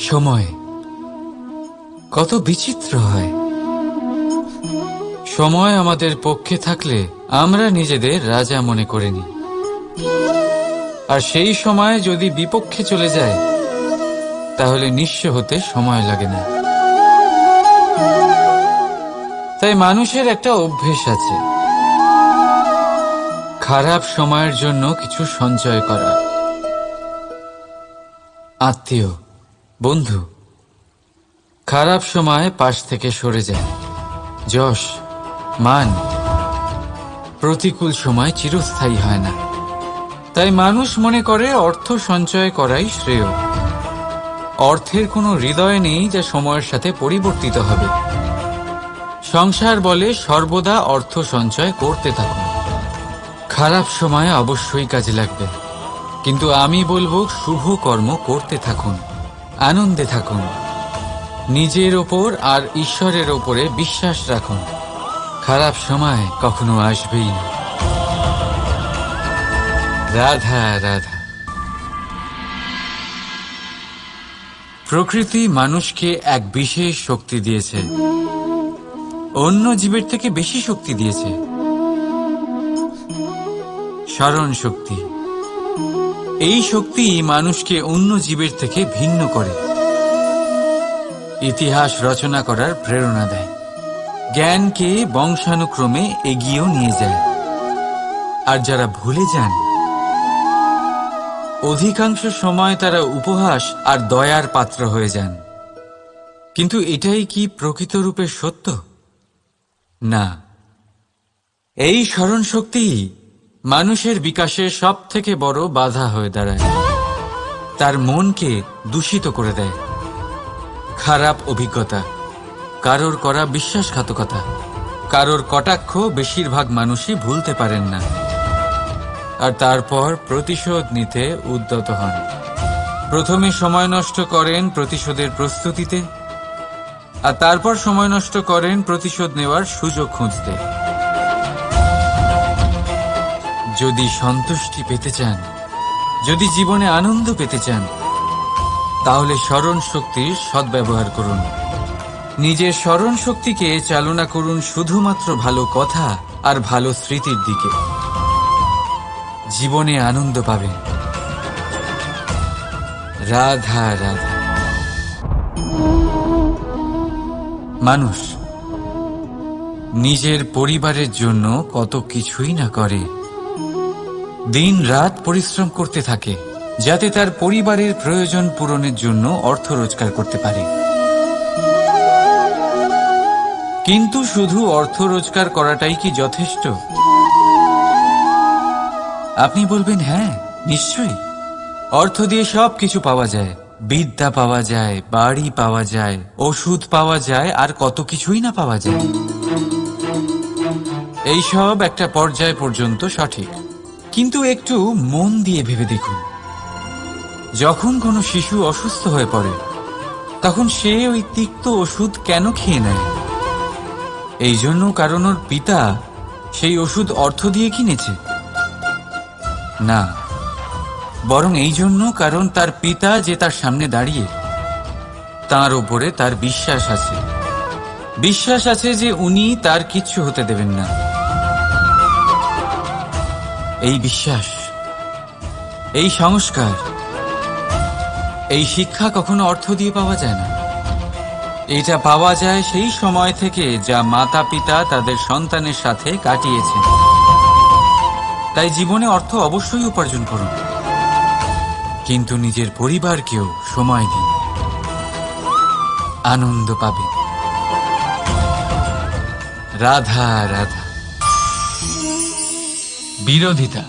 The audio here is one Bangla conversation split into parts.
সময় কত বিচিত্র হয়। সময় আমাদের পক্ষে থাকলে আমরা নিজেদের রাজা মনে করে নিই, আর সেই সময় যদি বিপক্ষে চলে যায় তাহলে নিঃস্ব হতে সময় লাগে না। তাই মানুষের একটা অভ্যেস আছে, খারাপ সময়ের জন্য কিছু সঞ্চয় করা। আত্মীয়, বন্ধু খারাপ সময় পাশ থেকে সরে যায়। যশ, মান প্রতিকূল সময় চিরস্থায়ী হয় না। তাই মানুষ মনে করে অর্থ সঞ্চয় করাই শ্রেয়। অর্থের কোনো হৃদয় নেই যা সময়ের সাথে পরিবর্তিত হবে। সংসার বলে সর্বদা অর্থ সঞ্চয় করতে থাকুন। খারাপ সময় অবশ্যই কাজে লাগবে, কিন্তু আমি বলবো শুভ কর্ম করতে থাকুন, আনন্দে থাকুন, নিজের ওপর আর ঈশ্বরের ওপরে বিশ্বাস রাখুন। খারাপ সময় কখনো আসবেই না। রাধা রাধা। প্রকৃতি মানুষকে এক বিশেষ শক্তি দিয়েছে, অন্য জীবের থেকে বেশি শক্তি দিয়েছে। স্মরণ শক্তি। এই শক্তি মানুষকে অন্য জীবের থেকে ভিন্ন করে, ইতিহাস রচনা করার প্রেরণা দেয়, জ্ঞানকে বংশানুক্রমে এগিয়েও নিয়ে যায়। আর যারা ভুলে যান, অধিকাংশ সময় তারা উপহাস আর দয়ার পাত্র হয়ে যান। কিন্তু এটাই কি প্রকৃত রূপে সত্য? না। এই স্মরণ শক্তি মানুষের বিকাশের সব থেকে বড় বাধা হয়ে দাঁড়ায়, তার মনকে দূষিত করে দেয়। খারাপ অভিজ্ঞতা, কারোর করা বিশ্বাসঘাতকতা, কারোর কটাক্ষ বেশিরভাগ মানুষই ভুলতে পারেন না, আর তারপর প্রতিশোধ নিতে উদ্যত হন। প্রথমে সময় নষ্ট করেন প্রতিশোধের প্রস্তুতিতে, আর তারপর সময় নষ্ট করেন প্রতিশোধ নেওয়ার সুযোগ খুঁজতে। যদি সন্তুষ্টি পেতে চান, যদি জীবনে আনন্দ পেতে চান, তাহলে স্মরণ শক্তির সদ্ব্যবহার করুন। নিজের স্মরণ শক্তিকে চালনা করুন শুধুমাত্র ভালো কথা আর ভালো স্মৃতির দিকে। জীবনে আনন্দ পাবেন। রাধা রাধা। মানুষ নিজের পরিবারের জন্য কত কিছুই না করে, দিন রাত পরিশ্রম করতে থাকে যাতে তার পরিবারের প্রয়োজন পূরণের জন্য অর্থ রোজগার করতে পারে। কিন্তু শুধু অর্থ রোজগার করাটাই কি যথেষ্ট? আপনি বলবেন, হ্যাঁ নিশ্চয়ই, অর্থ দিয়ে সব কিছু পাওয়া যায়, বিদ্যা পাওয়া যায়, বাড়ি পাওয়া যায়, ওষুধ পাওয়া যায়, আর কত কিছুই না পাওয়া যায়। এই সব একটা পর্যায় পর্যন্ত সঠিক, কিন্তু একটু মন দিয়ে ভেবে দেখুন, যখন কোনো শিশু অসুস্থ হয়ে পড়ে তখন সে ওই তিক্ত ওষুধ কেন খেয়ে নেয়? এই জন্য কারণ ওর পিতা সেই ওষুধ অর্থ দিয়ে কিনেছে? না, বরং এই জন্য কারণ তার পিতা যে তার সামনে দাঁড়িয়ে, তার ওপরে তার বিশ্বাস আছে। বিশ্বাস আছে যে উনি তার কিচ্ছু হতে দেবেন না। এই বিশ্বাস, এই সংস্কার, এই শিক্ষা কখনো অর্থ দিয়ে পাওয়া যায় না। এটা পাওয়া যায় সেই সময় থেকে যা মাতা পিতা তাদের সন্তানের সাথে কাটিয়েছেন। তাই জীবনে অর্থ অবশ্যই উপার্জন করুন, কিন্তু নিজের পরিবারকেও সময় দিন, আনন্দ পাবেন। রাধা রাধা। বিরোধিতা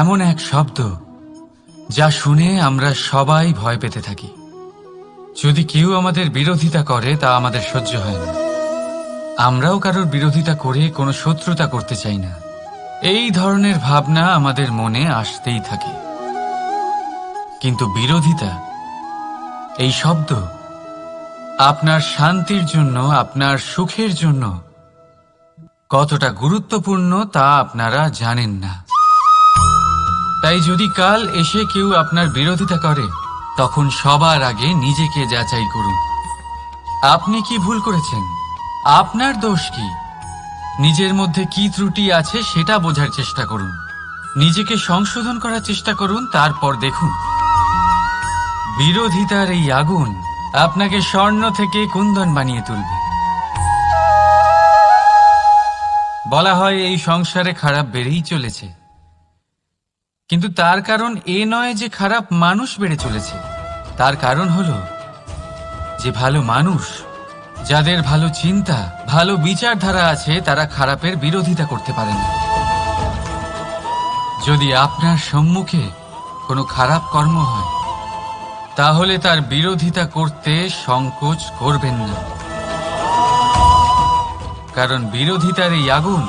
এমন এক শব্দ যা শুনে আমরা সবাই ভয় পেতে থাকি। যদি কেউ আমাদের বিরোধিতা করে তা আমাদের সহ্য হয় না। আমরাও কারোর বিরোধিতা করে কোনো শত্রুতা করতে চাই না। এই ধরনের ভাবনা আমাদের মনে আসতেই থাকে। কিন্তু বিরোধিতা, এই শব্দ আপনার শান্তির জন্য, আপনার সুখের জন্য কতটা গুরুত্বপূর্ণ তা আপনারা জানেন না। তাই যদি কাল এসে কেউ আপনার বিরোধিতা করে, তখন সবার আগে নিজেকে যাচাই করুন। আপনি কি ভুল করেছেন? আপনার দোষ কি? নিজের মধ্যে কি ত্রুটি আছে সেটা বোঝার চেষ্টা করুন। নিজেকে সংশোধন করার চেষ্টা করুন, তারপর দেখুন বিরোধিতার এই আগুন আপনাকে স্বর্ণ থেকে কুন্দন বানিয়ে তুলবে। বলা হয় এই সংসারে খারাপ বেড়েই চলেছে, কিন্তু তার কারণ এ নয় যে খারাপ মানুষ বেড়ে চলেছে। তার কারণ হলো যে ভালো মানুষ, যাদের ভালো চিন্তা, ভালো বিচারধারা আছে, তারা খারাপের বিরোধিতা করতে পারে না। যদি আপনার সম্মুখে কোনো খারাপ কর্ম হয়, তাহলে তার বিরোধিতা করতে সংকোচ করবেন না, কারণ বিরোধিতার এই আগুন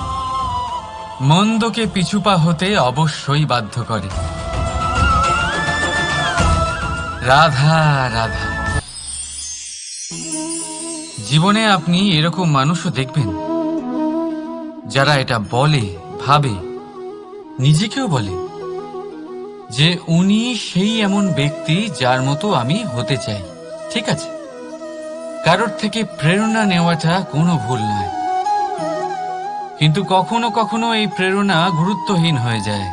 মন্দকে পিছুপা হতে অবশ্যই বাধ্য করে। রাধা রাধা। জীবনে আপনি এরকম মানুষও দেখবেন যারা এটা বলে, ভাবে, নিজেকেও বলে যে উনি সেই এমন ব্যক্তি যার মতো আমি হতে চাই। ঠিক আছে, কারোর থেকে প্রেরণা নেওয়াটা কোনো ভুল নয়, কিন্তু কখনো কখনো এই প্রেরণা গুরুত্বহীন হয়ে যায়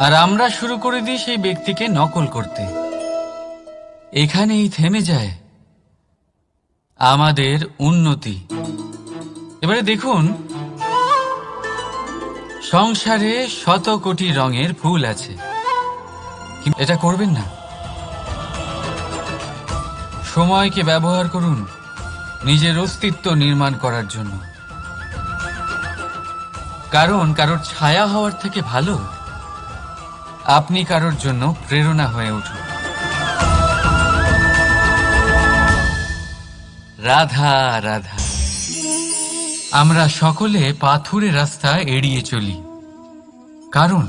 আর আমরা শুরু করে দিই সেই ব্যক্তিকে নকল করতে। এখানেই থেমে যায় আমাদের উন্নতি। এবারে দেখুন, সংসারে শত কোটি রঙের ফুল আছে, কিন্তু এটা করবেন না। সময়কে ব্যবহার করুন নিজের অস্তিত্ব নির্মাণ করার জন্য, কারণ কারোর ছায়া হওয়ার থেকে ভালো আপনি কারোর জন্য প্রেরণা হয়ে উঠুন। রাধা রাধা। আমরা সকলে পাথুরে রাস্তা এড়িয়ে চলি, কারণ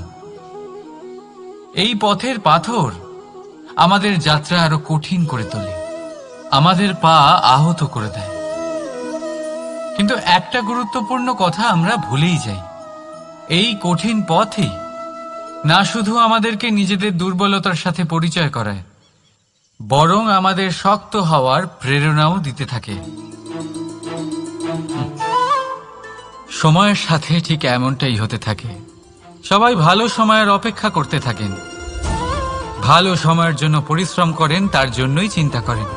এই পথের পাথর আমাদের যাত্রা আরো কঠিন করে তোলে, আমাদের পা আহত করে দেয়। কিন্তু একটা গুরুত্বপূর্ণ কথা আমরা ভুলেই যাই, এই কঠিন পথই না শুধু আমাদেরকে নিজেদের দুর্বলতার সাথে পরিচয় করায়, বরং আমাদের শক্ত হওয়ার প্রেরণাও দিতে থাকে। সময়ের সাথে ঠিক এমনটাই হতে থাকে। সবাই ভালো সময়ের অপেক্ষা করতে থাকেন, ভালো সময়ের জন্য পরিশ্রম করেন, তার জন্যই চিন্তা করেন,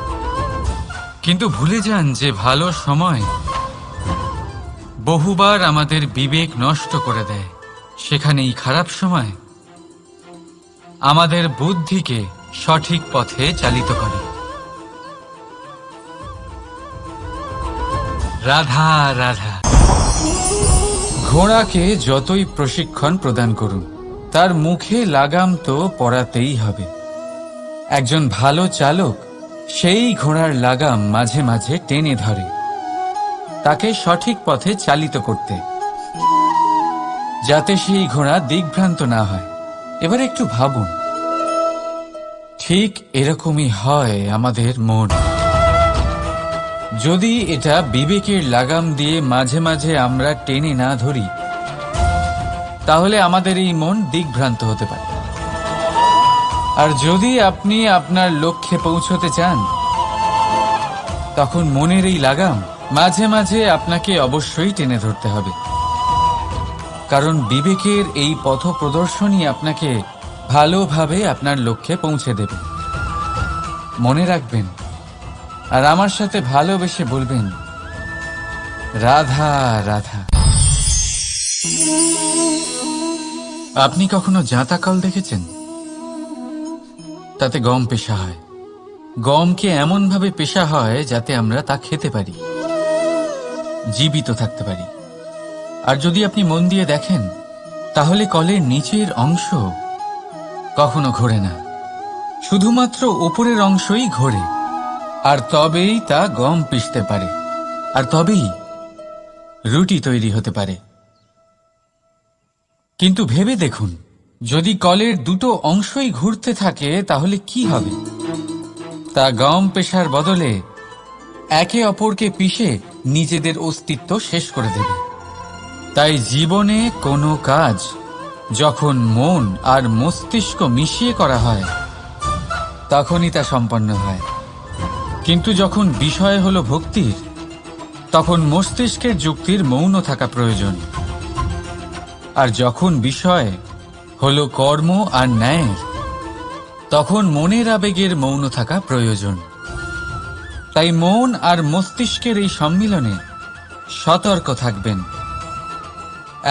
কিন্তু ভুলে যান যে ভালো সময় বহুবার আমাদের বিবেক নষ্ট করে দেয়। সেখানেই খারাপ সময় আমাদের বুদ্ধিকে সঠিক পথে চালিত করে। রাধা রাধা। ঘোড়াকে যতই প্রশিক্ষণ প্রদান করুন, তার মুখে লাগাম তো পরাতেই হবে। একজন ভালো চালক সেই ঘোড়ার লাগাম মাঝে মাঝে টেনে ধরে, তাকে সঠিক পথে চালিত করতে, যাতে সেই ঘোড়া দিগ্ভ্রান্ত না হয়। এবার একটু ভাবুন, ঠিক এরকমই হয় আমাদের মন। যদি এটা বিবেকের লাগাম দিয়ে মাঝে মাঝে আমরা টেনে না ধরি, তাহলে আমাদের এই মন দিগ্ভ্রান্ত হতে পারে। আর যদি আপনি আপনার লক্ষ্যে পৌঁছতে চান, তখন মনের এই লাগাম মাঝে মাঝে আপনাকে অবশ্যই টেনে ধরতে হবে, কারণ বিবেকের এই পথ প্রদর্শনই আপনাকে ভালোভাবে আপনার লক্ষ্যে পৌঁছে দেবে। মনে রাখবেন, আর আমার সাথে ভালোবেসে বলবেন, রাধা রাধা। আপনি কখনো জাঁতা কল দেখেছেন? তাতে গম পেষা হয়। গমকে এমন ভাবে পেষা হয় যাতে আমরা তা খেতে পারি, জীবিত থাকতে পারি। আর যদি আপনি মন দিয়ে দেখেন, তাহলে কলের নিচের অংশ কখনো ঘোরে না, শুধুমাত্র উপরের অংশই ঘোরে। আর তবেই তা গম পিষতে পারে, আর তবেই রুটি তৈরি হতে পারে। কিন্তু ভেবে দেখুন, যদি কলের দুটো অংশই ঘুরতে থাকে, তাহলে কি হবে? তা গম পেশার বদলে একে অপরকে পিষে নিজেদের অস্তিত্ব শেষ করে দেবে। তাই জীবনে কোনো কাজ যখন মন আর মস্তিষ্ক মিশিয়ে করা হয়, তখনই তা সম্পন্ন হয়। কিন্তু যখন বিষয় হলো ভক্তির, তখন মস্তিষ্কের যুক্তির মৌন থাকা প্রয়োজন। আর যখন বিষয় হলো কর্ম আর ন্যায়ের, তখন মনের আবেগের মৌন থাকা প্রয়োজন। তাই মন আর মস্তিষ্কের এই সম্মিলনে সতর্ক থাকবেন।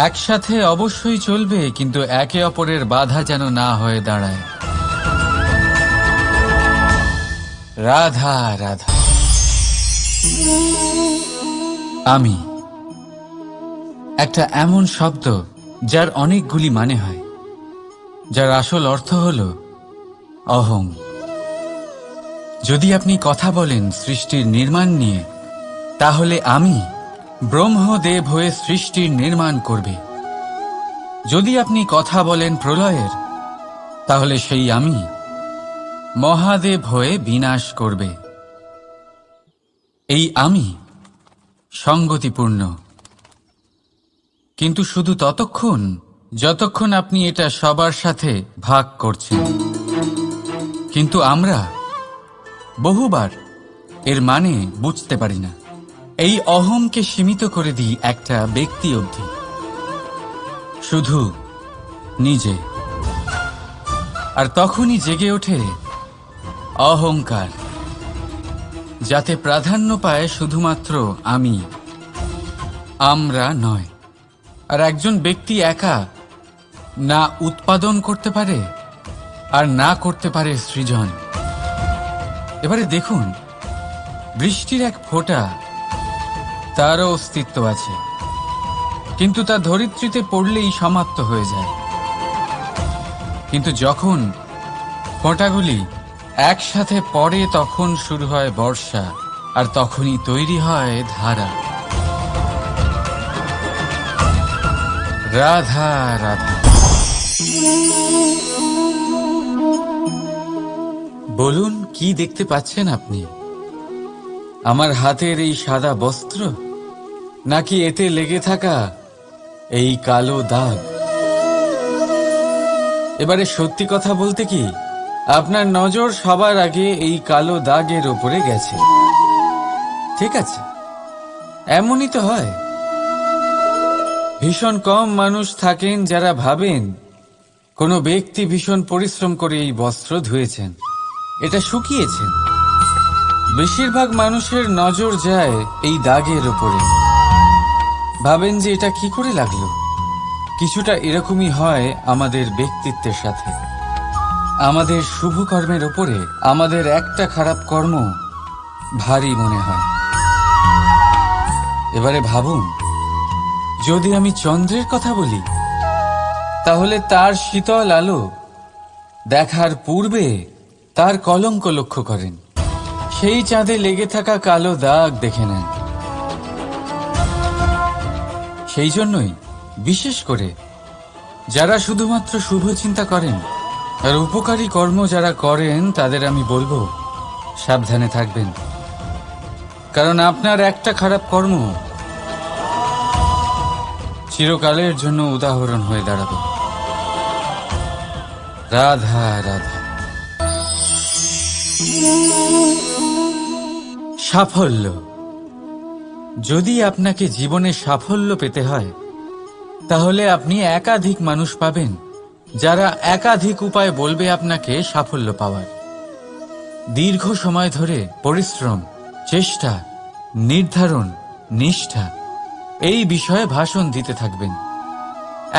একসাথে অবশ্যই চলবে, কিন্তু একে অপরের বাধা যেন না হয়ে দাঁড়ায়। রাধা রাধা। আমি একটা এমন শব্দ যার অনেকগুলি মানে হয়, যার আসল অর্থ হল অহং। যদি আপনি কথা বলেন সৃষ্টির নির্মাণ নিয়ে, তাহলে আমি ব্রহ্মদেব হয়ে সৃষ্টির নির্মাণ করবে। যদি আপনি কথা বলেন প্রলয়ের, তাহলে সেই আমি মহাদেব হয়ে বিনাশ করবে। এই আমি সঙ্গতিপূর্ণ, কিন্তু শুধু ততক্ষণ যতক্ষণ আপনি এটা সবার সাথে ভাগ করছেন। কিন্তু আমরা বহুবার এর মানে বুঝতে পারি না। এই অহংকে সীমিত করে দিই একটা ব্যক্তি অবধি, শুধু নিজে। আর তখনই জেগে ওঠে অহংকার, যাতে প্রাধান্য পায় শুধুমাত্র আমি, আমরা নয়। আর একজন ব্যক্তি একা না উৎপাদন করতে পারে আর না করতে পারে সৃজন। এবারে দেখুন, বৃষ্টির এক ফোঁটা, তারও অস্তিত্ব আছে, কিন্তু তা ধরিত্রীতে পড়লেই সমাপ্ত হয়ে যায়। কিন্তু যখন ফোঁটাগুলি একসাথে পড়ে, তখন শুরু হয় বর্ষা, আর তখনই তৈরি হয় ধারা। রাধা রাধা। বলুন, কি দেখতে পাচ্ছেন আপনি? আমার হাতের এই সাদা বস্ত্র, নাকি এতে লেগে থাকা এই কালো দাগ? এবারে সত্যি কথা বলতে কি, আপনার নজর সবার আগে এই কালো দাগের ওপরে গেছে। ঠিক আছে, এমনই তো হয়। ভীষণ কম মানুষ থাকেন যারা ভাবেন কোনো ব্যক্তি ভীষণ পরিশ্রম করে এই বস্ত্র ধুয়েছেন, এটা শুকিয়েছেন। বেশিরভাগ মানুষের নজর যায় এই দাগের ওপরে, ভাবেন যে এটা কি করে লাগলো। কিছুটা এরকমই হয় আমাদের ব্যক্তিত্বের সাথে। আমাদের শুভ কর্মের ওপরে আমাদের একটা খারাপ কর্ম ভারী মনে হয়। এবারে ভাবুন, যদি আমি চন্দ্রের কথা বলি, তাহলে তার শীতল আলো দেখার পূর্বে তার কলঙ্ক লক্ষ্য করেন, সেই চাঁদে লেগে থাকা কালো দাগ দেখে নেন। সেই জন্যই বিশেষ করে যারা শুধুমাত্র শুভ চিন্তা করেন আর উপকারী কর্ম যারা করেন, তাদের আমি বলবো সাবধানে থাকবেন। কারণ আপনার একটা খারাপ কর্ম চিরকালের জন্য উদাহরণ হয়ে দাঁড়াবে। রাধা রাধা। সাফল্য। যদি আপনাকে জীবনে সাফল্য পেতে হয়, তাহলে আপনি একাধিক মানুষ পাবেন যারা একাধিক উপায় বলবে আপনাকে সাফল্য পাওয়ার। দীর্ঘ সময় ধরে পরিশ্রম, চেষ্টা, নির্ধারণ, নিষ্ঠা এই বিষয়ে ভাষণ দিতে থাকবেন।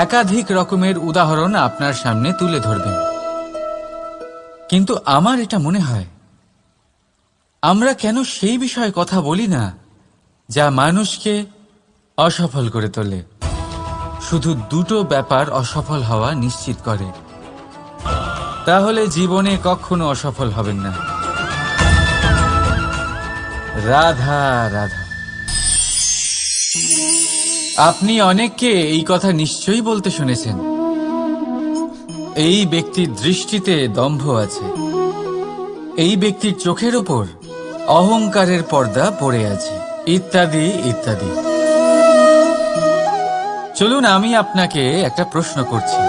একাধিক রকমের উদাহরণ আপনার সামনে তুলে ধরবেন। কিন্তু আমার এটা মনে হয়, আমরা কেন সেই বিষয়ে কথা বলি না যা মানুষকে অসফল করে তোলে? শুধু দুটো ব্যাপার অসফল হওয়া নিশ্চিত করে, তাহলে জীবনে কখনো অসফল হবেন না। রাধা রাধা। আপনি অনেককে এই কথা নিশ্চয়ই বলতে শুনেছেন, এই ব্যক্তির দৃষ্টিতে দম্ভ আছে, এই ব্যক্তির চোখের ওপর অহংকারের পর্দা পড়ে আছে, ইত্যাদি ইত্যাদি। চলুন, আমি আপনাকে একটা প্রশ্ন করছি,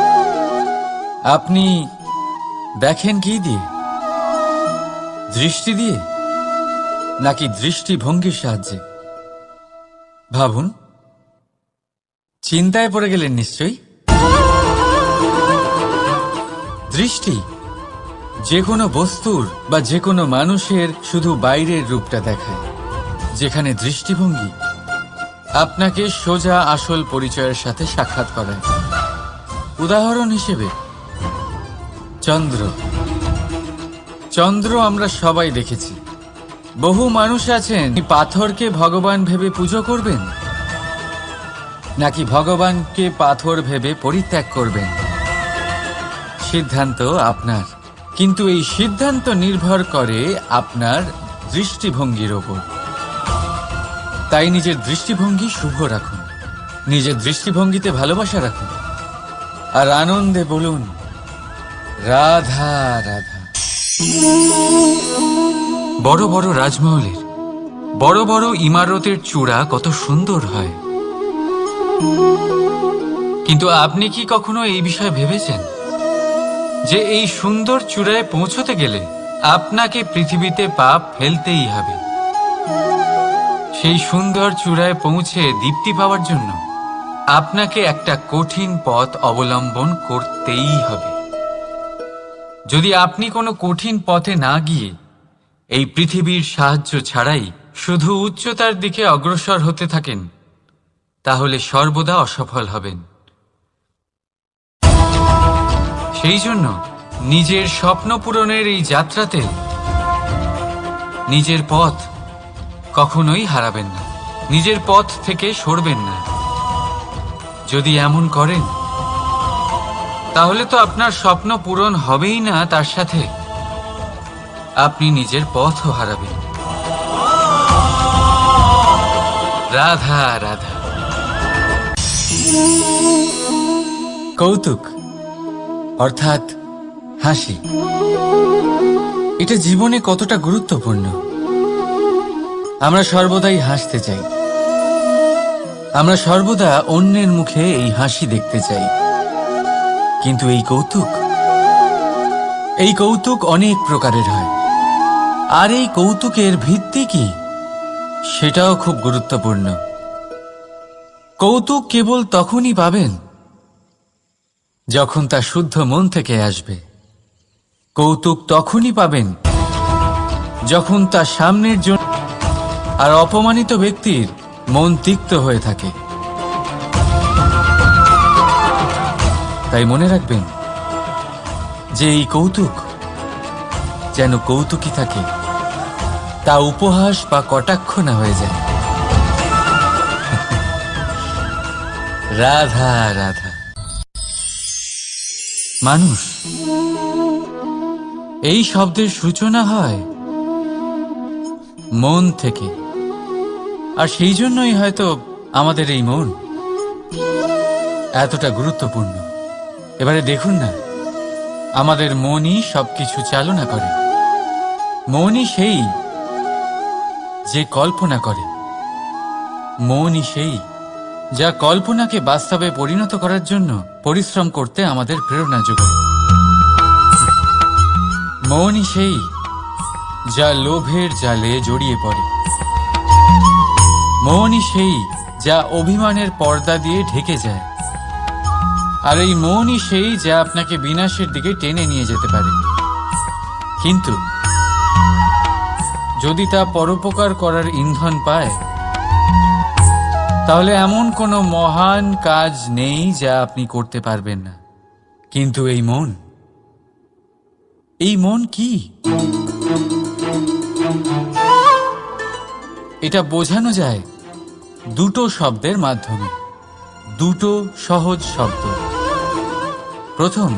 আপনি দেখেন কি দিয়ে? দৃষ্টি দিয়ে নাকি দৃষ্টিভঙ্গির সাহায্যে? ভাবুন, চিন্তায় পড়ে গেলেন নিশ্চয়ই। দৃষ্টি যে কোনো বস্তুর বা যে কোনো মানুষের শুধু বাইরের রূপটা দেখায়, যেখানে দৃষ্টিভঙ্গি আপনাকে সোজা আসল পরিচয়ের সাথে সাক্ষাৎ করায়। উদাহরণ হিসেবে চন্দ্র। চন্দ্র আমরা সবাই দেখেছি। বহু মানুষ আছেন পাথরকে ভগবান ভেবে পুজো করবেন, নাকি ভগবানকে পাথর ভেবে পরিত্যাগ করবেন। সিদ্ধান্ত আপনার, কিন্তু এই সিদ্ধান্ত নির্ভর করে আপনার দৃষ্টিভঙ্গির ওপর। তাই নিজের দৃষ্টিভঙ্গি শুভ রাখুন, নিজের দৃষ্টিভঙ্গিতে ভালোবাসা রাখুন, আর আনন্দে বলুন রাধা রাধা। বড় বড় রাজমহলের বড় বড় ইমারতের চূড়া কত সুন্দর হয়, কিন্তু আপনি কি কখনো এই বিষয়ে ভেবেছেন যে এই সুন্দর চূড়ায় পৌঁছতে গেলে আপনাকে পৃথিবীতে পা ফেলতেই হবে? সেই সুন্দর চূড়ায় পৌঁছে দীপ্তি পাওয়ার জন্য আপনাকে একটা কঠিন পথ অবলম্বন করতেই হবে। যদি আপনি কোনো কঠিন পথে না গিয়ে এই পৃথিবীর সাহায্য ছাড়াই শুধু উচ্চতার দিকে অগ্রসর হতে থাকেন, তাহলে সর্বদা অসফল হবেন। সেই জন্য নিজের স্বপ্ন পূরণের এই যাত্রাতে নিজের পথ কখনোই হারাবেন না, নিজের পথ থেকে সরবেন না। যদি এমন করেন তাহলে তো আপনার স্বপ্ন পূরণ হবেই না, তার সাথে আপনি নিজের পথও হারাবেন। রাধা রাধা। কৌতুক অর্থাৎ হাসি, এটা জীবনে কতটা গুরুত্বপূর্ণ। আমরা সর্বদাই হাসতে চাই, আমরা সর্বদা অন্যের মুখে এই হাসি দেখতে চাই। কিন্তু এই কৌতুক অনেক প্রকারের হয়, আর এই কৌতুকের ভিত্তি কি সেটাও খুব গুরুত্বপূর্ণ। কৌতুক কেবল তখনই পাবেন যখন তা শুদ্ধ মন থেকে আসবে। কৌতুক তখনই পাবেন যখন তা সামনের জন্য আর অপমানিত ব্যক্তির মন তিক্ত হয়ে থাকে। তাই মনে রাখবেন যে এই কৌতুক যেন কৌতুকই থাকে, তা উপহাস বা কটাক্ষ না হয়ে যায়। রাধা রাধা। মানুষ, এই শব্দের সূচনা হয় মন থেকে, আর সেই জন্যই হয়তো আমাদের এই মন এতটা গুরুত্বপূর্ণ। এবারে দেখুন না, আমাদের মনই সবকিছু চালনা করে। মনই সেই যে কল্পনা করে, মনই সেই যা কল্পনাকে বাস্তবে পরিণত করার জন্য পরিশ্রম করতে আমাদের প্রেরণা যোগায়। মনই সেই যা লোভের জালে জড়িয়ে পড়ে। মনই সেই যা অভিমানের পর্দা দিয়ে ঢেকে যায়। আর এই মনই সেই যা আপনাকে বিনাশের দিকে টেনে নিয়ে যেতে পারে। কিন্তু যদি তা পরোপকার করার ইন্ধন পায়, তাহলে এমন কোনো মহান কাজ নেই যা আপনি করতে পারবেন না। কিন্তু এই মন কি? এটা বোঝানো যায় দুটো শব্দের মাধ্যমে, দুটো সহজ শব্দ। প্রথম,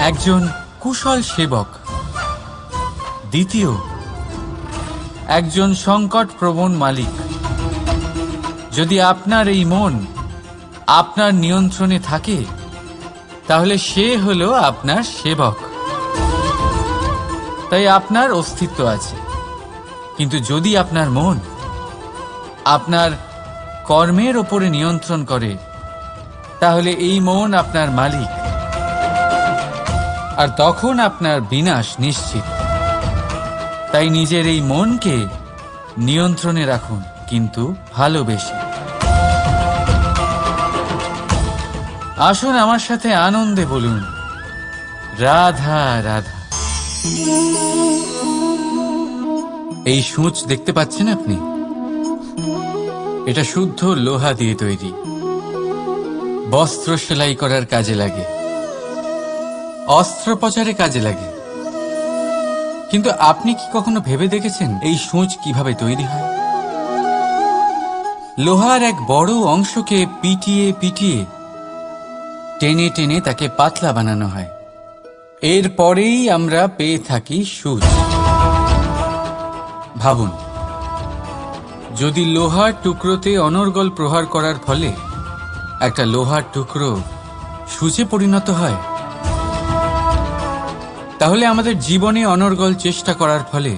একজন কুশল সেবক। দ্বিতীয়, একজন সংকটপ্রবণ মালিক। যদি আপনার এই মন আপনার নিয়ন্ত্রণে থাকে, তাহলে সে হলো আপনার সেবক। তাই আপনার অস্তিত্ব আছে। কিন্তু যদি আপনার মন আপনার কর্মের ওপরে নিয়ন্ত্রণ করে, তাহলে এই মন আপনার মালিক, আর তখন আপনার বিনাশ নিশ্চিত। তাই নিজের এই মনকে নিয়ন্ত্রণে রাখুন, কিন্তু ভালোবেসে। আসুন আমার সাথে আনন্দে বলুন, রাধা রাধা। এই সূঁচ দেখতে পাচ্ছেন আপনি? এটা শুদ্ধ লোহা দিয়ে তৈরি, বস্ত্র সেলাই করার কাজে লাগে, অস্ত্রোপচারে কাজে লাগে। কিন্তু আপনি কি কখনো ভেবে দেখেছেন এই সূঁচ কিভাবে তৈরি হয়? লোহার এক বড় অংশকে পিটিয়ে পিটিয়ে টেনে টেনে তাকে পাতলা বানানো হয়। এরপরেই আমরা পেয়ে থাকি সূঁচ। ভাবুন, যদি লোহার টুকরোতে অনর্গল প্রহার করার ফলে একটা লোহার টুকরো সূঁচে পরিণত হয়, তাহলে আমাদের জীবনে অনর্গল চেষ্টা করার ফলে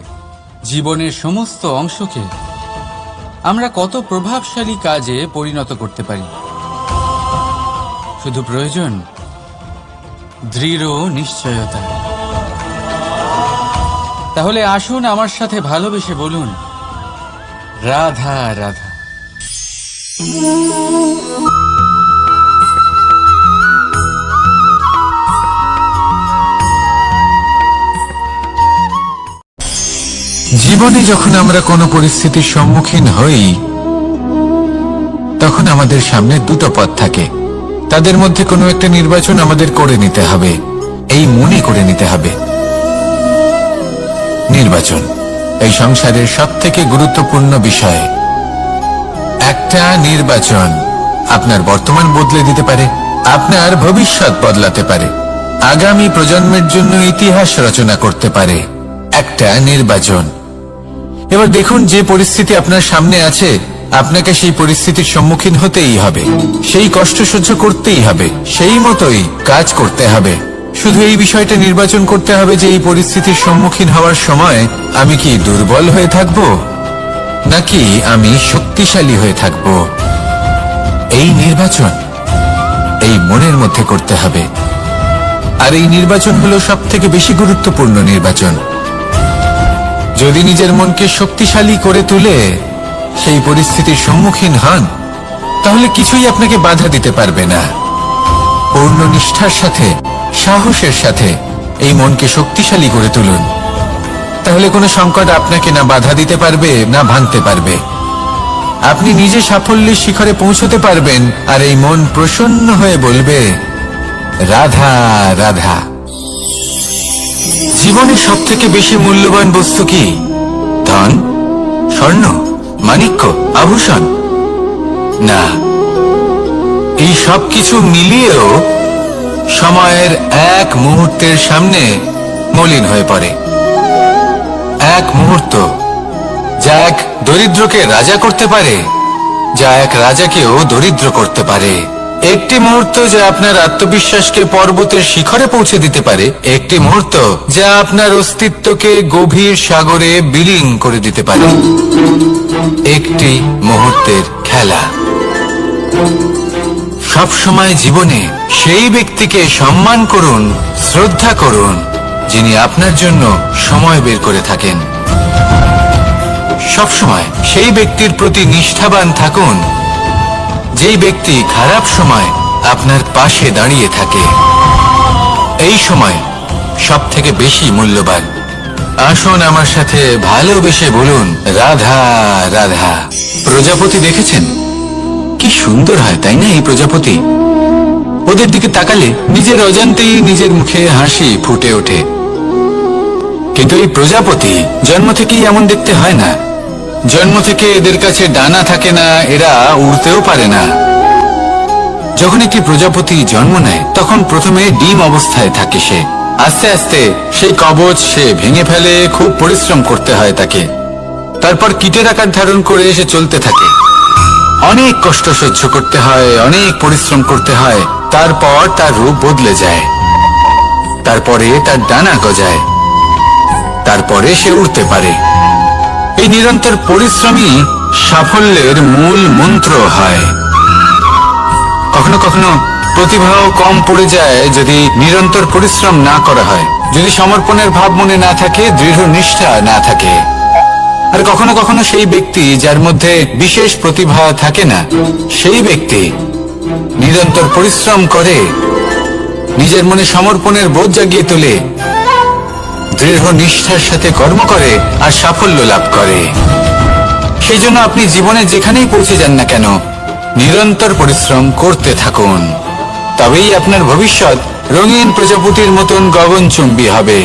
জীবনের সমস্ত অংশকে আমরা কত প্রভাবশালী কাজে পরিণত করতে পারি। শুধু প্রয়োজন দৃঢ় নিশ্চয়তা। তাহলে আসুন আমার সাথে ভালোবেসে বলুন, রাধা রাধা। জীবনে যখন আমরা কোনো পরিস্থিতির সম্মুখীন হই, তখন আমাদের সামনে দুটো পথ থাকে। তাদের মধ্যে কোনো একটা নির্বাচন আমাদের করে নিতে হবে, এই মনে করে নিতে হবে। নির্বাচন এই সংসারের সবথেকে গুরুত্বপূর্ণ বিষয়। একটা নির্বাচন আপনার বর্তমান বদলে দিতে পারে, আপনার ভবিষ্যৎ বদলাতে পারে, আগামী প্রজন্মের জন্য ইতিহাস রচনা করতে পারে। একটা নির্বাচন। এবার দেখুন, যে পরিস্থিতি আপনার সামনে আছে, আপনাকে সেই পরিস্থিতির সম্মুখীন হতেই হবে, সেই কষ্ট সহ্য করতেই হবে, সেই মতোই কাজ করতে হবে। শুধু এই বিষয়টা নির্বাচন করতে হবে যে এই পরিস্থিতির সম্মুখীন হওয়ার সময় আমি কি দুর্বল হয়ে থাকব নাকি আমি শক্তিশালী হয়ে থাকব। এই নির্বাচন এই মনের মধ্যে করতে হবে। আর এই নির্বাচন হলো সবথেকে বেশি গুরুত্বপূর্ণ নির্বাচন। যদি নিজের মনকে শক্তিশালী করে তুলে সেই পরিস্থিতির সম্মুখীন হন, তাহলে কিছুই আপনাকে বাধা দিতে পারবে না। পূর্ণ নিষ্ঠার সাথে, সাহসের সাথে এই মনকে শক্তিশালী করে তুলুন। তাহলে কোনো সংকট আপনাকে না বাধা দিতে পারবে না ভাঙতে পারবে। আপনি নিজে সাফল্যের শিখরে পৌঁছতে পারবেন, আর এই মন প্রসন্ন হয়ে বলবে, রাধা রাধা। জীবনের সবথেকে বেশি মূল্যবান বস্তু কি? ধন, স্বর্ণ, মাণিক্য, আভূষণ? না, এই সব কিছু মিলিয়েও সময়ের এক মুহূর্তের সামনে মলিন হয়ে পড়ে। এক মুহূর্ত যা এক দরিদ্রকে রাজা করতে পারে, যা এক রাজাকেও দরিদ্র করতে পারে। একটি মুহূর্ত যা আপনার আত্মবিশ্বাসকে পর্বতের শিখরে পৌঁছে দিতে পারে। একটি মুহূর্ত যা আপনার অস্তিত্বকে গভীর সাগরে বিলীন করে দিতে পারে। একটি মুহূর্তের খেলা। সব সময় জীবনে সেই ব্যক্তিকে সম্মান করুন, শ্রদ্ধা করুন, যিনি আপনার জন্য সময় বের করে থাকেন। সব সময় সেই ব্যক্তির প্রতি নিষ্ঠাবান থাকুন, যেই ব্যক্তি খারাপ সময় আপনার পাশে দাঁড়িয়ে থাকে। এই সময় সব থেকে বেশি মূল্যবান। আসুন আমার সাথে ভালোবেসে বলুন, রাধা রাধা। প্রজাপতি দেখেছেন? কি সুন্দর হয়, তাই না? এই প্রজাপতি, ওদের দিকে তাকালে নিজের অজান্তেই নিজের মুখে হাসি ফুটে ওঠে। কিন্তু এই প্রজাপতি জন্ম থেকেই এমন দেখতে হয় না। জন্ম থেকে এদের কাছে ডানা থাকে না, এরা উড়তেও পারে না। যখন একটি প্রজাপতি জন্ম নেয়, তখন প্রথমে ডিম অবস্থায় থাকে সে। আস্তে আস্তে সেই কবচ সে ভেঙে ফেলে, খুব পরিশ্রম করতে হয় তাকে। তারপর কীটের আকার ধারণ করে সে চলতে থাকে। অনেক কষ্ট সহ্য করতে হয়, অনেক পরিশ্রম করতে হয়। তারপর তার রূপ বদলে যায়, তারপরে তার ডানা গজায়, তারপরে সে উড়তে পারে। এই নিরন্তর পরিশ্রমই সাফল্যের মূল মন্ত্র হয়। কখনো কখনো প্রতিভাও কম পড়ে যায় যদি নিরন্তর পরিশ্রম না করা হয়, যদি সমর্পণের ভাব মনে না থাকে, দৃঢ় নিষ্ঠা না থাকে, আর কখনো কখনো সেই ব্যক্তি যার মধ্যে বিশেষ প্রতিভা থাকে না, সেই ব্যক্তি নিরন্তর পরিশ্রম করে, নিজের মনে সমর্পণের বোধ জাগিয়ে তোলে, দৃঢ় নিষ্ঠার সাথে কর্ম করে আর সাফল্য লাভ করে। সেই জন্য আপনি জীবনে যেখানেই পৌঁছে যান না কেন, নিরন্তর পরিশ্রম করতে থাকুন। তবেই আপনার ভবিষ্যৎ রঙিন প্রজাপতির মতন গগনচুম্বী হবে।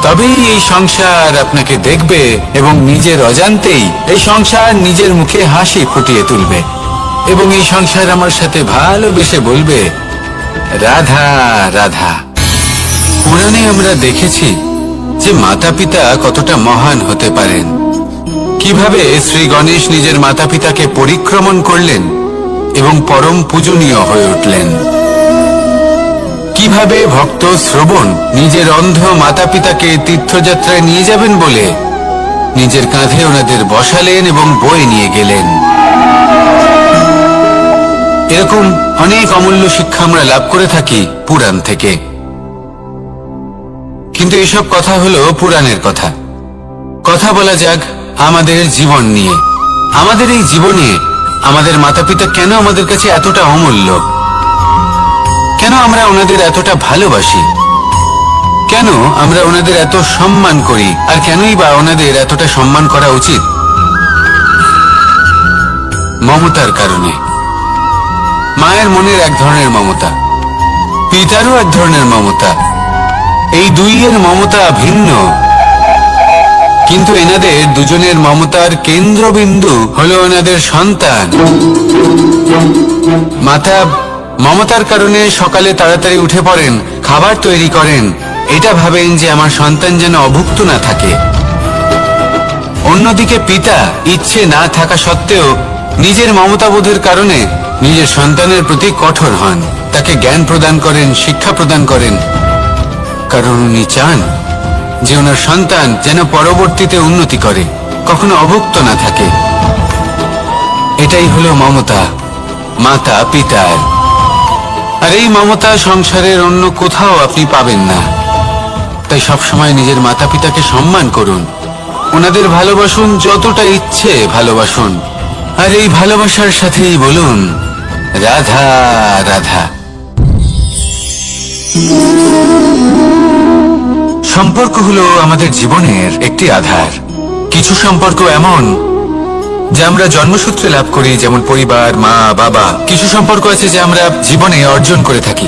তবেই এই সংসার আপনাকে দেখবে এবং নিজের অজান্তেই এই সংসার নিজের মুখে হাসি ফুটিয়ে তুলবে এবং এই সংসার আমার সাথে ভালোবেসে বলবে, রাধা রাধা। পুরাণে আমরা দেখেছি যে মাতা পিতা কতটা মহান হতে পারেন। কিভাবে শ্রী গণেশ নিজের মাতা পিতাকে পরিক্রমণ করলেন এবং পরম পূজনীয় হয়ে উঠলেন। কিভাবে ভক্ত শ্রবণ নিজের অন্ধ মাতা পিতাকে তীর্থযাত্রায় নিয়ে যাবেন বলে নিজের কাঁধে ওনাদের বসালেন এবং বয়ে নিয়ে গেলেন। এরকম অনেক অমূল্য শিক্ষা আমরা লাভ করে থাকি পুরাণ থেকে। কিন্তু এসব কথা হলো পুরাণের কথা। কথা বলা যাক আমাদের জীবন নিয়ে। আমাদের এই জীবনে আমাদের মাতা পিতা কেন আমাদের কাছে এতটা অমূল্য? কেন আমরা ওনাদের এতটা ভালোবাসি? কেন আমরা ওনাদের এত সম্মান করি? আর কেনই বা ওনাদের এতটা সম্মান করা উচিত? মমতার কারণে। মায়ের মনের এক ধরনের মমতা, পিতারও এক ধরনের মমতা। এই দুইয়ের মমতা ভিন্ন, কিন্তু এনাদের দুজনের মমতার কেন্দ্রবিন্দু হলো এনাদের সন্তান। মাতা মমতার কারণে সকালে তাড়াতাড়ি উঠে পড়েন, খাবার তৈরি করেন, এটা ভাবেন যে আমার সন্তান যেন অভুক্ত না থাকে। অন্যদিকে পিতা ইচ্ছে না থাকা সত্ত্বেও নিজের মমতাবোধের কারণে নিজের সন্তানের প্রতি কঠোর হন, তাকে জ্ঞান প্রদান করেন, শিক্ষা প্রদান করেন, কারণ উনি চান যে ওনার সন্তান যেন পরবর্তীতে উন্নতি করে, কখনো অভুক্ত না থাকে। এটাই হলো মমতা মাতা পিতার। আর এই মমতা সংসারের অন্য কোথাও আপনি পাবেন না। তাই সবসময় নিজের মাতা পিতাকে সম্মান করুন, ওনাদের ভালোবাসুন, যতটা ইচ্ছে ভালোবাসুন। আর এই ভালোবাসার সাথেই বলুন, রাধা রাধা। সম্পর্ক হলো আমাদের জীবনের একটি আধার। কিছু সম্পর্ক এমন যা আমরা জন্মসূত্রে লাভ করি, যেমন পরিবার, মা বাবা। কিছু সম্পর্ক আছে যা আমরা জীবনে অর্জন করে থাকি,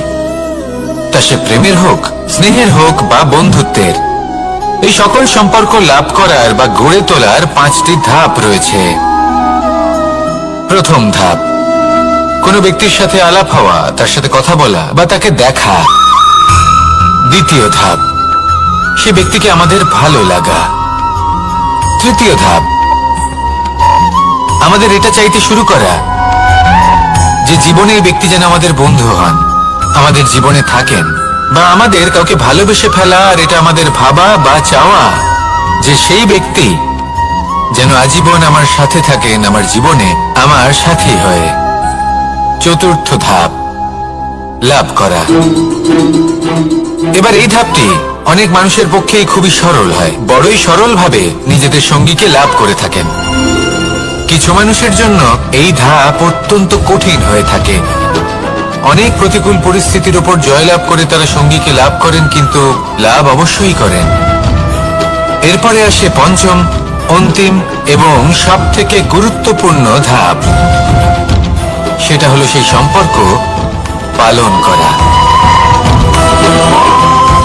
তা সে প্রেমের হোক, স্নেহের হোক বা বন্ধুত্বের। এই সকল সম্পর্ক লাভ করার বা গড়ে তোলার 5টি ধাপ রয়েছে। প্রথম ধাপ, কোনো ব্যক্তির সাথে আলাপ হওয়া, তার সাথে কথা বলা বা তাকে দেখা। দ্বিতীয় ধাপ, সে ব্যক্তিকে আমাদের ভালো লাগা। তৃতীয় ধাপ, আমাদের এটা চাইতে শুরু করা যে জীবনে এই ব্যক্তি যেন আমাদের বন্ধু হন, আমাদের জীবনে থাকেন, বা আমাদের কাউকে ভালোবেসে ফেলা আর এটা আমাদের ভাবা বা চাওয়া যে সেই ব্যক্তি যেন আজীবন আমার সাথে থাকেন, আমার জীবনে আমার সাথী হয়ে। চতুর্থ ধাপ, লাভ করা। এবার এই ধাপটি অনেক মানুষের পক্ষেই খুবই সরল হয়, বড়ই সরল ভাবে নিজেদের সঙ্গীকে লাভ করে থাকেন। কিছু মানুষের জন্য এই ধাপ অত্যন্ত কঠিন হয়ে থাকে। অনেক প্রতিকূল পরিস্থিতির উপর জয়লাভ করে তারা সঙ্গীকে লাভ করেন, কিন্তু লাভ অবশ্যই করেন। এরপরে আসে পঞ্চম, অন্তিম এবং সবথেকে গুরুত্বপূর্ণ ধাপ। সেটা হলো সেই সম্পর্ক পালন করা।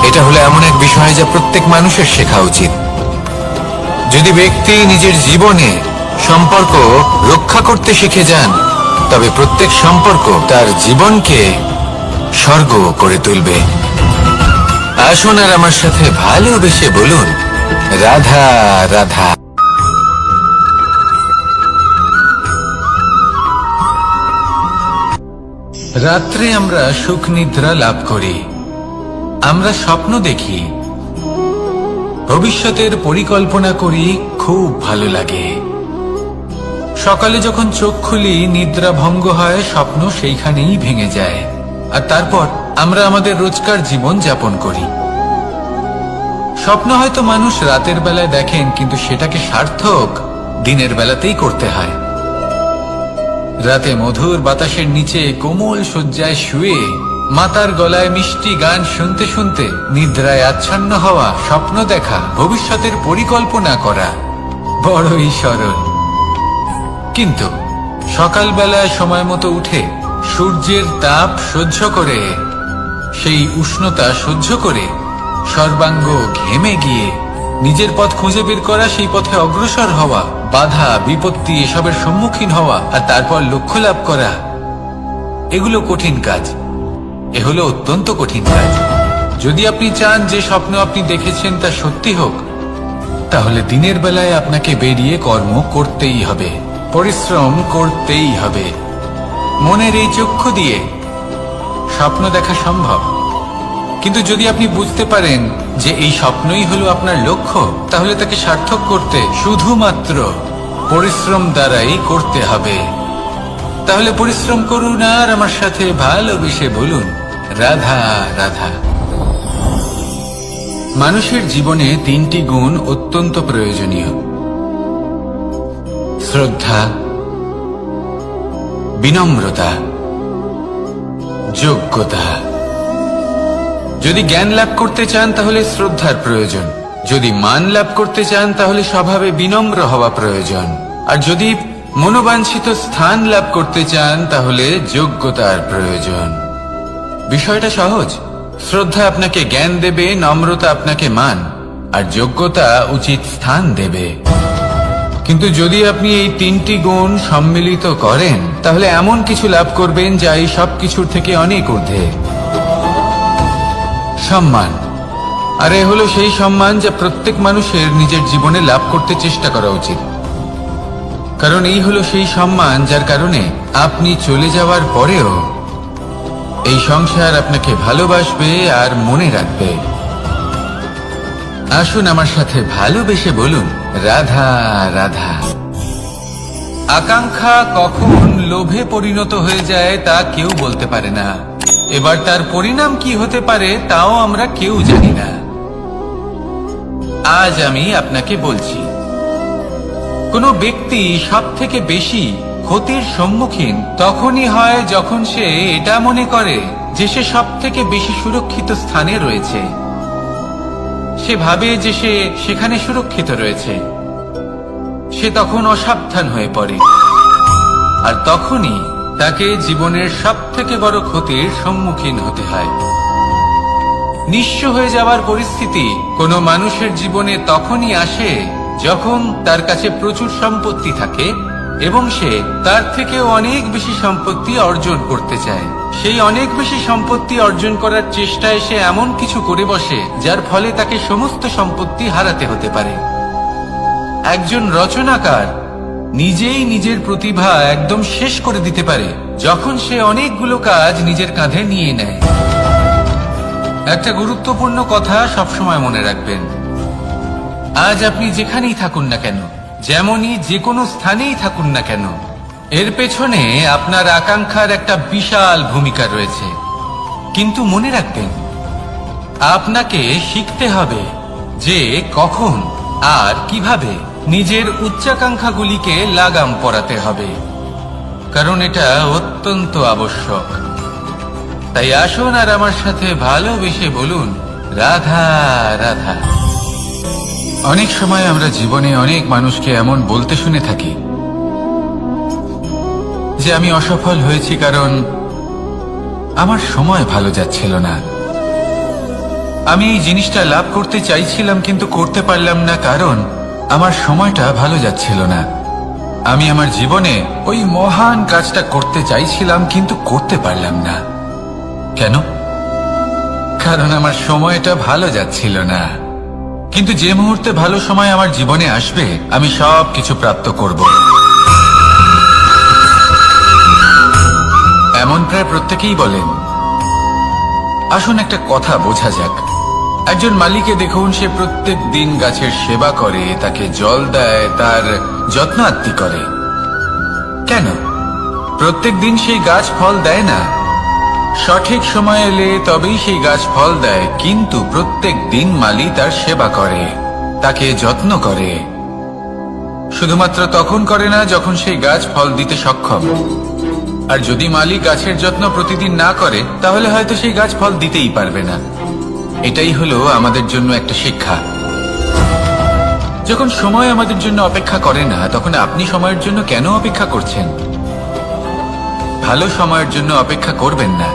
এটা হলো এমন এক বিষয় যা প্রত্যেক মানুষের শেখা উচিত। যদি ব্যক্তি নিজের জীবনে সম্পর্ক রক্ষা করতে শিখে যান, তবে প্রত্যেক সম্পর্ক তার জীবনকে স্বর্গ করে তুলবে। আসুন আর আমার সাথে ভালোবেসে বলুন, রাধা রাধা। রাত্রে আমরা সুখ নিদ্রা লাভ করি, আমরা স্বপ্ন দেখি, ভবিষ্যতের পরিকল্পনা করি, খুব ভালো লাগে। সকালে যখন চোখ খুলি, নিদ্রা ভঙ্গ হয়, স্বপ্ন সেইখানেই ভেঙে যায়, আর তারপর আমরা আমাদের রোজকার জীবন যাপন করি। স্বপ্ন হয়তো মানুষ রাতের বেলায় দেখেন, কিন্তু সেটাকে সার্থক দিনের বেলাতেই করতে হয়। রাতে মধুর বাতাসের নিচে কোমল শয্যায় শুয়ে মাতার গলায় মিষ্টি গান শুনতে শুনতে নিদ্রায় আচ্ছন্ন হওয়া, স্বপ্ন দেখা, ভবিষ্যতের পরিকল্পনা করা বড়ই সরল। কিন্তু সকালবেলায় সময় মতো উঠে সূর্যের তাপ সহ্য করে, সেই উষ্ণতা সহ্য করে সর্বাঙ্গ ঘেমে গিয়ে নিজের পথ খুঁজে বের করা, সেই পথে অগ্রসর হওয়া, বাধা বিপত্তি এসবের সম্মুখীন হওয়া আর তারপর লক্ষ্য লাভ করা, এগুলো কঠিন কাজ। এ হলো অত্যন্ত কঠিন কাজ। যদি আপনি চান যে স্বপ্ন আপনি দেখেছেন তা সত্যি হোক, তাহলে দিনের বেলায় আপনাকে বেরিয়ে কর্ম করতেই হবে, পরিশ্রম করতেই হবে। মনের এই চক্ষু দিয়ে স্বপ্ন দেখা সম্ভব, কিন্তু যদি আপনি বুঝতে পারেন যে এই স্বপ্নই হলো আপনার লক্ষ্য, তাহলে তাকে সার্থক করতে শুধুমাত্র পরিশ্রম দ্বারাই করতে হবে। তাহলে পরিশ্রম করুন আর আমার সাথে ভালোবেসে বলুন, রাধা রাধা। মানুষের জীবনে 3টি গুণ অত্যন্ত প্রয়োজনীয়: শ্রদ্ধা, বিনম্রতা, যোগ্যতা। যদি জ্ঞান লাভ করতে চান তাহলে শ্রদ্ধার প্রয়োজন, যদি মান লাভ করতে চান তাহলে স্বভাবে বিনম্র হওয়া প্রয়োজন, আর যদি মনোবাঞ্ছিত স্থান লাভ করতে চান তাহলে যোগ্যতার প্রয়োজন। বিষয়টা সহজ। শ্রদ্ধা আপনাকে জ্ঞান দেবে, নম্রতা আপনাকে মান, আর যোগ্যতা উচিত স্থান দেবে। কিন্তু যদি আপনি এই 3টি গুণ সম্মিলিত করেন, তাহলে এমন কিছু লাভ করবেন যা এই সব কিছুর থেকে অনেক ঊর্ধ্বে। সম্মান। আর এ হলো সেই সম্মান যা প্রত্যেক মানুষের নিজের জীবনে লাভ করতে চেষ্টা করা উচিত, কারণ এই হলো সেই সম্মান যার কারণে আপনি চলে যাওয়ার পরেও এই সংসার আপনাকে ভালোবাসবে আর মনে রাখবে। আসুন আমার সাথে ভালোবেসে বলুন, রাধা রাধা। আকাঙ্ক্ষা কখন লোভে পরিণত হয়ে যায় তা কেউ বলতে পারে না। এবার তার পরিণাম কি হতে পারে তাও আমরা কেউ জানি না। আজ আমি আপনাকে বলছি, কোনো ব্যক্তি সব থেকে বেশি ক্ষতির সম্মুখীন তখনই হয় যখন সে এটা মনে করে যে সে সব থেকে বেশি সুরক্ষিত স্থানে রয়েছে। সে ভাবে যে সে সেখানে সুরক্ষিত রয়েছে। সে তখন অসাবধান হয়ে পড়ে, আর তখনই তাকে জীবনের সব থেকে বড় ক্ষতির সম্মুখীন হতে হয়। নিঃস্ব হয়ে যাওয়ার পরিস্থিতি কোনো মানুষের জীবনে তখনই আসে যখন তার কাছে প্রচুর সম্পত্তি থাকে এবং সে তার থেকেও অনেক বেশি সম্পত্তি অর্জন করতে চায়। সেই অনেক বেশি সম্পত্তি অর্জন করার চেষ্টায় সে এমন কিছু করে বসে যার ফলে তাকে সমস্ত সম্পত্তি হারাতে হতে পারে। একজন রচনাকার নিজেই নিজের প্রতিভা একদম শেষ করে দিতে পারে যখন সে অনেকগুলো কাজ নিজের কাঁধে নিয়ে নেয়। একটা গুরুত্বপূর্ণ কথা সবসময় মনে রাখবেন, আজ আপনি যেখানেই থাকুন না কেন, যেমনই যে কোনো স্থানেই থাকুন না কেন, এর পেছনে আপনার আকাঙ্ক্ষার একটা বিশাল ভূমিকা রয়েছে। কিন্তু মনে রাখবেন, আপনাকে শিখতে হবে যে কখন আর কিভাবে নিজের উচ্চাকাঙ্ক্ষাগুলিকে লাগাম পরাতে হবে, কারণ এটা অত্যন্ত আবশ্যক। তাই আসুন আর আমার সাথে ভালোবেসে বলুন, রাধা রাধা। অনেক সময় আমরা জীবনে অনেক মানুষকে এমন বলতে শুনে থাকি যে আমি অসফল হয়েছি কারণ আমার সময় ভালো যাচ্ছিল না। আমি এই জিনিসটা লাভ করতে চাইছিলাম কিন্তু করতে পারলাম না কারণ আমার সময়টা ভালো যাচ্ছিল না। আমি আমার জীবনে ওই মহান কাজটা করতে চাইছিলাম কিন্তু করতে পারলাম না। কেন? কারণ আমার সময়টা ভালো যাচ্ছিল না। কিন্তু যে মুহূর্তে ভালো সময় আমার জীবনে আসবে, আমি সব কিছু প্রাপ্ত করব। এমন প্রায় প্রত্যেকেই বলেন। আসুন একটা কথা বোঝা যাক। একজন মালিকে দেখুন, সে প্রত্যেক দিন গাছের সেবা করে, তাকে জল দেয়, তার যত্ন আত্তি করে। কেন? প্রত্যেক দিন সেই গাছ ফল দেয় না, সঠিক সময় এলে তবেই সেই গাছ ফল দেয়, কিন্তু প্রত্যেক দিন মালি তার সেবা করে, তাকে যত্ন করে। শুধুমাত্র তখন করে না যখন সেই গাছ ফল দিতে সক্ষম। আর যদি মালি গাছের যত্ন প্রতিদিন না করে, তাহলে হয়তো সেই গাছ ফল দিতেই পারবে না। এটাই হলো আমাদের জন্য একটা শিক্ষা। যখন সময় আমাদের জন্য অপেক্ষা করে না, তখন আপনি সময়ের জন্য কেন অপেক্ষা করছেন? ভালো সময়ের জন্য অপেক্ষা করবেন না।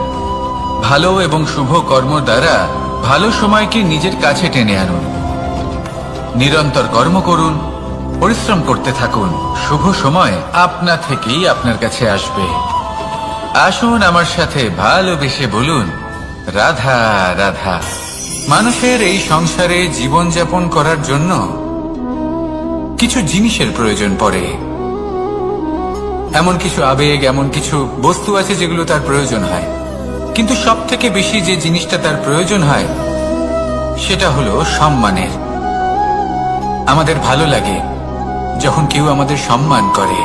ভালো এবং শুভ কর্ম দ্বারা ভালো সময়কে নিজের কাছে টেনে আনুন। নিরন্তর কর্ম করুন, পরিশ্রম করতে থাকুন। শুভ সময় আপনা থেকেই আপনার কাছে আসবে। আসুন আমার সাথে ভালোবেসে বলুন, রাধা রাধা। মানুষের এই সংসারে জীবনযাপন করার জন্য কিছু জিনিসের প্রয়োজন পড়ে। এমন কিছু আবেগ, এমন কিছু বস্তু আছে যেগুলো তার প্রয়োজন হয়। কিন্তু সব থেকে বেশি যে জিনিসটা তার প্রয়োজন হয় সেটা হলো সম্মানের। আমাদের ভালো লাগে যখন কেউ আমাদের সম্মান করে।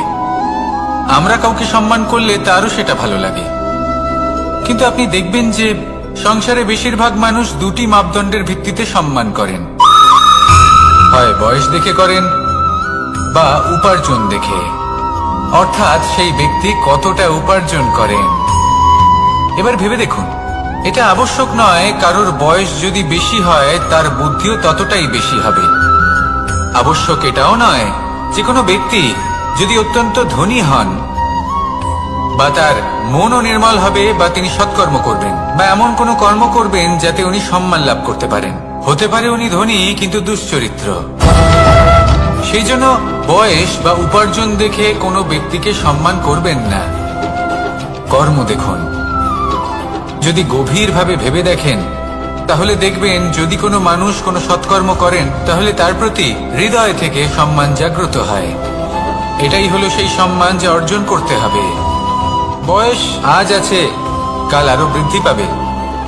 আমরা কাউকে সম্মান করলে তারও সেটা ভালো লাগে। কিন্তু আপনি দেখবেন যে সংসারে বেশিরভাগ মানুষ দুটি মাপদণ্ডের ভিত্তিতে সম্মান করেন। হয় বয়স দেখে করেন বা উপার্জন দেখে, অর্থাৎ সেই ব্যক্তি কতটা উপার্জন করেন। এবার ভেবে দেখুন, এটা আবশ্যক নয় কারোর বয়স যদি বেশি হয় তার বুদ্ধিও ততটাই বেশি হবে। আবশ্যক এটাও নয় যে কোনো ব্যক্তি যদি অত্যন্ত ধনী হন বা তার মনও নির্মল হবে বা তিনি সৎকর্ম করবেন বা এমন কোনো কর্ম করবেন যাতে উনি সম্মান লাভ করতে পারেন। হতে পারে উনি ধনী কিন্তু দুশ্চরিত্র। সেই জন্য বয়স বা উপার্জন দেখে কোনো ব্যক্তিকে সম্মান করবেন না। কর্ম দেখুন। যদি গভীরভাবে ভেবে দেখেন তাহলে দেখবেন যদি কোনো মানুষ কোনো সৎকর্ম করেন তাহলে তার প্রতি হৃদয় থেকে সম্মান জাগ্রত হয়। এটাই হলো সেই সম্মান যা অর্জন করতে হবে। বয়স আজ আছে, কাল আরো বৃদ্ধি পাবে।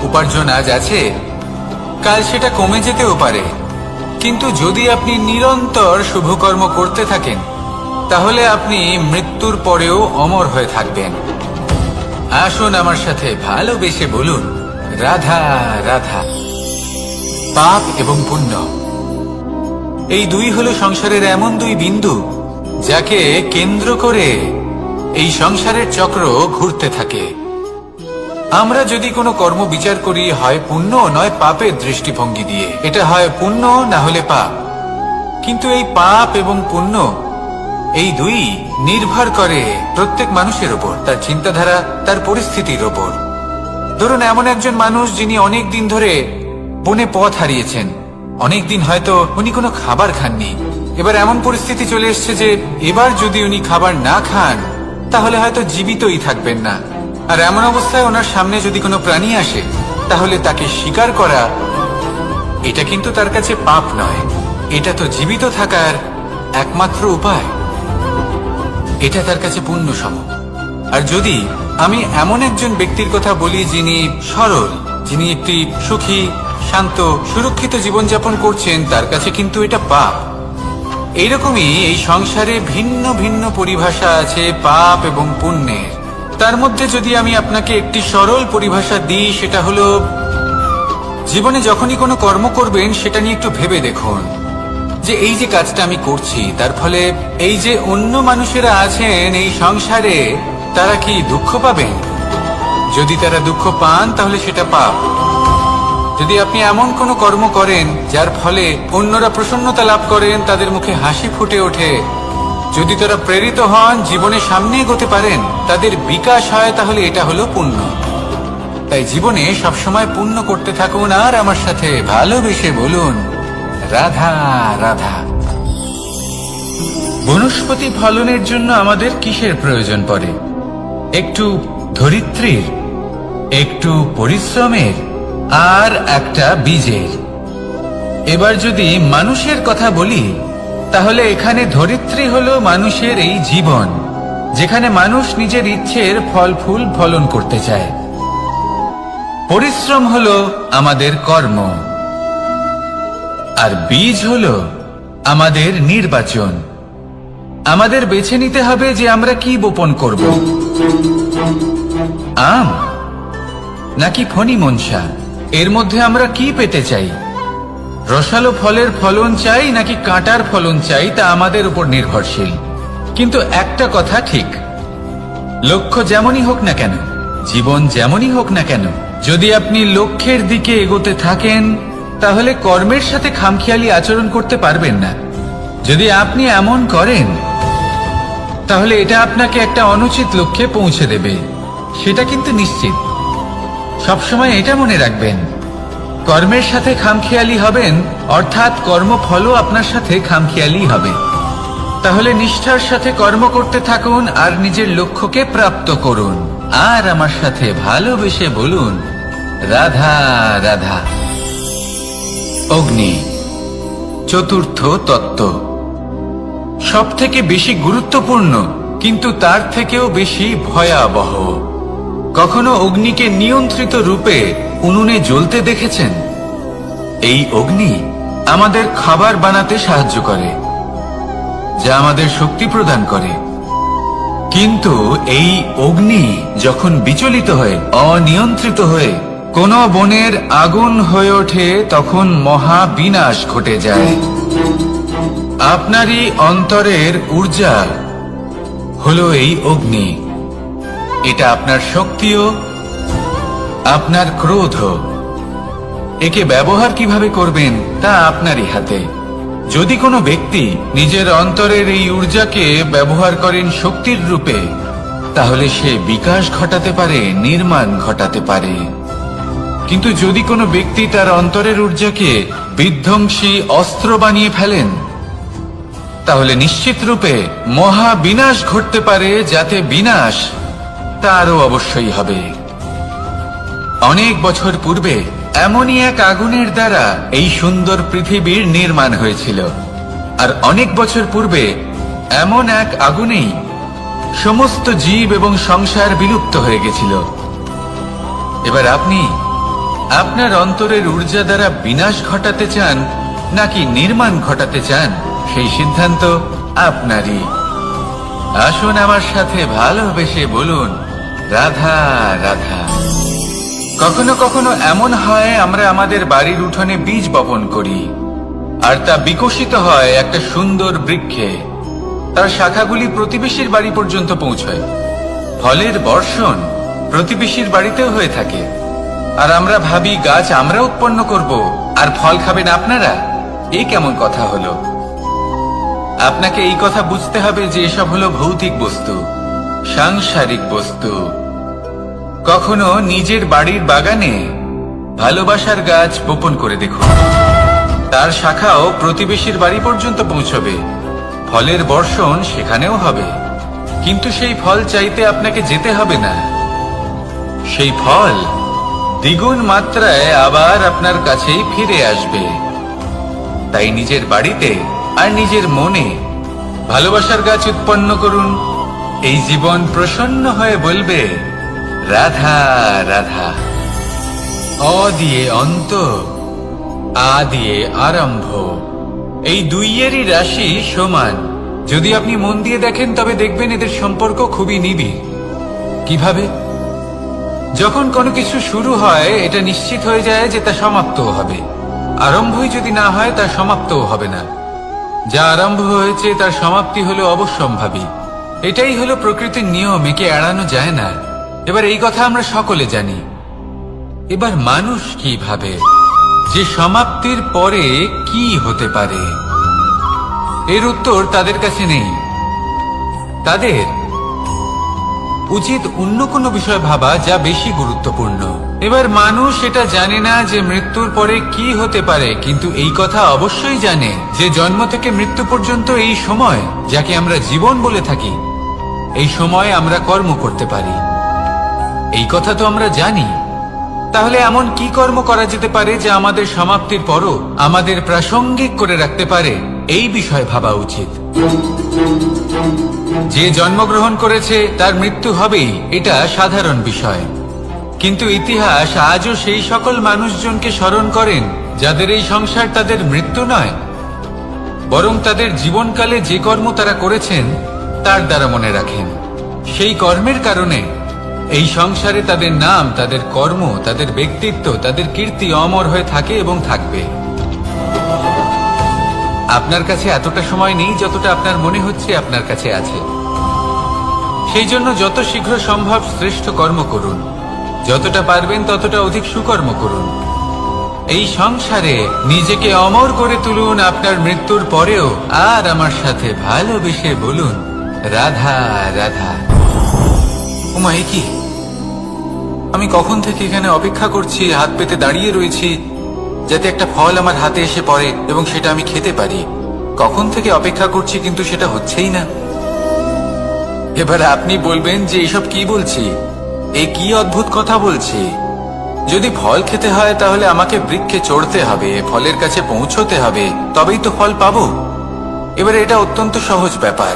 উপার্জন আজ আছে, কাল সেটা কমে যেতেও পারে। কিন্তু যদি আপনি নিরন্তর শুভকর্ম করতে থাকেন তাহলে আপনি মৃত্যুর পরেও অমর হয়ে থাকবেন। আসুন আমার সাথে ভালোবেসে বলুন, রাধা রাধা। পাপ এবং পুণ্য, এই দুই হলো সংসারের এমন দুই বিন্দু যাকে কেন্দ্র করে এই সংসারের চক্র ঘুরতে থাকে। আমরা যদি কোনো কর্ম বিচার করি হয় পুণ্য নয় পাপের দৃষ্টিভঙ্গি দিয়ে, এটা হয় পুণ্য না হলে পাপ। কিন্তু এই পাপ এবং পুণ্য এই দুই নির্ভর করে প্রত্যেক মানুষের ওপর, তার চিন্তাধারা, তার পরিস্থিতির ওপর। ধরুন এমন একজন মানুষ যিনি অনেক দিন ধরে বনে পথ হারিয়েছেন, অনেক দিন হয়তো উনি কোনো খাবার খাননি। এবার এমন পরিস্থিতি চলে এসছে যে এবার যদি উনি খাবার না খান তাহলে হয়তো জীবিতই থাকবেন না। আর এমন অবস্থায় ওনার সামনে যদি কোনো প্রাণী আসে তাহলে তাকে শিকার করা এটা কিন্তু তার কাছে পাপ নয়, এটা তো জীবিত থাকার একমাত্র উপায়। এটা তার কাছে পুণ্য সম। আর যদি আমি এমন একজন ব্যক্তির কথা বলি যিনি সরল, যিনি একটি সুখী, শান্ত, সুরক্ষিত জীবনযাপন করছেন, তার কাছে কিন্তু এটা পাপ। এইরকমই এই সংসারে ভিন্ন ভিন্ন পরিভাষা আছে পাপ এবং পুণ্যের। তার মধ্যে যদি আমি আপনাকে একটি সরল পরিভাষা দিই, সেটা হলো জীবনে যখনই কোনো কর্ম করবেন সেটা নিয়ে একটু ভেবে দেখুন যে এই যে কাজটা আমি করছি তার ফলে এই যে অন্য মানুষেরা আছেন এই সংসারে তারা কি দুঃখ পাবেন? যদি তারা দুঃখ পান তাহলে সেটা পাপ। যদি আপনি এমন কোনো কর্ম করেন যার ফলে অন্যরা প্রসন্নতা লাভ করেন, তাদের মুখে হাসি ফুটে ওঠে, যদি তারা প্রেরিত হন, জীবনে সামনে এগোতে পারেন, তাদের বিকাশ হয়, তাহলে এটা হলো পুণ্য। তাই জীবনে সবসময় পুণ্য করতে থাকুন আর আমার সাথে ভালোবেসে বলুন, রাধা রাধা। বনস্পতি ফলনের জন্য আমাদের কিসের প্রয়োজন পড়ে? একটু ধরিত্রীর, একটু পরিশ্রমের আর একটা বীজের। এবার যদি মানুষের কথা বলি তাহলে এখানে ধরিত্রী হলো মানুষের এই জীবন, যেখানে মানুষ নিজের ইচ্ছের ফল ফুল ফলন করতে চায়। পরিশ্রম হলো আমাদের কর্ম, আর বীজ হলো আমাদের নির্বাচন। আমাদের বেছে নিতে হবে যে আমরা কি বপন করব। আম নাকি ফণি মনসা? এর মধ্যে আমরা কি পেতে চাই? রসালো ফলের ফলন চাই নাকি কাঁটার ফলন চাই, তা আমাদের উপর নির্ভরশীল। কিন্তু একটা কথা ঠিক, লক্ষ্য যেমনই হোক না কেন, জীবন যেমনই হোক না কেন, যদি আপনি লক্ষ্যের দিকে এগোতে থাকেন তাহলে কর্মের সাথে খামখেয়ালি আচরণ করতে পারবেন না। যদি আপনি এমন করেন তাহলে এটা আপনাকে একটা অনুচিত লক্ষ্যে পৌঁছে দেবে, সেটা কিন্তু নিশ্চিত। সবসময় এটা মনে রাখবেন, কর্মের সাথে খামখেয়ালি হবেন অর্থাৎ কর্মফলও আপনার সাথে খামখেয়ালি হবে। তাহলে নিষ্ঠার সাথে কর্ম করতে থাকুন আর নিজের লক্ষ্যকে প্রাপ্ত করুন। আর আমার সাথে ভালোবেসে বলুন, রাধা রাধা। অগ্নি, চতুর্থ তত্ত্ব, সব থেকে বেশি গুরুত্বপূর্ণ কিন্তু তার থেকেও বেশি ভয়াবহ। কখনো অগ্নিকে নিয়ন্ত্রিত রূপে উনুনে জ্বলতে দেখেছেন? এই অগ্নি আমাদের খাবার বানাতে সাহায্য করে, যা আমাদের শক্তি প্রদান করে। কিন্তু এই অগ্নি যখন বিচলিত হয়ে, অনিয়ন্ত্রিত হয়ে কোন বনের আগুন হয়ে ওঠে, তখন মহা বিনাশ ঘটে যায়। আপনারই অন্তরের ঊর্জা হলো এই অগ্নি। এটা আপনার শক্তিও, আপনার ক্রোধ। একে ব্যবহার কিভাবে করবেন তা আপনারই হাতে। যদি কোনো ব্যক্তি নিজের অন্তরের এই ঊর্জাকে ব্যবহার করেন শক্তির রূপে, তাহলে সে বিকাশ ঘটাতে পারে, নির্মাণ ঘটাতে পারে। কিন্তু যদি কোনো ব্যক্তি তার অন্তরের ঊর্জাকে বিধ্বংসী অস্ত্র বানিয়ে ফেলেন, তাহলে নিশ্চিত রূপে মহা বিনাশ ঘটতে পারে, যাতে বিনাশ তারও অবশ্যই হবে। অনেক বছর পূর্বে এমনই এক আগুনের দ্বারা এই সুন্দর পৃথিবীর নির্মাণ হয়েছিল। আর অনেক বছর পূর্বে এমন এক আগুনেই সমস্ত জীব এবং সংসার বিলুপ্ত হয়ে গেছিল। এবার আপনি আপনার অন্তরের ঊর্জা দ্বারা বিনাশ ঘটাতে চান নাকি নির্মাণ ঘটাতে চান, সেই সিদ্ধান্ত আপনারই। আসুন আমার সাথে ভালোবেসে বলুন, রাধা রাধা। কখনো কখনো এমন হয়, আমরা আমাদের বাড়ির উঠোনে বীজ বপন করি আর তা বিকশিত হয় একটা সুন্দর বৃক্ষে। তার শাখাগুলি প্রতিবেশীর বাড়ি পর্যন্ত পৌঁছয়। ফলের বর্ষণ প্রতিবেশীর বাড়িতেও হয়ে থাকে। আর আমরা ভাবি গাছ আমরা উৎপন্ন করব আর ফল খাবেন আপনারা। এই কেমন কথা হলো? আপনাকে এই কথা বুঝতে হবে যে এসব হলো ভৌতিক বস্তু, সাংসারিক বস্তু। কখনো নিজের বাড়ির বাগানে ভালোবাসার গাছ বপন করে দেখুন। তার শাখাও প্রতিবেশীর বাড়ি পর্যন্ত পৌঁছবে, ফলের বর্ষণ সেখানেও হবে। কিন্তু সেই ফল চাইতে আপনাকে যেতে হবে না, সেই ফল দ্বিগুণ মাত্রায় আবার আপনার কাছেই ফিরে আসবে। তাই নিজের বাড়িতে আর নিজের মনে ভালোবাসার গাছ উৎপন্ন করুন। এই জীবন প্রসন্ন হয়ে বলবে, রাধা রাধা। অ দিয়ে অন্ত, আ দিয়ে আরম্ভ, এই দুইয়েরই রাশি সমান। যদি আপনি মন দিয়ে দেখেন তবে দেখবেন এদের সম্পর্ক খুবই নিবিড়। কিভাবে? যখন কোনো কিছু শুরু হয় এটা নিশ্চিত হয়ে যায় যে তা সমাপ্তও হবে। আরম্ভই যদি না হয় তা সমাপ্তও হবে না। যা আরম্ভ হয়েছে তার সমাপ্তি হলো অবশ্যম্ভাবী। এটাই হলো প্রকৃতির নিয়ম, একে এড়ানো যায় না। এবার এই কথা আমরা সকলে জানি। এবার মানুষ কি ভাবে যে সমাপ্তির পরে কি হতে পারে, এর উত্তর তাদের কাছে নেই। তাদের উচিত অন্য কোনো বিষয় ভাবা যা বেশি গুরুত্বপূর্ণ। এবার মানুষ এটা জানে না যে মৃত্যুর পরে কি হতে পারে, কিন্তু এই কথা অবশ্যই জানে যে জন্ম থেকে মৃত্যু পর্যন্ত এই সময়, যাকে আমরা জীবন বলে থাকি, এই সময় আমরা কর্ম করতে পারি। এই কথা তো আমরা জানি। তাহলে এমন কি কর্ম করা যেতে পারে যা আমাদের সমাপ্তির পরও আমাদের প্রাসঙ্গিক করে রাখতে পারে, এই বিষয়ে ভাবা উচিত। যে জন্মগ্রহণ করেছে তার মৃত্যু হবেই, এটা সাধারণ বিষয়। কিন্তু ইতিহাস আজও সেই সকল মানুষজনকে স্মরণ করেন যাদের এই সংসার তাদের মৃত্যু নয়, বরং তাদের জীবনকালে যে কর্ম তারা করেছেন তার দ্বারা মনে রাখেন। সেই কর্মের কারণে এই সংসারে তাদের নাম, তাদের কর্ম, তাদের ব্যক্তিত্ব, তাদের কীর্তি অমর হয়ে থাকে এবং থাকবে। আপনার কাছে এতটা সময় নেই যতটা আপনার মনে হচ্ছে আপনার কাছে আছে। সেই জন্য যত শীঘ্র সম্ভব শ্রেষ্ঠ কর্ম করুন, যতটা পারবেন ততটা অধিক সুকর্ম করুন। এই সংসারে নিজেকে অমর করে তুলুন আপনার মৃত্যুর পরেও, আর আমার সাথে ভালোবেসে বলুন রাধা রাধা। ওমা, এ কি? আমি কখন থেকে এখানে অপেক্ষা করছি, হাত পেতে দাঁড়িয়ে রয়েছি যাতে একটা ফল আমার হাতে এসে পড়ে এবং সেটা আমি খেতে পারি। কখন থেকে অপেক্ষা করছি, কিন্তু সেটা হচ্ছেই না। এবার আপনি বলবেন যে এসব কি বলছি, এ কি অদ্ভুত কথা বলছি। যদি ফল খেতে হয় তাহলে আমাকে বৃক্ষে চড়তে হবে, ফলের কাছে পৌঁছতে হবে, তবেই তো ফল পাবো। এবারে এটা অত্যন্ত সহজ ব্যাপার,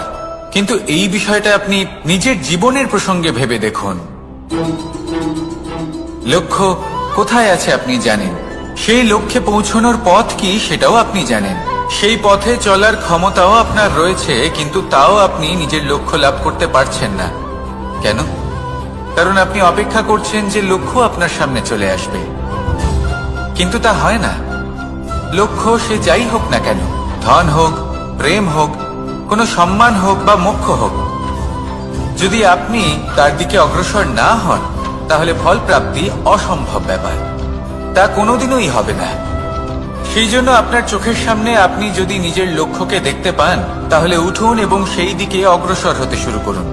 কিন্তু এই বিষয়টা আপনি নিজের জীবনের প্রসঙ্গে ভেবে দেখুন। লক্ষ্য কোথায় আছে আপনি জানেন, সেই লক্ষ্যে পৌঁছানোর পথ কি সেটাও আপনি জানেন, সেই পথে চলার ক্ষমতাও আপনার রয়েছে, কিন্তু তাও আপনি নিজের লক্ষ্য লাভ করতে পারছেন না। কেন? কারণ আপনি অপেক্ষা করছেন যে লক্ষ্য আপনার সামনে চলে আসবে, কিন্তু তা হয় না। লক্ষ্য সে যাই হোক না কেন, ধন হোক, প্রেম হোক, কোনো সম্মান হোক বা মোক্ষ হোক, যদি আপনি তার দিকে অগ্রসর না হন তাহলে ফল প্রাপ্তি অসম্ভব ব্যাপার, তা কোনোদিনই হবে না। সেই জন্য আপনার চোখের সামনে আপনি যদি নিজের লক্ষ্যকে দেখতে পান তাহলে উঠুন এবং সেই দিকে অগ্রসর হতে শুরু করুন।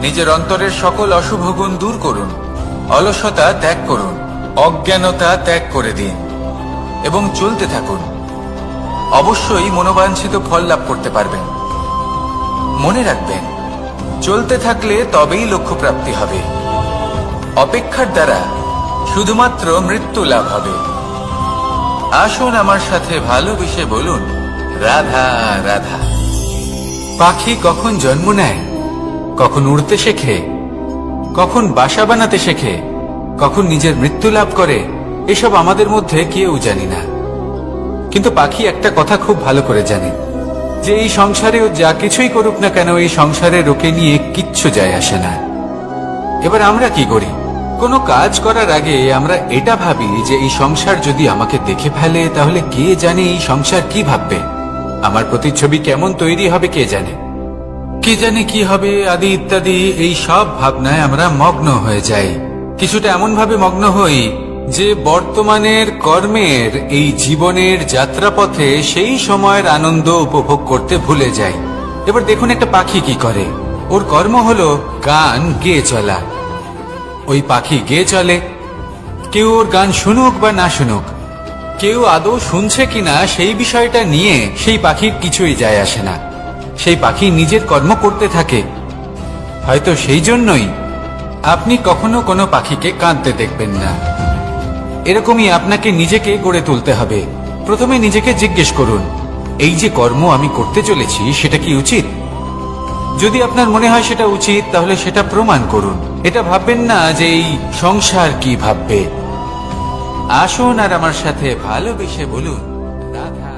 নিজের অন্তরের সকল অশুভ গুণ দূর করুন, অলসতা ত্যাগ করুন, অজ্ঞানতা ত্যাগ করে দিন এবং চলতে থাকুন। অবশ্যই মনোবাঞ্ছিত ফল লাভ করতে পারবেন। মনে রাখবেন, চলতে থাকলে তবেই লক্ষ্য প্রাপ্তি হবে। অপেক্ষার দ্বারা শুধুমাত্র মৃত্যু লাভ হবে। আসুন আমার সাথে ভালোবেসে বলুন রাধা রাধা। পাখি কখন জন্ম নেয়, কখন উড়তে শেখে, কখন বাসা বানাতে শেখে, কখন নিজের মৃত্যু লাভ করে, এসব আমাদের মধ্যে কেউ জানি না। কিন্তু পাখি একটা কথা খুব ভালো করে জানে, যে এই সংসারে ও যা কিছুই করুক না কেন, এই সংসারের ওকে নিয়ে কিচ্ছু যায় আসে না। এবার আমরা কি করি? কোনো কাজ করার আগে আমরা এটা ভাবি যে এই সংসার যদি আমাকে দেখে ফেলে তাহলে কে জানে এই সংসার কি ভাববে, আমার প্রতিচ্ছবি কেমন তৈরি হবে কে জানে, কে জানে কি হবে আদি ইত্যাদি। এই সব ভাবনায় আমরা মগ্ন হয়ে যাই। কিছুটা এমন ভাবে মগ্ন হই যে বর্তমানের কর্মের এই জীবনের যাত্রাপথে সেই সময়ের আনন্দ উপভোগ করতে ভুলে যাই। এবার দেখুন একটা পাখি কি করে, ওর কর্ম হলো গান গেয়ে চলা। ওই পাখি গেয়ে চলে, কেউ ওর গান শুনুক বা না শুনুক, কেউ আদৌ শুনছে কিনা সেই বিষয়টা নিয়ে সেই পাখির কিছুই যায় আসে না। সেই পাখি নিজের কর্ম করতে থাকে। হয়তো সেই জন্যই আপনি কখনো কোনো পাখিকে কাঁদতে দেখবেন না। এরকমই আপনাকে নিজেকে গড়ে তুলতে হবে। প্রথমে নিজেকে জিজ্ঞেস করুন, এই যে কর্ম আমি করতে চলেছি সেটা কি উচিত? যদি আপনার মনে হয় সেটা উচিত তাহলে সেটা প্রমাণ করুন। এটা ভাববেন না যে এই সংসার কি ভাববে। আসুন আর আমার সাথে ভালোবেসে বলুন রাধা।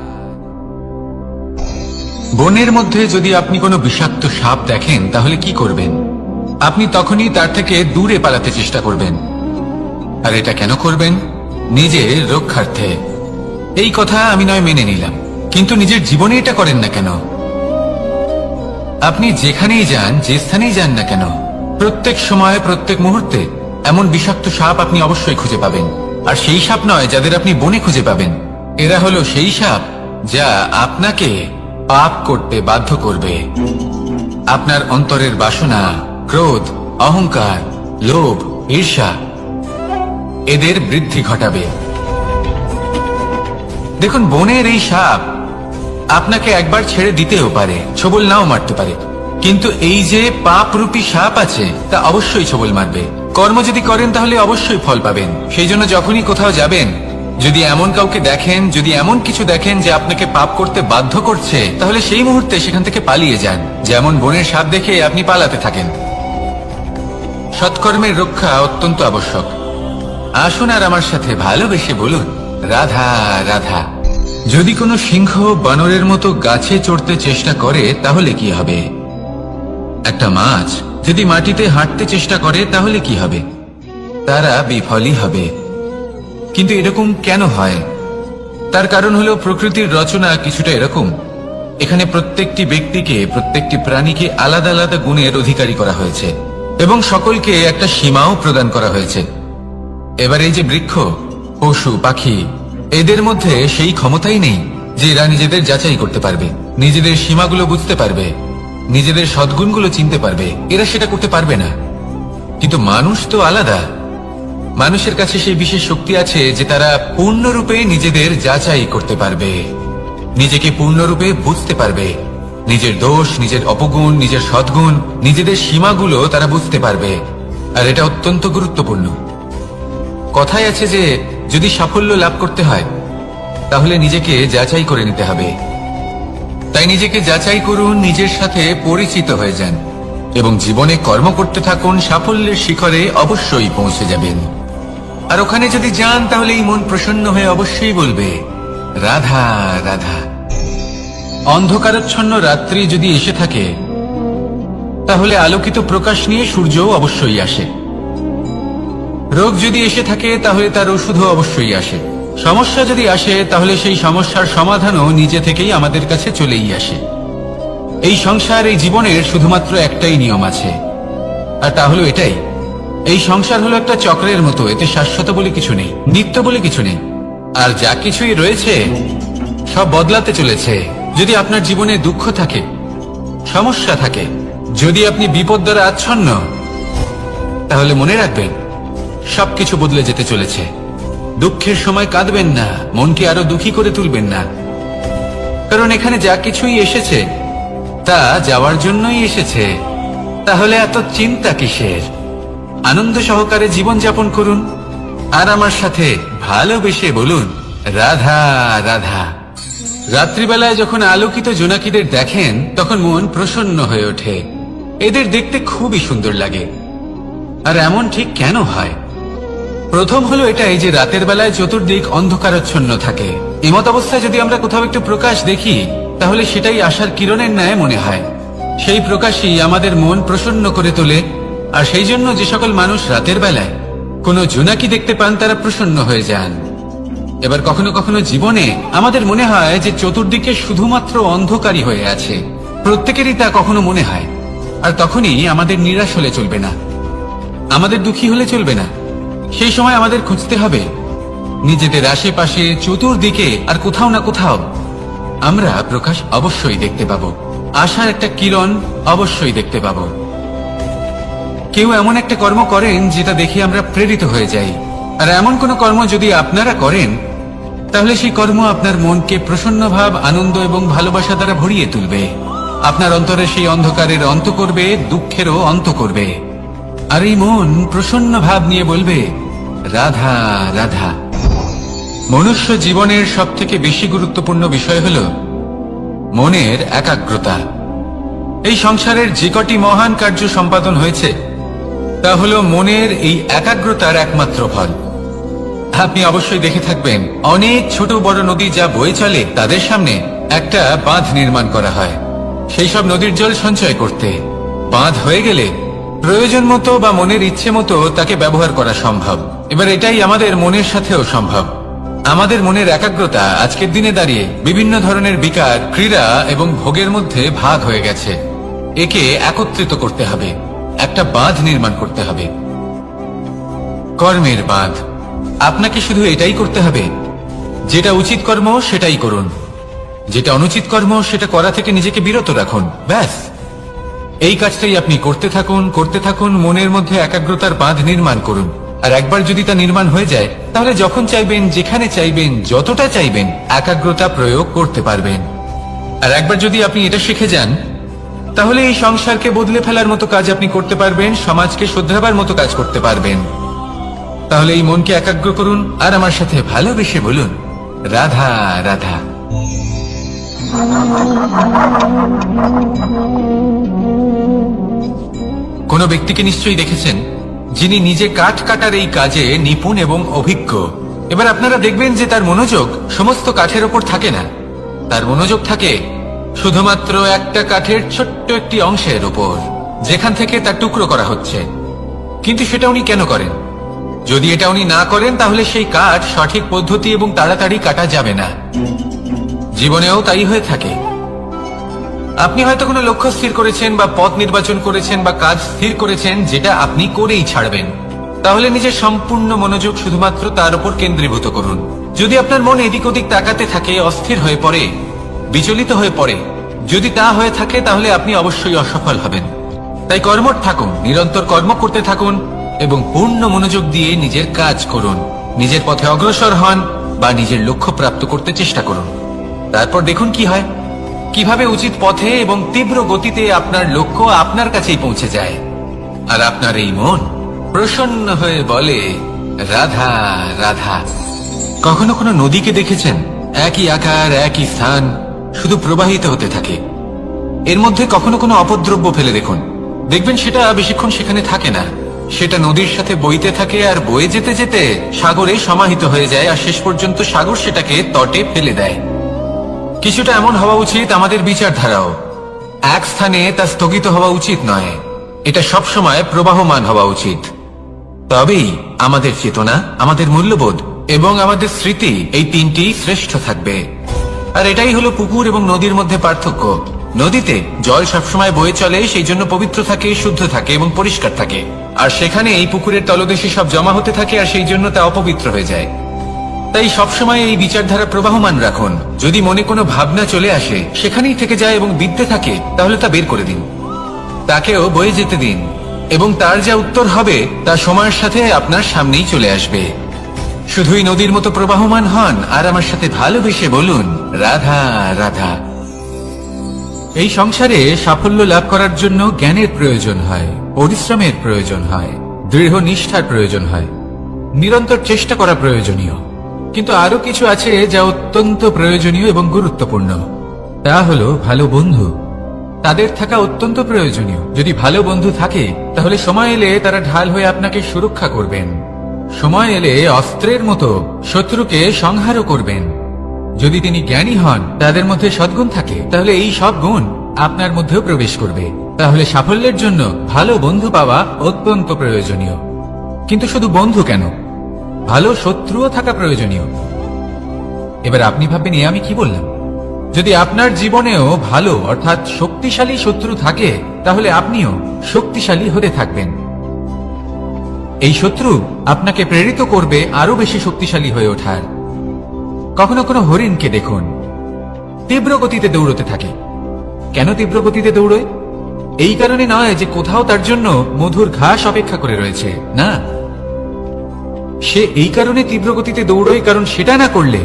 বনের মধ্যে যদি আপনি কোনো বিষাক্ত সাপ দেখেন তাহলে কি করবেন? আপনি তখনই তার থেকে দূরে পালাতে চেষ্টা করবেন। আর এটা কেন করবেন? নিজের রক্ষার্থে। এই কথা আমি নয় মেনে নিলাম, কিন্তু নিজের জীবনে এটা করেন না কেন? আপনি যেখানেই যান, যে স্থানেই যান না কেন, প্রত্যেক সময় প্রত্যেক মুহূর্তে এমন বিষাক্ত সাপ আপনি অবশ্যই খুঁজে পাবেন। আর সেই সাপ নয় যাদের আপনি বনে খুঁজে পাবেন, এরা হলো সেই সাপ যা আপনাকে পাপ করতে বাধ্য করবে। আপনার অন্তরের বাসনা, ক্রোধ, অহংকার, লোভ, ঈর্ষা এদের বৃদ্ধি ঘটাবে। দেখুন, বনের এই সাপ আপনাকে একবার ছেড়ে দিতেও পারে, ছোবল নাও মারতে পারে, কিন্তু এই যে পাপরূপী সাপ আছে তা অবশ্যই ছোবল মারবে। কর্ম যদি করেন তাহলে অবশ্যই ফল পাবেন। সেই জন্য যখনই কোথাও যাবেন, যদি এমন কাউকে দেখেন, যদি এমন কিছু দেখেন যে আপনাকে পাপ করতে বাধ্য করছে, তাহলে সেই মুহূর্তে সেখান থেকে পালিয়ে যান। যেমন বনের সাপ দেখে আপনি পালাতে থাকেন। সৎকর্মের রক্ষা অত্যন্ত আবশ্যক। আসুন আর আমার সাথে ভালোবেসে বলুন রাধা রাধা। যদি কোনো সিংহ বানরের মতো গাছে চড়তে চেষ্টা করে তাহলে কি হবে? একটা মাছ যদি মাটিতে হাঁটতে চেষ্টা করে তাহলে কি হবে? তারা বিফলই হবে। কিন্তু এরকম কেন হয়? তার কারণ হলো প্রকৃতির রচনা কিছুটা এরকম। এখানে প্রত্যেকটি ব্যক্তিকে, প্রত্যেকটি প্রাণীকে আলাদা আলাদা গুণের অধিকারী করা হয়েছে এবং সকলকে একটা সীমাও প্রদান করা হয়েছে। এবার এই যে বৃক্ষ, পশু, পাখি, এদের মধ্যে সেই ক্ষমতাই নেই যে এরা নিজেদের যাচাই করতে পারবে, নিজেদের সীমাগুলো বুঝতে পারবে, নিজেদের সদ্গুণগুলো চিনতে পারবে। এরা সেটা করতে পারবে না। কিন্তু মানুষ তো আলাদা। মানুষের কাছে সেই বিশেষ শক্তি আছে যে তারা পূর্ণরূপে নিজেদের যাচাই করতে পারবে, নিজেকে পূর্ণরূপে বুঝতে পারবে, নিজের দোষ, নিজের অপগুণ, নিজের সদ্গুণ, নিজেদের সীমাগুলো তারা বুঝতে পারবে। আর এটা অত্যন্ত গুরুত্বপূর্ণ। কথায় আছে যে যদি সাফল্য লাভ করতে হয় তাহলে নিজেকে যাচাই করে নিতে হবে। তাই নিজেকে যাচাই করুন, নিজের সাথে পরিচিত হয়ে যান এবং জীবনে কর্ম করতে থাকুন। সাফল্যের শিখরে অবশ্যই পৌঁছে যাবেন। আর ওখানে যদি যান তাহলে এই মন প্রসন্ন হয়ে অবশ্যই বলবে, রাধা রাধা। অন্ধকারাচ্ছন্ন রাত্রি যদি এসে থাকে তাহলে আলোকিত প্রকাশ নিয়ে সূর্যও অবশ্যই আসে। রোগ যদি এসে থাকে তাহলে তার ওষুধও অবশ্যই আসে। সমস্যা যদি আসে তাহলে সেই সমস্যার সমাধানও নিজে থেকেই আমাদের কাছে চলেই আসে। এই সংসার, এই জীবনের শুধুমাত্র একটাই নিয়ম আছে, আর তা হলো এটাই, এই সংসার হলো একটা চক্রের মতো। এতে শাশ্বত বলে কিছু নেই, নিত্য বলে কিছু নেই। আর যা কিছুই রয়েছে সব বদলাতে চলেছে। যদি আপনার জীবনে দুঃখ থাকে, সমস্যা থাকে, যদি আপনি বিপদ দ্বারা আচ্ছন্ন, তাহলে মনে রাখবেন সবকিছু বদলে যেতে চলেছে। দুঃখের সময় কাঁদবেন না, মনকে আরো দুঃখী করে তুলবেন না, কারণ এখানে যা কিছুই এসেছে তা যাওয়ার জন্যই এসেছে। তাহলে এত চিন্তা কিসের? আনন্দ সহকারে জীবন যাপন করুন আর আমার সাথে ভালোবেসে বলুন, রাধা রাধা। রাত্রিবেলায় যখন আলোকিত জোনাকিদের দেখেন তখন মন প্রসন্ন হয়ে ওঠে। এদের দেখতে খুবই সুন্দর লাগে। আর এমন ঠিক কেন হয়? প্রথম হলো এটাই যে রাতের বেলায় চতুর্দিক অন্ধকারাচ্ছন্ন থাকে। এমত অবস্থায় যদি আমরা কোথাও একটু প্রকাশ দেখি তাহলে সেটাই আশার কিরণের ন্যায় মনে হয়। সেই প্রকাশই আমাদের মন প্রসন্ন করে তোলে। আর সেই জন্য যে সকল মানুষ রাতের বেলায় কোনো জোনাকি দেখতে পান তারা প্রসন্ন হয়ে যান। এবার কখনো কখনো জীবনে আমাদের মনে হয় যে চতুর্দিকে শুধুমাত্র অন্ধকারই হয়ে আছে। প্রত্যেকেরই তা কখনো মনে হয়। আর তখনই আমাদের নিরাশ হলে চলবে না, আমাদের দুঃখী হলে চলবে না। সেই সময় আমাদের খুঁজতে হবে নিজেদের আশেপাশে, চতুর্দিকে, আর কোথাও না কোথাও আমরা প্রকাশ অবশ্যই দেখতে পাবো, আশার একটা কিরণ অবশ্যই দেখতে পাবো। কেউ এমন একটা কর্ম করেন যেটা দেখে আমরা প্রেরিত হয়ে যাই। আর এমন কোন কর্ম যদি আপনারা করেন তাহলে সেই কর্ম আপনার মনকে প্রসন্ন ভাব, আনন্দ এবং ভালোবাসা দ্বারা ভরিয়ে তুলবে। আপনার অন্তরে সেই অন্ধকারের অন্ত করবে, দুঃখেরও অন্ত করবে। আর এই মন প্রসন্ন ভাব নিয়ে বলবে, রাধা রাধা। মনুষ্য জীবনের সব থেকে বেশি গুরুত্বপূর্ণ বিষয় হল মনের একাগ্রতা। এই সংসারের যে কটি মহান কার্য সম্পাদন হয়েছে তা হল মনের এই একাগ্রতার একমাত্র ফল। আপনি অবশ্যই দেখে থাকবেন অনেক ছোট বড় নদী যা বয়ে চলে তাদের সামনে একটা বাঁধ নির্মাণ করা হয় সেই সব নদীর জল সঞ্চয় করতে। বাঁধ হয়ে গেলে প্রয়োজন মতো বা মনের ইচ্ছে মতো তাকে ব্যবহার করা সম্ভব। এবার এটাই আমাদের মনের সাথেও সম্ভব। আমাদের মনের একাগ্রতা আজকের দিনে দাঁড়িয়ে বিভিন্ন ধরনের বিকার, ক্রীড়া এবং ভোগের মধ্যে ভাগ হয়ে গেছে। একে একত্রিত করতে হবে, একটা বাঁধ নির্মাণ করতে হবে, কর্মের বাঁধ। আপনাকে শুধু এটাই করতে হবে, যেটা উচিত কর্ম সেটাই করুন, যেটা অনুচিত কর্ম সেটা করা থেকে নিজেকে বিরত রাখুন। ব্যাস, এই কাজটাই আপনি করতে থাকুন, করতে থাকুন। মনের মধ্যে একাগ্রতার বাঁধ নির্মাণ করুন। আর একবার যদি তা নির্মাণ হয়ে যায় তাহলে যখন চাইবেন, যেখানে চাইবেন, যতটা চাইবেন একাগ্রতা প্রয়োগ করতে পারবেন। আর একবার যদি আপনি এটা শিখে যান তাহলে এই সংসারকে বদলে ফেলার মতো কাজ আপনি করতে পারবেন, সমাজকে শুধরাবার মতো কাজ করতে পারবেন। তাহলে এই মনকে একাগ্র করুন আর আমার সাথে ভালোবেসে বলুন, রাধা রাধা। কোন ব্যক্তিকে নিশ্চয়ই দেখেছেন যিনি নিজে কাঠ কাটার এই কাজে নিপুণ এবং অভিজ্ঞ। এবার আপনারা দেখবেন যে তার মনোযোগ সমস্ত কাঠের ওপর থাকে না, তার মনোযোগ থাকে শুধুমাত্র একটা কাঠের ছোট্ট একটি অংশের উপর। যেখান থেকে তার টুকরো করা হচ্ছে। কিন্তু সেটা উনি কেন করেন? যদি এটা উনি না করেন তাহলে সেই কাঠ সঠিক পদ্ধতি এবং তাড়াতাড়ি কাটা যাবে না। জীবনেও তাই হয়ে থাকে। আপনি হয়তো কোনো লক্ষ্য স্থির করেছেন বা পথ নির্বাচন করেছেন বা কাজ স্থির করেছেন যেটা আপনি করেই ছাড়বেন। তাহলে নিজের সম্পূর্ণ মনোযোগ শুধুমাত্র তার উপর কেন্দ্রীভূত করুন। যদি আপনার মন এদিক ওদিক তাকাতে থাকে, অস্থির হয়ে পড়ে, বিচলিত হয়ে পড়ে, যদি তা হয়ে থাকে তাহলে আপনি অবশ্যই অসফল হবেন। তাই কর্মঠ থাকুন, নিরন্তর কর্ম করতে থাকুন এবং পূর্ণ মনোযোগ দিয়ে নিজের কাজ করুন। নিজের পথে অগ্রসর হন বা নিজের লক্ষ্য প্রাপ্ত করতে চেষ্টা করুন। তারপর দেখুন কি হয়, কিভাবে উচিত পথে এবং তীব্র গতিতে আপনার লক্ষ্য আপনার কাছেই পৌঁছে যায়। আর আপনার এই মন প্রসন্ন হয়ে বলে, রাধা রাধা। কখনো কোনো নদীকে দেখেছেন? একই আকার, একই স্থান, শুধু প্রবাহিত হতে থাকে। এর মধ্যে কখনো কোনো অপদ্রব্য ফেলে দেখুন, দেখবেন সেটা বেশিক্ষণ সেখানে থাকে না। সেটা নদীর সাথে বইতে থাকে আর বয়ে যেতে যেতে সাগরে সমাহিত হয়ে যায়, আর শেষ পর্যন্ত সাগর সেটাকে তটে ফেলে দেয়। কিছুটা এমন হওয়া উচিত আমাদের বিচারধারাও। এক স্থানে তা স্থগিত হওয়া উচিত নয়, এটা সবসময় প্রবাহমান হওয়া উচিত। তবেই আমাদের চেতনা, আমাদের মূল্যবোধ এবং আমাদের স্মৃতি, এই তিনটি শ্রেষ্ঠ থাকবে। আর এটাই হলো পুকুর এবং নদীর মধ্যে পার্থক্য। নদীতে জল সবসময় বয়ে চলে, সেই জন্য পবিত্র থাকে, শুদ্ধ থাকে এবং পরিষ্কার থাকে। আর সেখানে এই পুকুরের তলদেশে সব জমা হতে থাকে, আর সেই জন্য তা অপবিত্র হয়ে যায়। তাই সবসময় এই বিচারধারা প্রবাহমান রাখুন। যদি মনে কোনো ভাবনা চলে আসে, সেখানেই থেকে যায় এবং বিদ্যে থাকে, তাহলে তা বের করে দিন, তাকেও বয়ে যেতে দিন, এবং তার যা উত্তর হবে তা সময়ের সাথে আপনার সামনেই চলে আসবে। শুধুই নদীর মতো প্রবাহমান হন আর আমার সাথে ভালোবেসে বলুন, রাধা রাধা। এই সংসারে সাফল্য লাভ করার জন্য জ্ঞানের প্রয়োজন হয়, পরিশ্রমের প্রয়োজন হয়, দৃঢ় নিষ্ঠার প্রয়োজন হয়, নিরন্তর চেষ্টা করা প্রয়োজনীয়। কিন্তু আরো কিছু আছে যা অত্যন্ত প্রয়োজনীয় এবং গুরুত্বপূর্ণ। তা হলো ভালো বন্ধু। তাদের থাকা অত্যন্ত প্রয়োজনীয়। যদি ভালো বন্ধু থাকে তাহলে সময় এলে তারা ঢাল হয়ে আপনাকে সুরক্ষা করবেন। সময় এলে অস্ত্রের মতো শত্রুকে সংহারও করবেন। যদি তিনি জ্ঞানী হন, তাদের মধ্যে সদ্গুণ থাকে, তাহলে এই সব গুণ আপনার মধ্যেও প্রবেশ করবে। তাহলে সাফল্যের জন্য ভালো বন্ধু পাওয়া অত্যন্ত প্রয়োজনীয়। কিন্তু শুধু বন্ধু কেন, ভালো শত্রুও থাকা প্রয়োজনীয়। এবার আপনি ভাববেন, আমি কি বললাম? যদি আপনার জীবনেও ভালো অর্থাৎ শক্তিশালী শত্রু থাকে, তাহলে আপনিও শক্তিশালী হতে থাকবেন। এই শত্রু আপনাকে প্রেরিত করবে আরো বেশি শক্তিশালী হয়ে ওঠার। কখনো কোনো হরিণকে দেখুন, তীব্র গতিতে দৌড়তে থাকে। কেন তীব্র গতিতে দৌড়য়? এই কারণে নয় যে কোথাও তার জন্য মধুর ঘাস অপেক্ষা করে রয়েছে, না। সে এই কারণে তীব্র গতিতে দৌড়য় কারণ সেটা না করলে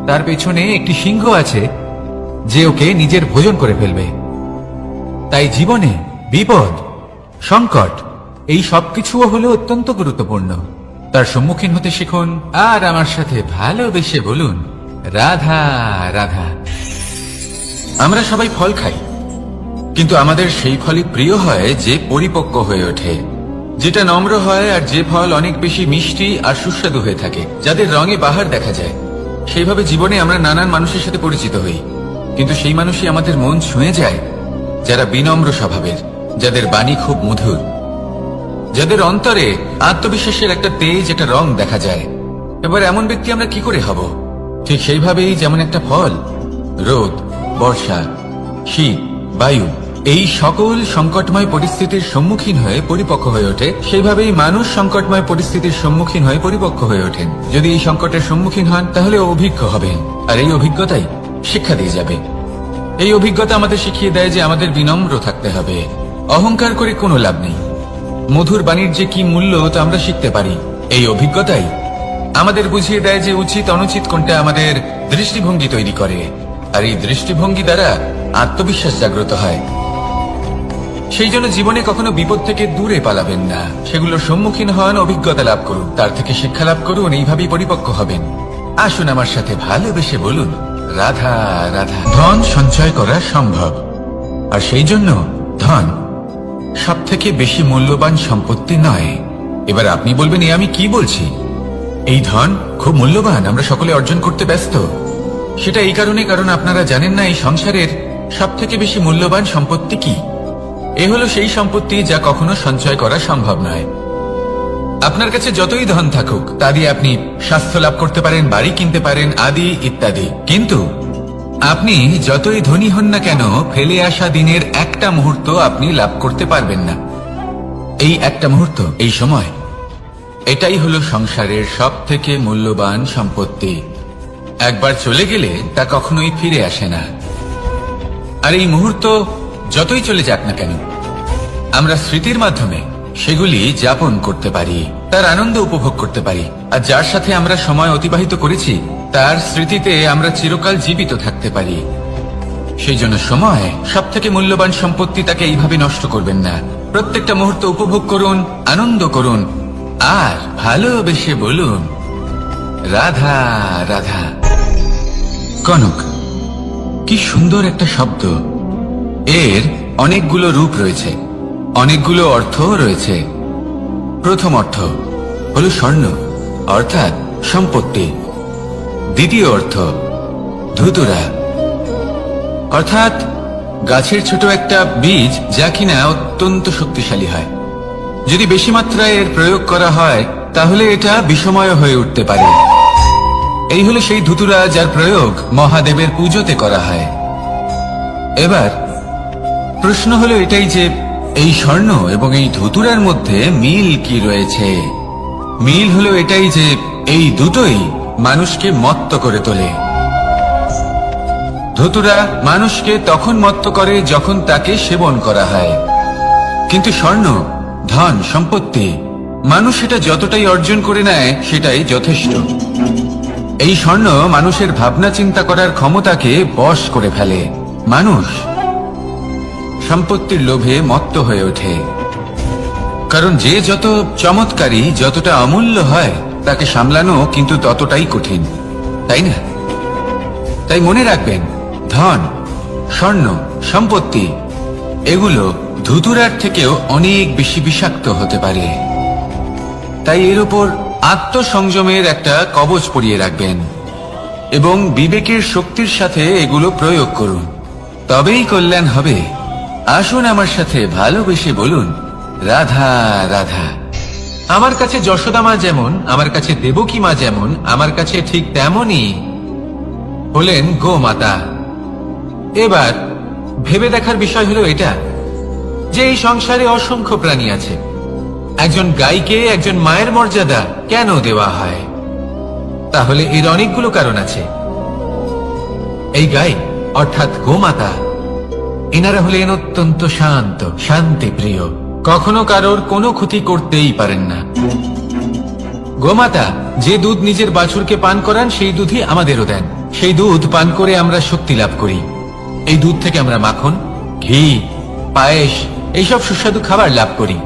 তার পেছনে একটি সিংহ আছে যে ওকে নিজের ভোজন করে ফেলবে। তাই জীবনে বিপদ, সংকট, এই সবকিছুও হলো অত্যন্ত গুরুত্বপূর্ণ। তার সম্মুখীন হতে শিখুন আর আমার সাথে ভালোবেসে বলুন, রাধা রাধা। আমরা সবাই ফল খাই, কিন্তু আমাদের সেই ফলই প্রিয় হয় যে পরিপক্ক হয়ে ওঠে, যেটা নম্র হয়, আর যে ফল অনেক বেশি মিষ্টি আর সুস্বাদু হয়ে থাকে, যাদের রঙে বাহার দেখা যায়। সেইভাবে জীবনে আমরা নানান মানুষের সাথে পরিচিত হই, কিন্তু সেই মানুষই আমাদের মন ছুঁয়ে যায় যারা বিনম্র স্বভাবের, যাদের বাণী খুব মধুর, যাদের অন্তরে আত্মবিশ্বাসের একটা তেজ, একটা রং দেখা যায়। এবার এমন ব্যক্তি আমরা কি করে হব? ঠিক সেইভাবেই যেমন একটা ফল রোদ, বর্ষা, শীত, বায়ু, এই সকল সংকটময় পরিস্থিতির সম্মুখীন হয়ে পরিপক্ক হয়ে ওঠে, সেইভাবেই মানুষ সংকটময় পরিস্থিতির সম্মুখীন হয়ে পরিপক্ক হয়ে ওঠেন। যদি এই সংকটের সম্মুখীন হন তাহলে অভিজ্ঞ হবেন, আর এই অভিজ্ঞতাই শিক্ষা দিয়ে যাবে। এই অভিজ্ঞতা আমাদের শিখিয়ে দেয় যে আমাদের বিনম্র থাকতে হবে। অহংকার করে কোনো লাভ নেই। মধুর বাণীর যে কি মূল্য তা আমরা শিখতে পারি। এই অভিজ্ঞতাই আমাদের বুঝিয়ে দেয় যে উচিত অনুচিত কোনটা, আমাদের দৃষ্টিভঙ্গি তৈরি করে, আর এই দৃষ্টিভঙ্গি দ্বারা আত্মবিশ্বাস জাগ্রত হয়। সেই জন্য জীবনে কখনো বিপদ থেকে দূরে পালাবেন না, সেগুলোর সম্মুখীন হন, অভিজ্ঞতা লাভ করুন, তার থেকে শিক্ষা লাভ করুন, এইভাবেই পরিপক্ক হবেন। আসুন আমার সাথে ভালোবেসে বলুন, রাধা রাধা। ধন সঞ্চয় করা সম্ভব, আর সেই জন্য ধন সব থেকে বেশি মূল্যবান সম্পত্তি নয়। এবার আপনি বলবেন, আমি কি বলছি? এই ধন খুব মূল্যবান, আমরা সকলে অর্জন করতে ব্যস্ত। সেটা এই কারণে কারণ আপনারা জানেন না এই সংসারের সব থেকে বেশি মূল্যবান সম্পত্তি কি। এ হলো সেই সম্পত্তি যা কখনো সঞ্চয় করা সম্ভব নয়। আপনার কাছে যতই ধন থাকুক তা দিয়ে আপনি স্বাস্থ্য লাভ করতে পারেন, বাড়ি কিনতে পারেন, আদি ইত্যাদি। কিন্তু আপনি যতই ধনী হন না কেন, ফেলে আসা দিনের একটা মুহূর্ত আপনি লাভ করতে পারবেন না। এই একটা মুহূর্ত, এই সময়, এটাই হলো সংসারের সব থেকে মূল্যবান সম্পত্তি। একবার চলে গেলে তা কখনোই ফিরে আসে না। আর এই মুহূর্ত যতই চলে যাক না কেন, আমরা স্মৃতির মাধ্যমে সেগুলি যাপন করতে পারি, তার আনন্দ উপভোগ করতে পারি। আর যার সাথে আমরা সময় অতিবাহিত করেছি তার স্মৃতিতে আমরা চিরকাল জীবিত থাকতে পারি। সেই জন্য সময় সব থেকে মূল্যবান সম্পত্তি, তাকে এইভাবে নষ্ট করবেন না। প্রত্যেকটা মুহূর্ত উপভোগ করুন, আনন্দ করুন, আর ভালোবেসে বলুন রাধা রাধা। কনক, কি সুন্দর একটা শব্দ। এর অনেকগুলো রূপ রয়েছে, অনেকগুলো অর্থ রয়েছে। প্রথম অর্থ হলো স্বর্ণ, অর্থাৎ সম্পত্তি। দ্বিতীয় অর্থ ধুতুরা, অর্থাৎ গাছের ছোট একটা বীজ, যা কিনা অত্যন্ত শক্তিশালী হয়। যদি বেশি মাত্রায় এর প্রয়োগ করা হয় তাহলে এটা বিষময় হয়ে উঠতে পারে। এই হলো সেই ধুতুরা যার প্রয়োগ মহাদেবের পুজোতে করা হয়। এবার প্রশ্ন হলো এটাই যে এই স্বর্ণ এবং এই ধুতুরার মধ্যে মিল কি রয়েছে। মিল হলো এটাই যে এই দুটোই মানুষকে মত্ত করে তোলে। ধুতুরা মানুষকে তখন মত্ত করে যখন তাকে সেবন করা হয়, কিন্তু স্বর্ণ, ধন, সম্পত্তি, মানুষ এটা যতটাই অর্জন করে নেয় সেটাই যথেষ্ট। এই স্বর্ণ মানুষের ভাবনা চিন্তা করার ক্ষমতাকে বশ করে ফেলে। মানুষ সম্পত্তির লোভে মত্ত হয়ে ওঠে, কারণ যে যত চমৎকারী, যতটা অমূল্য হয় তাকে সামলানো কিন্তু ততটাই কঠিন, তাই না? তাই মনে রাখবেন, ধন, স্বর্ণ, সম্পত্তি এগুলো ধুতুরার থেকেও অনেক বেশি বিষাক্ত হতে পারে। তাই এর উপর আত্মসংযমের একটা কবচ পরিয়ে রাখবেন এবং বিবেকের শক্তির সাথে এগুলো প্রয়োগ করুন, তবেই কল্যাণ হবে। আসুন আমার সাথে ভালোবেসে বলুন রাধা রাধা। আমার কাছে যশোদা মা যেমন, আমার কাছে দেবকী মা যেমন, আমার কাছে ঠিক তেমনই হলেন গোমাতা। এবার ভেবে দেখার বিষয় হলো এটা যে এই সংসারে অসংখ্য প্রাণী আছে, একজন গাইকে একজন মায়ের মর্যাদা কেন দেওয়া হয়? তাহলে এর অনেকগুলো কারণ আছে। এই গাই অর্থাৎ গোমাতা, এনারা হলেন অত্যন্ত শান্ত, শান্তিপ্রিয়, কখনো কারোর কোনো ক্ষতি করতেই পারেন না। গোমাতা যে দুধ নিজের বাছুরকে পান করান সেই দুধই আমাদেরও দেন। সেই দুধ পান করে আমরা শক্তি লাভ করি। এই দুধ থেকে আমরা মাখন, ঘি, পায়েস, এইসব সুস্বাদু খাবার লাভ করি।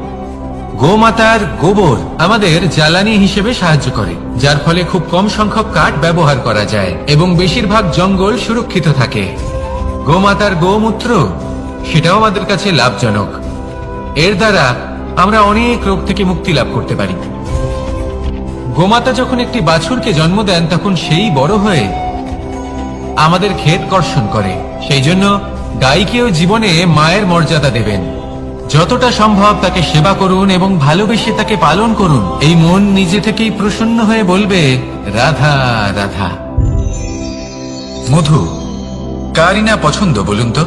গোমাতার গোবর আমাদের জ্বালানি হিসেবে সাহায্য করে, যার ফলে খুব কম সংখ্যক কাঠ ব্যবহার করা যায় এবং বেশিরভাগ জঙ্গল সুরক্ষিত থাকে। গোমাতার গোমূত্র, সেটাও আমাদের কাছে লাভজনক। এর দ্বারা আমরা অনেক রোগ থেকে মুক্তি লাভ করতে পারি। গোমাতা যখন একটি বাছুরকে জন্ম দেন তখন সেই বড় হয়ে আমাদের ক্ষেত কর্ষণ করে। সেই জন্য গাইকেও জীবনে মায়ের মর্যাদা দেবেন। যতটা সম্ভব তাকে সেবা করুন এবং ভালোবেসে তাকে পালন করুন। এই মন নিজে থেকেই প্রসন্ন হয়ে বলবে রাধা রাধা। মধু কারই না পছন্দ বলুন তো?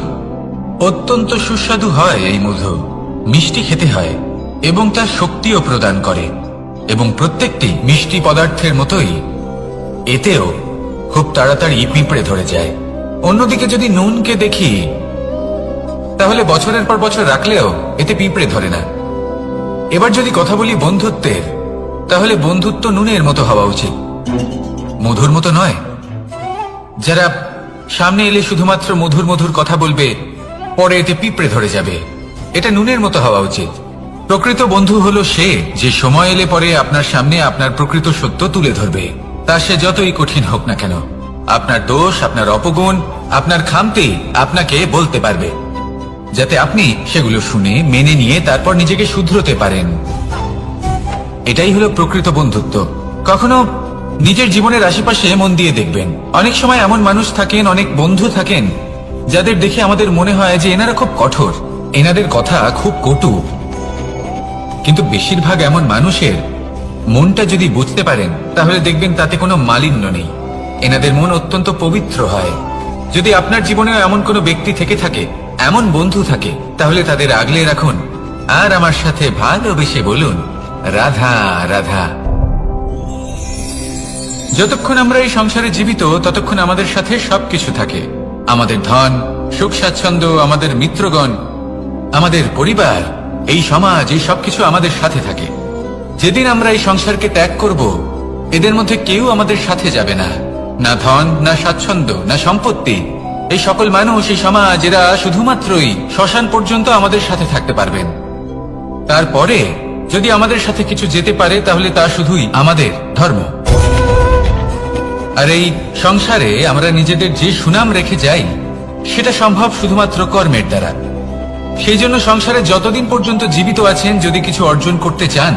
অত্যন্ত সুস্বাদু হয় এই মধু, মিষ্টি খেতে হয় এবং তা শক্তিও প্রদান করে। এবং প্রত্যেকটি মিষ্টি পদার্থের মতোই এতেও খুব তাড়াতাড়ি পিঁপড়ে ধরে যায়। অন্যদিকে যদি নুনকে দেখি তাহলে বছরের পর বছর রাখলেও এতে পিঁপড়ে ধরে না। এবার যদি কথা বলি বন্ধুত্বের, তাহলে বন্ধুত্ব নুনের মতো হওয়া উচিত, মধুর মতো নয়। যারা সামনে এলে শুধুমাত্র মধুর মধুর কথা বলবে, পরে এতে পিঁপড়ে ধরে যাবে, এটা নুনের মতো হওয়া উচিত। প্রকৃত বন্ধু হলো সে যে সময় এলে পরে আপনার সামনে আপনার প্রকৃত সত্য তুলে ধরবে, তা সে যতই কঠিন হোক না কেন। আপনার দোষ, আপনার অপগুণ, আপনার খামতি আপনাকে বলতে পারবে, যাতে আপনি সেগুলো শুনে মেনে নিয়ে তারপর নিজেকে শুধরোতে পারেন। এটাই হলো প্রকৃত বন্ধুত্ব। কখনো নিজের জীবনের আশেপাশে মন দিয়ে দেখবেন, অনেক সময় এমন মানুষ থাকেন, অনেক বন্ধু থাকেন যাদের দেখে আমাদের মনে হয় যে এনারা খুব কঠোর, এনাদের কথা খুব কটু, কিন্তু বেশিরভাগ এমন মানুষের মনটা যদি বুঝতে পারেন তাহলে দেখবেন তাতে কোনো মালিন্য নেই। এনাদের মন অত্যন্ত পবিত্র হয়। যদি আপনার জীবনেও এমন কোনো ব্যক্তি থেকে থাকে, এমন বন্ধু থাকে, তাহলে তাদের আগলে রাখুন আর আমার সাথে ভালোবেসে বলুন, রাধা রাধা। যতক্ষণ আমরা এই সংসারে জীবিত ততক্ষণ আমাদের সাথে সবকিছু থাকে। আমাদের ধন, সুখ স্বাচ্ছন্দ্য, আমাদের মিত্রগণ, আমাদের পরিবার, এই সমাজ, এই সবকিছু আমাদের সাথে থাকে। যেদিন আমরা এই সংসারকে ত্যাগ করব, এদের মধ্যে কেউ আমাদের সাথে যাবে না। না ধন, না স্বাচ্ছন্দ্য, না সম্পত্তি। এই সকল মানুষ, এই সমাজ, এরা শুধুমাত্রই শ্মশান পর্যন্ত আমাদের সাথে থাকতে পারবেন। তারপরে যদি আমাদের সাথে কিছু যেতে পারে তাহলে তা শুধুই আমাদের ধর্ম। আর এই সংসারে আমরা নিজেদের যে সুনাম রেখে যাই সেটা সম্ভব শুধুমাত্র কর্মের দ্বারা। সেই জন্য সংসারে যতদিন পর্যন্ত জীবিত আছেন, যদি কিছু অর্জন করতে চান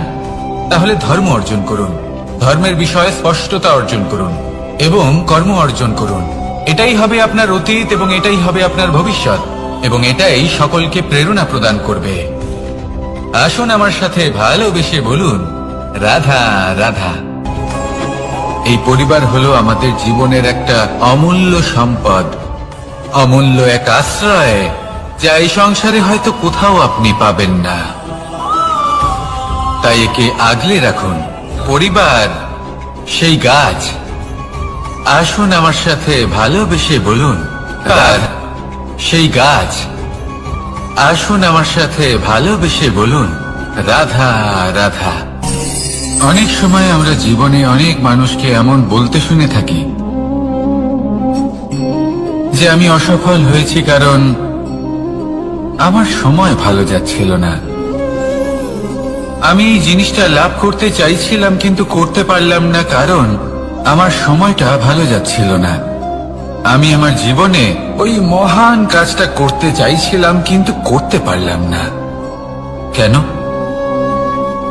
তাহলে ধর্ম অর্জন করুন, ধর্মের বিষয়ে স্পষ্টতা অর্জন করুন এবং কর্ম অর্জন করুন। এটাই হবে আপনার অতীত এবং এটাই হবে আপনার ভবিষ্যৎ, এবং এটাই সকলকে প্রেরণা প্রদান করবে। আসুন আমার সাথে ভালোবেসে বলুন, রাধা রাধা। এই পরিবার হলো আমাদের জীবনের একটা অমূল্য সম্পদ, অমূল্য এক আশ্রয়, যা এই সংসারে হয়তো কোথাও আপনি পাবেন না। তাই একে আগলে রাখুন। পরিবার সেই গাছ। আসুন আমার সাথে ভালোবেসে বলুন, আর সেই গাছ। আসুন আমার সাথে ভালোবেসে বলুন, রাধা রাধা। অনেক সময় আমরা জীবনে অনেক মানুষকে এমন বলতে শুনে থাকি যে আমি অসফল হয়েছি কারণ আমার সময় ভালো যাচ্ছিল না। আমি এই জিনিসটা লাভ করতে চাইছিলাম কিন্তু করতে পারলাম না কারণ আমার সময়টা ভালো যাচ্ছিল না। আমি আমার জীবনে ওই মহান কাজটা করতে চাইছিলাম কিন্তু করতে পারলাম না। কেন?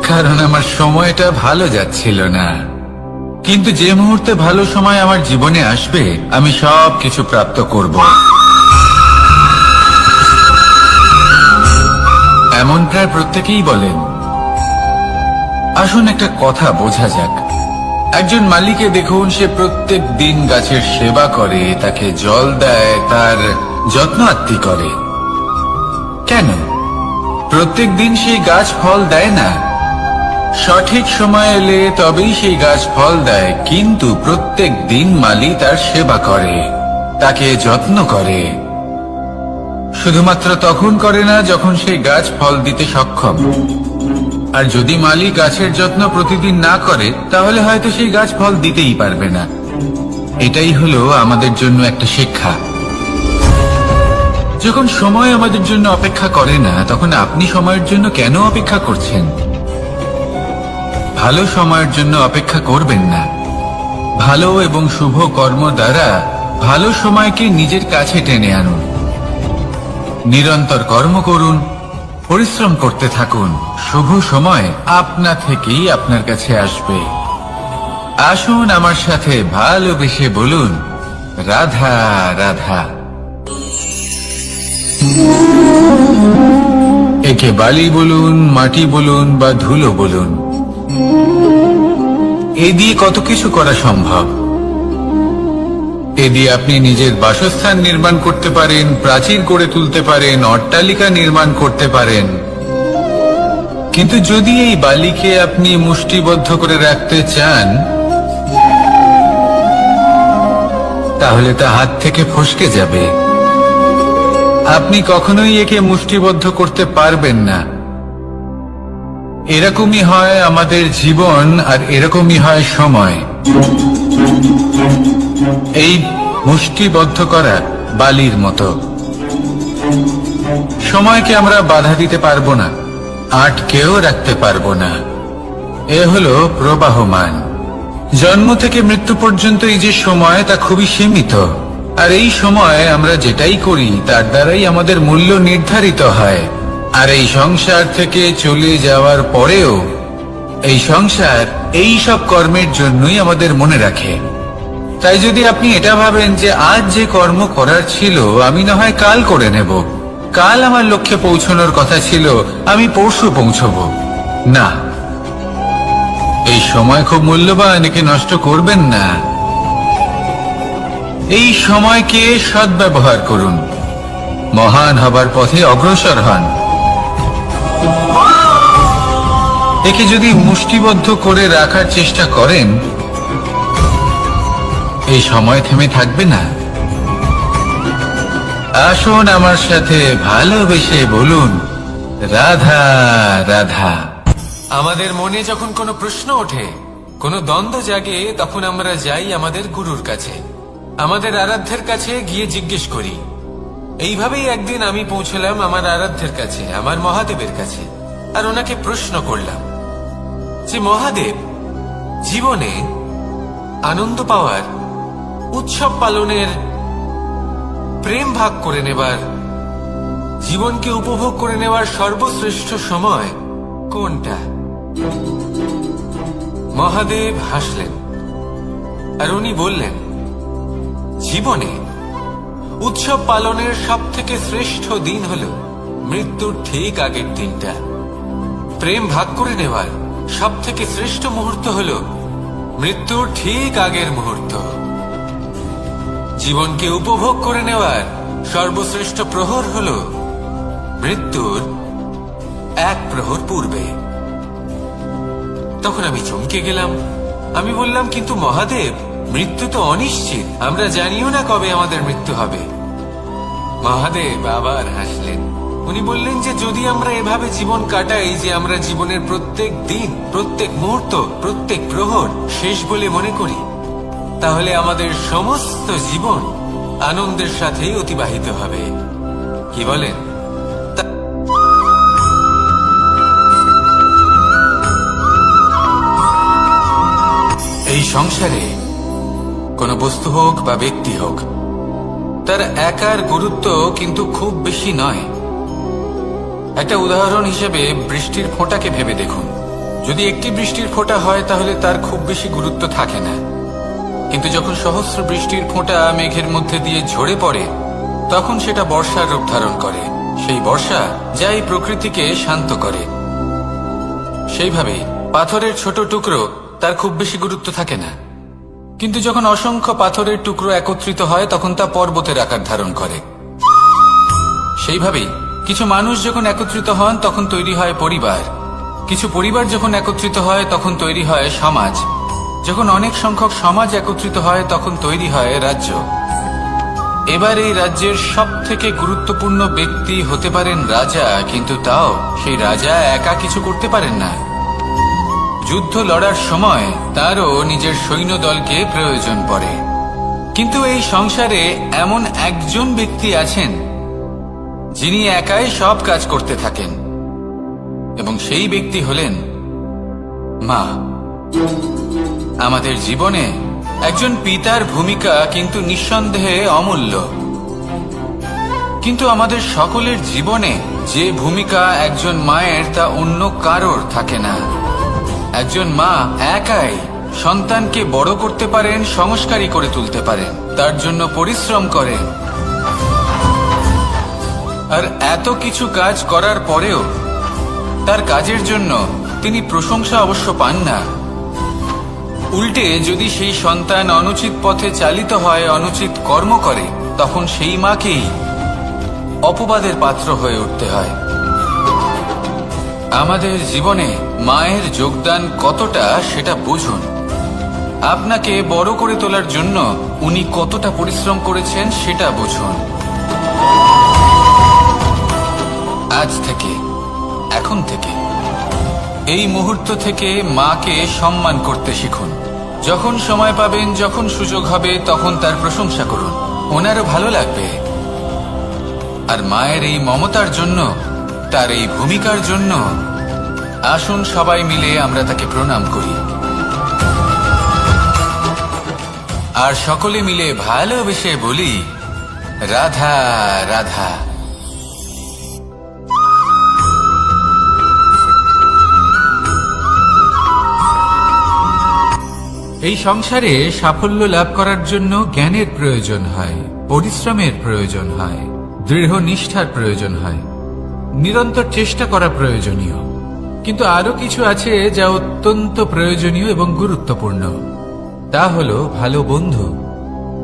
কারণ আমার সময়টা ভালো যাচ্ছিল না। কিন্তু যে মুহূর্তে ভালো সময় আমার জীবনে আসবে, আমি সব কিছু প্রাপ্ত করব। এমন প্রায় প্রত্যেকেই বলেন। আসুন একটা কথা বোঝা যাক। একজন মালিকে দেখুন, সে প্রত্যেক দিন গাছের সেবা করে, তাকে জল দেয়, তার যত্ন আত্তি করে। কেন? প্রত্যেক দিন সেই গাছ ফল দেয় না। সঠিক সময় এলে তবেই সেই গাছ ফল দেয়, কিন্তু প্রত্যেক দিন মালি তার সেবা করে, তাকে যত্ন করে। শুধুমাত্র তখন করে না যখন সেই গাছ ফল দিতে সক্ষম। আর যদি মালি গাছের যত্ন প্রতিদিন না করে তাহলে হয়তো সেই গাছ ফল দিতেই পারবে না। এটাই হলো আমাদের জন্য একটা শিক্ষা। যখন সময় আমাদের জন্য অপেক্ষা করে না, তখন আপনি সময়ের জন্য কেন অপেক্ষা করছেন? ভালো সময়ের জন্য অপেক্ষা করবেন না। ভালো এবং শুভ কর্ম দ্বারা ভালো সময়কে নিজের কাছে টেনে আনুন। নিরন্তর কর্ম করুন, পরিশ্রম করতে থাকুন। শুভ সময় আপনা থেকেই আপনার কাছে আসবে। আসুন আমার সাথে ভালোবেসে বলুন, রাধা রাধা। একে বালি বলুন, মাটি বলুন বা ধুলো বলুন, এ দিয়ে কত কিছু করা সম্ভব। এ দিয়ে আপনি নিজের বাসস্থান নির্মাণ করতে পারেন, প্রাচীর করে তুলতে পারেন, অট্টালিকা নির্মাণ করতে পারেন। কিন্তু যদি এই বালিকে আপনি মুষ্টিবদ্ধ করে রাখতে চান, তাহলে তা হাত থেকে ফসকে যাবে। আপনি কখনোই একে মুষ্টিবদ্ধ করতে পারবেন না। এরকমই হয় আমাদের জীবন, আর এরকমই হয় সময়। এই মুষ্টিবদ্ধ করা বালির মতো। সময়কে আমরা বাধা দিতে পারবো না, আটকেও রাখতে পারবো না। এ হলো প্রবাহমান। জন্ম থেকে মৃত্যু পর্যন্ত এই যে সময়, তা খুবই সীমিত। আর এই সময় আমরা যেটাই করি তার দ্বারাই আমাদের মূল্য নির্ধারিত হয়। আর এই সংসার থেকে চলে যাওয়ার পরেও এই সংসার এই সব কর্মের জন্যই আমাদের মনে রাখে। তাই যদি আপনি এটা ভাবেন যে আজ যে কর্ম করার ছিল আমি না হয় কাল করে নেব, কাল আমার লক্ষ্যে পৌঁছানোর কথা ছিল, আমি পরশু পৌঁছবো না। এই সময় খুব মূল্যবান, একে নষ্ট করবেন না। এই সময়কে সদ্ব্যবহার করুন, মহান হবার পথে অগ্রসর হন। একে যদি মুষ্টিবদ্ধ করে রাখার চেষ্টা করেন, এই সময় থেমে থাকবে না। আসুন আমার সাথে ভালোবেসে বলুন, রাধা রাধা। আমাদের মনে যখন কোনো প্রশ্ন ওঠে, কোনো দ্বন্দ্ব জাগে, তখন আমরা যাই আমাদের গুরুর কাছে, আমাদের আরাধ্যের কাছে গিয়ে জিজ্ঞেস করি। এইভাবেই একদিন আমি পৌঁছলাম আমার আরাধ্যের কাছে, আমার মহাদেবের কাছে, আর ওনাকে প্রশ্ন করলাম যে মহাদেব, জীবনে আনন্দ পাওয়ার, উৎসব পালনের, প্রেম ভাগ করে নেবার, জীবনকে উপভোগ করে নেওয়ার সর্বশ্রেষ্ঠ সময় কোনটা? মহাদেব হাসলেন আর উনি বললেন, জীবনে উৎসব পালনের সব থেকে শ্রেষ্ঠ দিন হল মৃত্যুর ঠিক আগের দিনটা। প্রেম ভাগ করে নেওয়ার সব থেকে শ্রেষ্ঠ মুহূর্ত হল মৃত্যুর ঠিক আগের মুহূর্ত। জীবনকে উপভোগ করে নেওয়ার সর্বশ্রেষ্ঠ প্রহর হল মৃত্যুর এক প্রহর পূর্বে। তখন আমি চমকে গেলাম। আমি বললাম, কিন্তু মহাদেব, মৃত্যু তো অনিশ্চিত, আমরা জানিও না কবে আমাদের মৃত্যু হবে। মহাদেব আবার হাসলেন। উনি বললেন যে যদি আমরা এভাবে জীবন কাটাই যে আমরা জীবনের প্রত্যেক দিন, প্রত্যেক মুহূর্ত, প্রত্যেক প্রহর শেষ বলে মনে করি, তাহলে আমাদের সমস্ত জীবন আনন্দের সাথেই অতিবাহিত হবে। কি বলেন? এই সংসারে কোনো বস্তু হোক বা ব্যক্তি হোক, তার একার গুরুত্ব কিন্তু খুব বেশি নয়। একটা উদাহরণ হিসেবে বৃষ্টির ফোঁটাকে ভেবে দেখুন। যদি একটি বৃষ্টির ফোঁটা হয় তাহলে তার খুব বেশি গুরুত্ব থাকে না, কিন্তু যখন সহস্র বৃষ্টির ফোঁটা মেঘের মধ্যে দিয়ে ঝরে পড়ে, তখন সেটা বর্ষার রূপ ধারণ করে। সেই বর্ষা যা এই প্রকৃতিকে শান্ত করে। সেইভাবেই পাথরের ছোট টুকরো, তার খুব বেশি গুরুত্ব থাকে না, কিন্তু যখন অসংখ্য পাথরের টুকরো একত্রিত হয় তখন তা পর্বতের আকার ধারণ করে। সেইভাবেই কিছু মানুষ যখন একত্রিত হন তখন তৈরি হয় পরিবার, কিছু পরিবার যখন একত্রিত হয় তখন তৈরি হয় সমাজ, যখন অনেক সংখ্যক সমাজ একত্রিত হয় তখন তৈরি হয় রাজ্য। এবার এই রাজ্যের সব থেকে গুরুত্বপূর্ণ ব্যক্তি হতে পারেন রাজা, কিন্তু তাও সেই রাজা একা কিছু করতে পারেন না। যুদ্ধ লড়ার সময় তারও নিজের সৈন্যদলকে প্রয়োজন পড়ে। কিন্তু এই সংসারে এমন একজন ব্যক্তি আছেন যিনি একাই সব কাজ করতে থাকেন, এবং সেই ব্যক্তি হলেন মা। আমাদের জীবনে একজন পিতার ভূমিকা কিন্তু নিঃসন্দেহে অমূল্য, কিন্তু আমাদের সকলের জীবনে যে ভূমিকা একজন মায়ের তা অন্য কারোর থাকে না। একজন মা একাই সন্তানকে বড় করতে পারেন, সংস্কারী করে তুলতে পারেন, তার জন্য পরিশ্রম করেন। আর এত কিছু কাজ করার পরেও তার কাজের জন্য তিনি প্রশংসা অবশ্য পান না। উল্টে যদি সেই সন্তান অনুচিত পথে চালিত হয়, অনুচিত কর্ম করে, তখন সেই মাকেই অপবাদের পাত্র হয়ে উঠতে হয়। আমাদের জীবনে মায়ের যোগদান কতটা সেটা বুঝুন। আপনাকে বড় করে তোলার জন্য উনি কতটা পরিশ্রম করেছেন সেটা বুঝুন। আজ থেকে, এখন থেকে, এই মুহূর্ত থেকে মাকে সম্মান করতে শিখুন। যখন সময় পাবেন, যখন সুযোগ হবে, তখন তার প্রশংসা করুন, ওনারও ভালো লাগবে। আর মায়ের এই মমতার জন্য, তার এই ভূমিকার জন্য আসুন সবাই মিলে আমরা তাকে প্রণাম করি, আর সকলে মিলে ভালোবেসে বলি, রাধা রাধা। এই সংসারে সাফল্য লাভ করার জন্য জ্ঞানের প্রয়োজন হয়, পরিশ্রমের প্রয়োজন হয়, দৃঢ় নিষ্ঠার প্রয়োজন হয়, নিরন্তর চেষ্টা করা প্রয়োজনীয়। কিন্তু আরো কিছু আছে যা অত্যন্ত প্রয়োজনীয় এবং গুরুত্বপূর্ণ। তা হলো ভালো বন্ধু।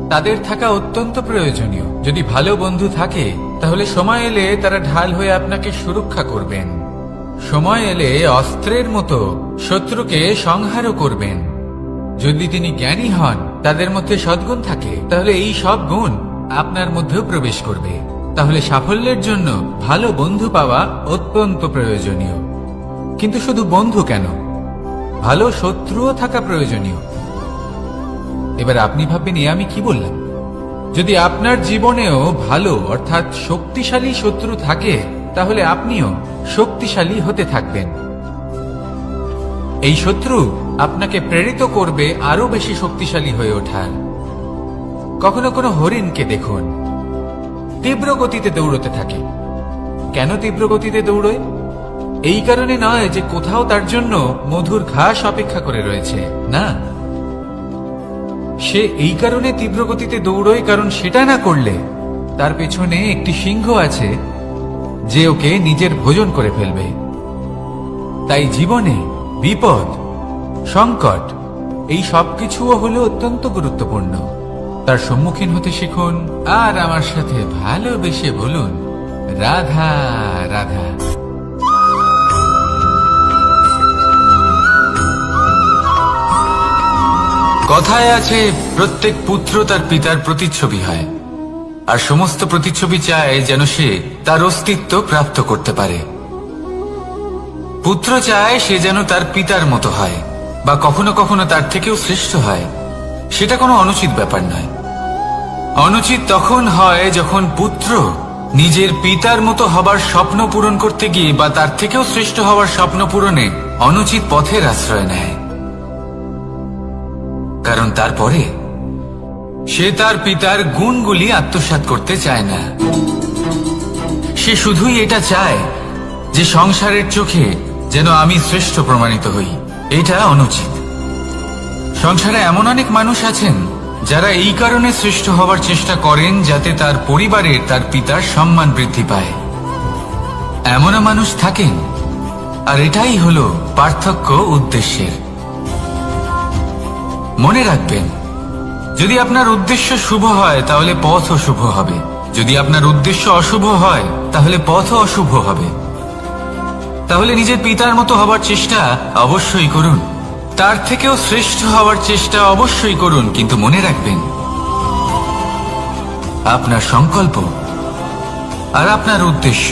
তাদের থাকা অত্যন্ত প্রয়োজনীয়। যদি ভালো বন্ধু থাকে তাহলে সময় এলে তারা ঢাল হয়ে আপনাকে সুরক্ষা করবেন। সময় এলে অস্ত্রের মতো শত্রুকে সংহারও করবেন। যদি তিনি জ্ঞানী হন, তাদের মধ্যে সদ্গুণ থাকে, তাহলে এই সব গুণ আপনার মধ্যেও প্রবেশ করবে। তাহলে সাফল্যের জন্য ভালো বন্ধু পাওয়া অত্যন্ত প্রয়োজনীয়। কিন্তু শুধু বন্ধু কেন, ভালো শত্রুও থাকা প্রয়োজনীয়। এবার আপনি ভাববেন, এ আমি কি বললাম? যদি আপনার জীবনেও ভালো অর্থাৎ শক্তিশালী শত্রু থাকে, তাহলে আপনিও শক্তিশালী হতে থাকবেন। এই শত্রু আপনাকে প্রেরিত করবে আরো বেশি শক্তিশালী হয়ে ওঠার। কখনো কোনো হরিণকে দেখুন, তীব্র গতিতে দৌড়তে থাকে। কেন তীব্র গতিতে দৌড়য়? এই কারণে নয় যে কোথাও তার জন্য মধুর ঘাস অপেক্ষা করে রয়েছে, না। সে এই কারণে তীব্র গতিতে দৌড়য় কারণ সেটা না করলে তার পেছনে একটি সিংহ আছে যে ওকে নিজের ভোজন করে ফেলবে। তাই জীবনে বিপদ, সংকট, এই সবকিছুও হলো অত্যন্ত গুরুত্বপূর্ণ। তার সম্মুখীন হতে শিখুন আর আমার সাথে ভালোবেসে বলুন, রাধা রাধা। কথায় আছে, প্রত্যেক পুত্র তার পিতার প্রতিচ্ছবি হয়, আর সমস্ত প্রতিচ্ছবি চায় যেন সে তার অস্তিত্ব প্রাপ্ত করতে পারে। পুত্র চায় সে যেন তার পিতার মতো হয়, বা কখনো কখনো তার থেকেও শ্রেষ্ঠ হয়। সেটা কোনো অনুচিত ব্যাপার নয়। অনুচিত তখন হয় যখন পুত্র নিজের পিতার মতো হবার স্বপ্ন পূরণ করতে গিয়ে বা তার থেকেও শ্রেষ্ঠ হওয়ার স্বপ্ন পূরণে অনুচিত পথের আশ্রয় নেয়। কারণ তারপরে সে তার পিতার গুণগুলি আত্মসাৎ করতে চায় না। সে শুধুই এটা চায় যে সংসারের চোখে যেন আমি শ্রেষ্ঠ প্রমাণিত হই। এটা অনুচিত। সংসারে এমন অনেক মানুষ আছেন যারা এই কারণে শ্রেষ্ঠ হওয়ার চেষ্টা করেন যাতে তার পরিবারের তার পিতার সম্মান বৃদ্ধি পায়। এমনও মানুষ থাকেন, আর এটাই হলো পার্থক্য উদ্দেশ্যের। মনে রাখবেন, যদি আপনার উদ্দেশ্য শুভ হয় তাহলে পথও শুভ হবে। যদি আপনার উদ্দেশ্য অশুভ হয় তাহলে পথও অশুভ হবে। তাহলে নিজের পিতার মতো হবার চেষ্টা অবশ্যই করুন, তার থেকেও শ্রেষ্ঠ হওয়ার চেষ্টা অবশ্যই করুন, কিন্তু মনে রাখবেন আপনার সংকল্প আর আপনার উদ্দেশ্য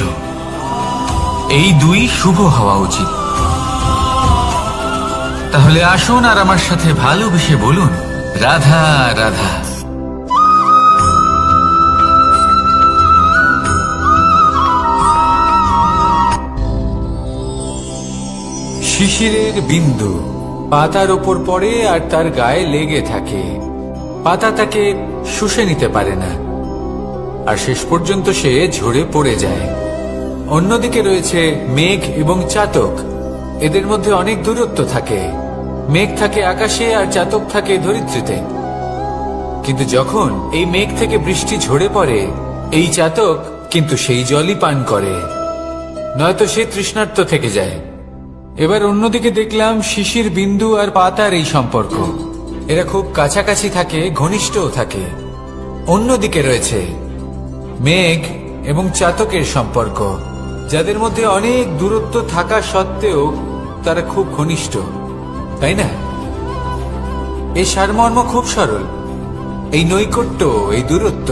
এই দুই শুভ হওয়া উচিত। তাহলে আসুন আর আমার সাথে ভালোবেসে বলুন, রাধা রাধা। শিশিরের বিন্দু পাতার ওপর পড়ে আর তার গায়ে লেগে থাকে। পাতা তাকে শুষে নিতে পারে না, আর শেষ পর্যন্ত সে ঝরে পড়ে যায়। অন্যদিকে রয়েছে মেঘ এবং চাতক। এদের মধ্যে অনেক দূরত্ব থাকে। মেঘ থাকে আকাশে আর চাতক থাকে ধরিত্রীতে। কিন্তু যখন এই মেঘ থেকে বৃষ্টি ঝরে পড়ে, এই চাতক কিন্তু সেই জলই পান করে, নয়তো সে তৃষ্ণার্ত থেকে যায়। এবার অন্যদিকে দেখলাম শিশির বিন্দু আর পাতার এই সম্পর্ক। এরা খুব কাছাকাছি থাকে, ঘনিষ্ঠও থাকে। অন্যদিকে রয়েছে মেঘ এবং চাতকের সম্পর্ক, যাদের মধ্যে অনেক দূরত্ব থাকা সত্ত্বেও তারা খুব ঘনিষ্ঠ, তাই না? এই সারমর্ম খুব সরল। এই নৈকট্য, এই দূরত্ব,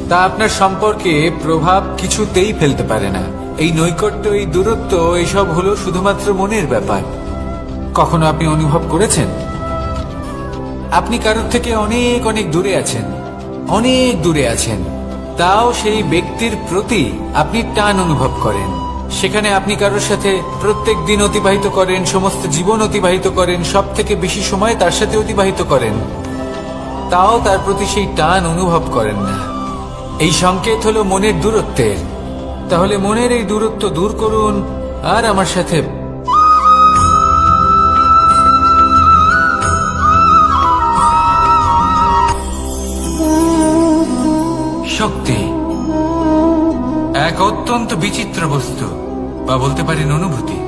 তা আপনার সম্পর্কে প্রভাব কিছুতেই ফেলতে পারে না। এই নৈকট্য, এই দূরত্ব, এসব হলো শুধুমাত্র মনের ব্যাপার। কখনো আপনি অনুভব করেছেন আপনি কারোর থেকে অনেক অনেক দূরে আছেন, অনেক দূরে আছেন, তাও সেই ব্যক্তির প্রতি আপনি টান অনুভব করেন। সেখানে আপনি কারোর সাথে প্রত্যেক দিন অতিবাহিত করেন, সমস্ত জীবন অতিবাহিত করেন, সব থেকে বেশি সময় তার সাথে অতিবাহিত করেন, তাও তার প্রতি সেই টান অনুভব করেন না। এই সংকেত হলো মনের দূরত্বের। তাহলে মনের এই দূরত্ব দূর করুন আর আমার সাথে শক্তি, এক অত্যন্ত বিচিত্র বস্তু, বা বলতে পারেন অনুভূতি।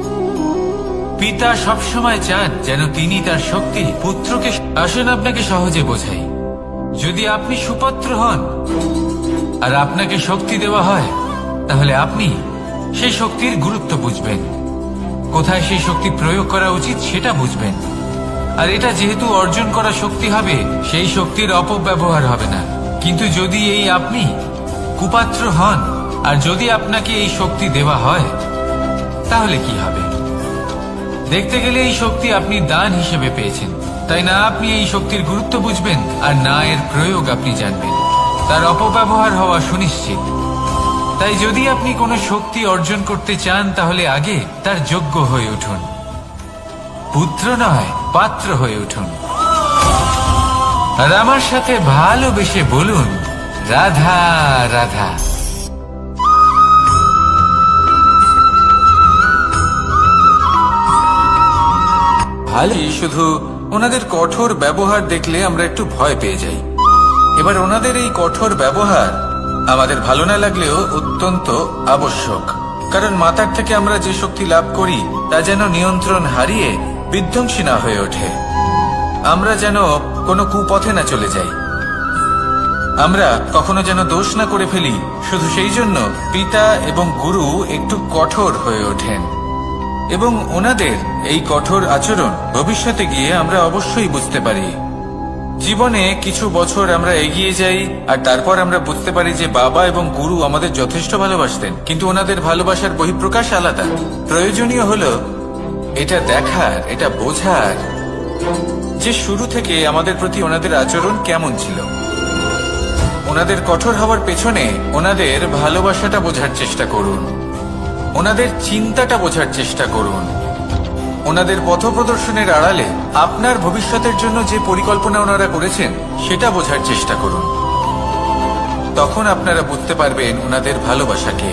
পিতা সবসময় চান যেন তিনি তার শক্তি পুত্রকে। আসুন আপনাকে সহজে বোঝাই। যদি আপনি সুপাত্র হন আর আপনাকে শক্তি দেওয়া হয়, তাহলে আপনি সেই শক্তির গুরুত্ব বুঝবেন, কোথায় সেই শক্তি প্রয়োগ করা উচিত সেটা বুঝবেন। আর এটা যেহেতু অর্জন করা শক্তি হবে, সেই শক্তির অপব্যবহার হবে না। কিন্তু যদি এই আপনি কুপাত্র হন আর যদি আপনাকে এই শক্তি দেওয়া হয়, তাহলে কি হবে? দেখতে গেলে এই শক্তি আপনি দান হিসেবে পেয়েছেন, তাই না আপনি এই শক্তির গুরুত্ব বুঝবেন আর না এর প্রয়োগ আপনি জানবেন। তার অপব্যবহার হওয়া সুনিশ্চিত। তাই যদি আপনি কোনো শক্তি অর্জন করতে চান, তাহলে আগে তার যোগ্য হয়ে উঠুন। পুত্র নয়, পাত্র হয়ে উঠুন। আর আমার সাথে ভালোবেসে বলুন, রাধা রাধা। ভালোই, শুধু ওনাদের কঠোর ব্যবহার দেখলে আমরা একটু ভয় পেয়ে যাই। এবার ওনাদের এই কঠোর ব্যবহার আমাদের ভালো না লাগলেও অত্যন্ত আবশ্যক, কারণ মাতার থেকে আমরা যে শক্তি লাভ করি তা যেন নিয়ন্ত্রণ হারিয়ে বিধ্বংসী না হয়ে ওঠে। আমরা যেন কোনো কুপথে না চলে যাই, আমরা কখনো যেন দোষ না করে ফেলি। শুধু সেই জন্য পিতা এবং গুরু একটু কঠোর হয়ে ওঠেন, এবং ওনাদের এই কঠোর আচরণ ভবিষ্যতে গিয়ে আমরা অবশ্যই বুঝতে পারি। জীবনে কিছু বছর আমরা এগিয়ে যাই আর তারপর আমরা বুঝতে পারি যে বাবা এবং গুরু আমাদের যথেষ্ট ভালোবাসতেন, কিন্তু ওনাদের ভালোবাসার বহিঃপ্রকাশ আলাদা। প্রয়োজনীয় হলো এটা দেখার, এটা বোঝার যে শুরু থেকে আমাদের প্রতি ওনাদের আচরণ কেমন ছিল। ওনাদের কঠোর হওয়ার পেছনে ওনাদের ভালোবাসাটা বোঝার চেষ্টা করুন, ওনাদের চিন্তাটা বোঝার চেষ্টা করুন, ওনাদের পথপ্রদর্শনের আড়ালে আপনার ভবিষ্যতের জন্য যে পরিকল্পনা ওনারা করেছেন সেটা বোঝার চেষ্টা করুন। তখন আপনারা বুঝতে পারবেন ওনাদের ভালোবাসাকে।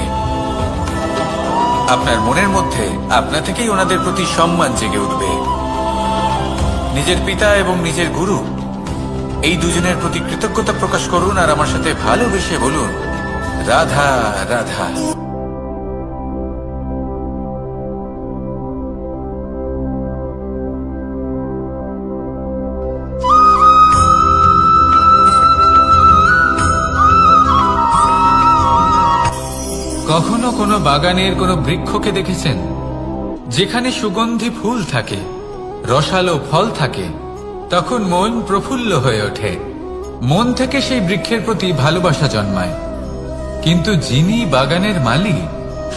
আপনার মনের মধ্যে আপনা থেকেই ওনাদের প্রতি সম্মান জেগে উঠবে। নিজের পিতা এবং নিজের গুরু এই দুজনের প্রতি কৃতজ্ঞতা প্রকাশ করুন আর আমার সাথে ভালোবেসে বলুন, রাধা রাধা। কখনো কোনো বাগানের কোনো বৃক্ষকে দেখেছেন যেখানে সুগন্ধি ফুল থাকে, রসালো ফল থাকে? তখন মন প্রফুল্ল হয়ে ওঠে, মন থেকে সেই বৃক্ষের প্রতি ভালোবাসা জন্মায়। কিন্তু যিনি বাগানের মালিক,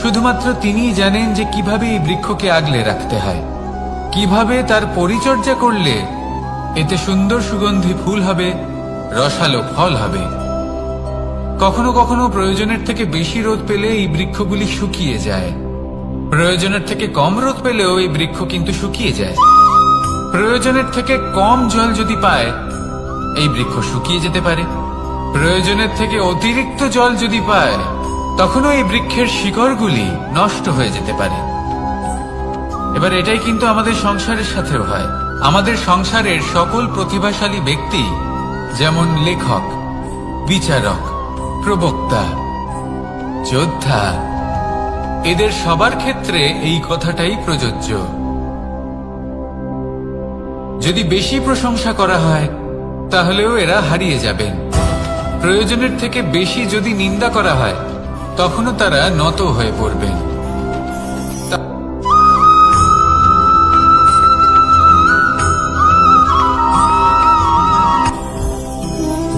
শুধুমাত্র তিনিই জানেন যে কিভাবে এই বৃক্ষকে আগলে রাখতে হয়, কিভাবে তার পরিচর্যা করলে এতে সুন্দর সুগন্ধি ফুল হবে, রসালো ফল হবে। কখনো কখনো প্রয়োজনের থেকে বেশি রোদ পেলে এই বৃক্ষগুলি শুকিয়ে যায়, প্রয়োজনের থেকে কম রোদ পেলেও এই বৃক্ষ কিন্তু শুকিয়ে যায়। প্রয়োজনের থেকে কম জল যদি পায়, এই বৃক্ষ শুকিয়ে যেতে পারে। প্রয়োজনের থেকে অতিরিক্ত জল যদি পায়, তখনও এই বৃক্ষের শিকড়গুলি নষ্ট হয়ে যেতে পারে। এবার এটাই কিন্তু আমাদের সংসারের সাথেও হয়। আমাদের সংসারের সকল প্রতিভাশালী ব্যক্তি, যেমন লেখক, বিচারক, প্রবক্তা, যোদ্ধা, এদের সবার ক্ষেত্রে এই কথাটাই প্রযোজ্য। যদি বেশি প্রশংসা করা হয়, তাহলেও এরা হারিয়ে যাবেন। প্রয়োজনের থেকে বেশি যদি নিন্দা করা হয়, তখনও তারা নত হয়ে পড়বেন।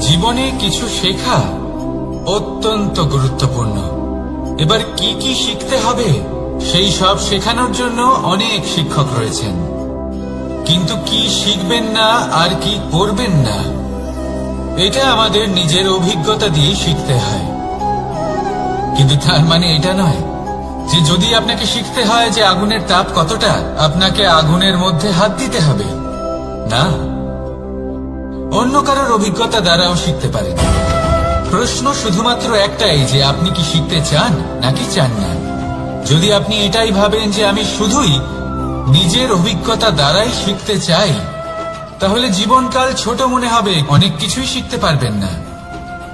জীবনে কিছু শেখা অত্যন্ত গুরুত্বপূর্ণ। এবার কি কি শিখতে হবে, সেই সব শেখানোর জন্য অনেক শিক্ষক রয়েছেন, কিন্তু কি শিখবেন না আর কি করবেন না, এটা আমাদের নিজের অভিজ্ঞতা দিয়ে শিখতে হয়। কিন্তু তার মানে এটা নয় যে যদি আপনাকে শিখতে হয় যে আগুনের তাপ কতটা, আপনাকে আগুনের মধ্যে হাত দিতে হবে। না, অন্য কারোর অভিজ্ঞতা দ্বারাও শিখতে পারেন। প্রশ্ন শুধুমাত্র একটাই যে আপনি কি শিখতে চান নাকি চান না। যদি আপনি এটাই ভাবেন যে আমি শুধুই নিজের অভিজ্ঞতা দ্বারাই শিখতে চাই, তাহলে জীবনকাল ছোট মনে হবে, অনেক কিছুই শিখতে পারবেন না।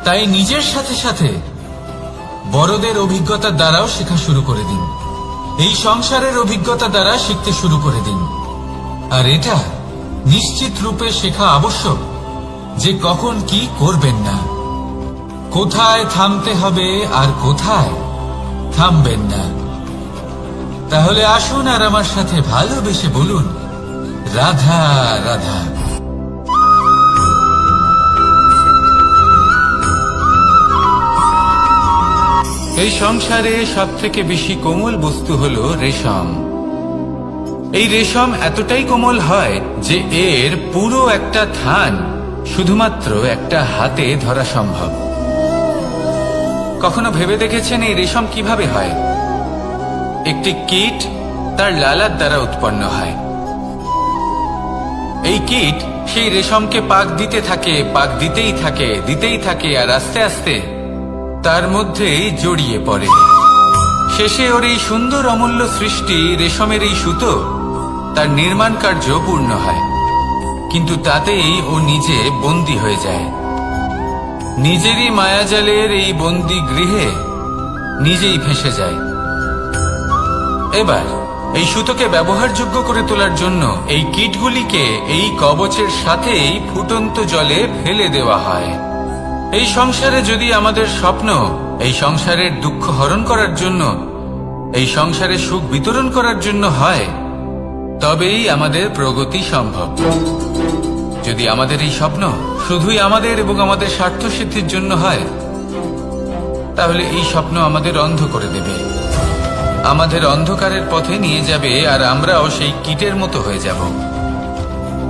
তাই নিজের সাথে সাথে বড়দের অভিজ্ঞতার দ্বারাও শেখা শুরু করে দিন। এই সংসারের অভিজ্ঞতা দ্বারা শিখতে শুরু করে দিন। আর এটা নিশ্চিত রূপে শেখা আবশ্যক যে কখন কি করবেন না, কোথায় থামতে হবে আর কোথায় থামবেন না। তাহলে আসুন আর আমার সাথে ভালোবেসে বলুন, রাধা রাধা। এই সংসারে সবথেকে বেশি কোমল বস্তু হলো রেশম। এই রেশম এতটাই কোমল হয় যে এর পুরো একটা থান শুধুমাত্র একটা হাতে ধরা সম্ভব। কখনো ভেবে দেখেছেন এই রেশম কিভাবে হয়? একটি কীট তার লালার দ্বারা উৎপন্ন হয়। এই কীট সেই রেশমকে পাক দিতে থাকে, পাক দিতেই থাকে আর আস্তে আস্তে তার মধ্যেই জড়িয়ে পড়ে। শেষে ওর এই সুন্দর অমূল্য সৃষ্টি রেশমের এই সুতো তার নির্মাণ কার্য পূর্ণ হয়, কিন্তু তাতেই ও নিজে বন্দী হয়ে যায়। নিজেরই মায়াজালের এই বন্দী গৃহে নিজেই ফেঁসে যায়। এবার এই সুতোকে ব্যবহারযোগ্য করে তোলার জন্য এই কীটগুলিকে এই কবচের সাথেই ফুটন্ত জলে ফেলে দেওয়া হয়। এই সংসারে যদি আমাদের স্বপ্ন এই সংসারের দুঃখ হরণ করার জন্য, এই সংসারে সুখ বিতরণ করার জন্য হয়, তবেই আমাদের প্রগতি সম্ভব। যদি আমাদের এই স্বপ্ন শুধুই আমাদের এবং আমাদের স্বার্থ সিদ্ধির জন্য হয়, তাহলে এই স্বপ্ন আমাদের অন্ধ করে দেবে, আমাদের অন্ধকারের পথে নিয়ে যাবে, আর আমরাও সেই কীটের মতো হয়ে যাব।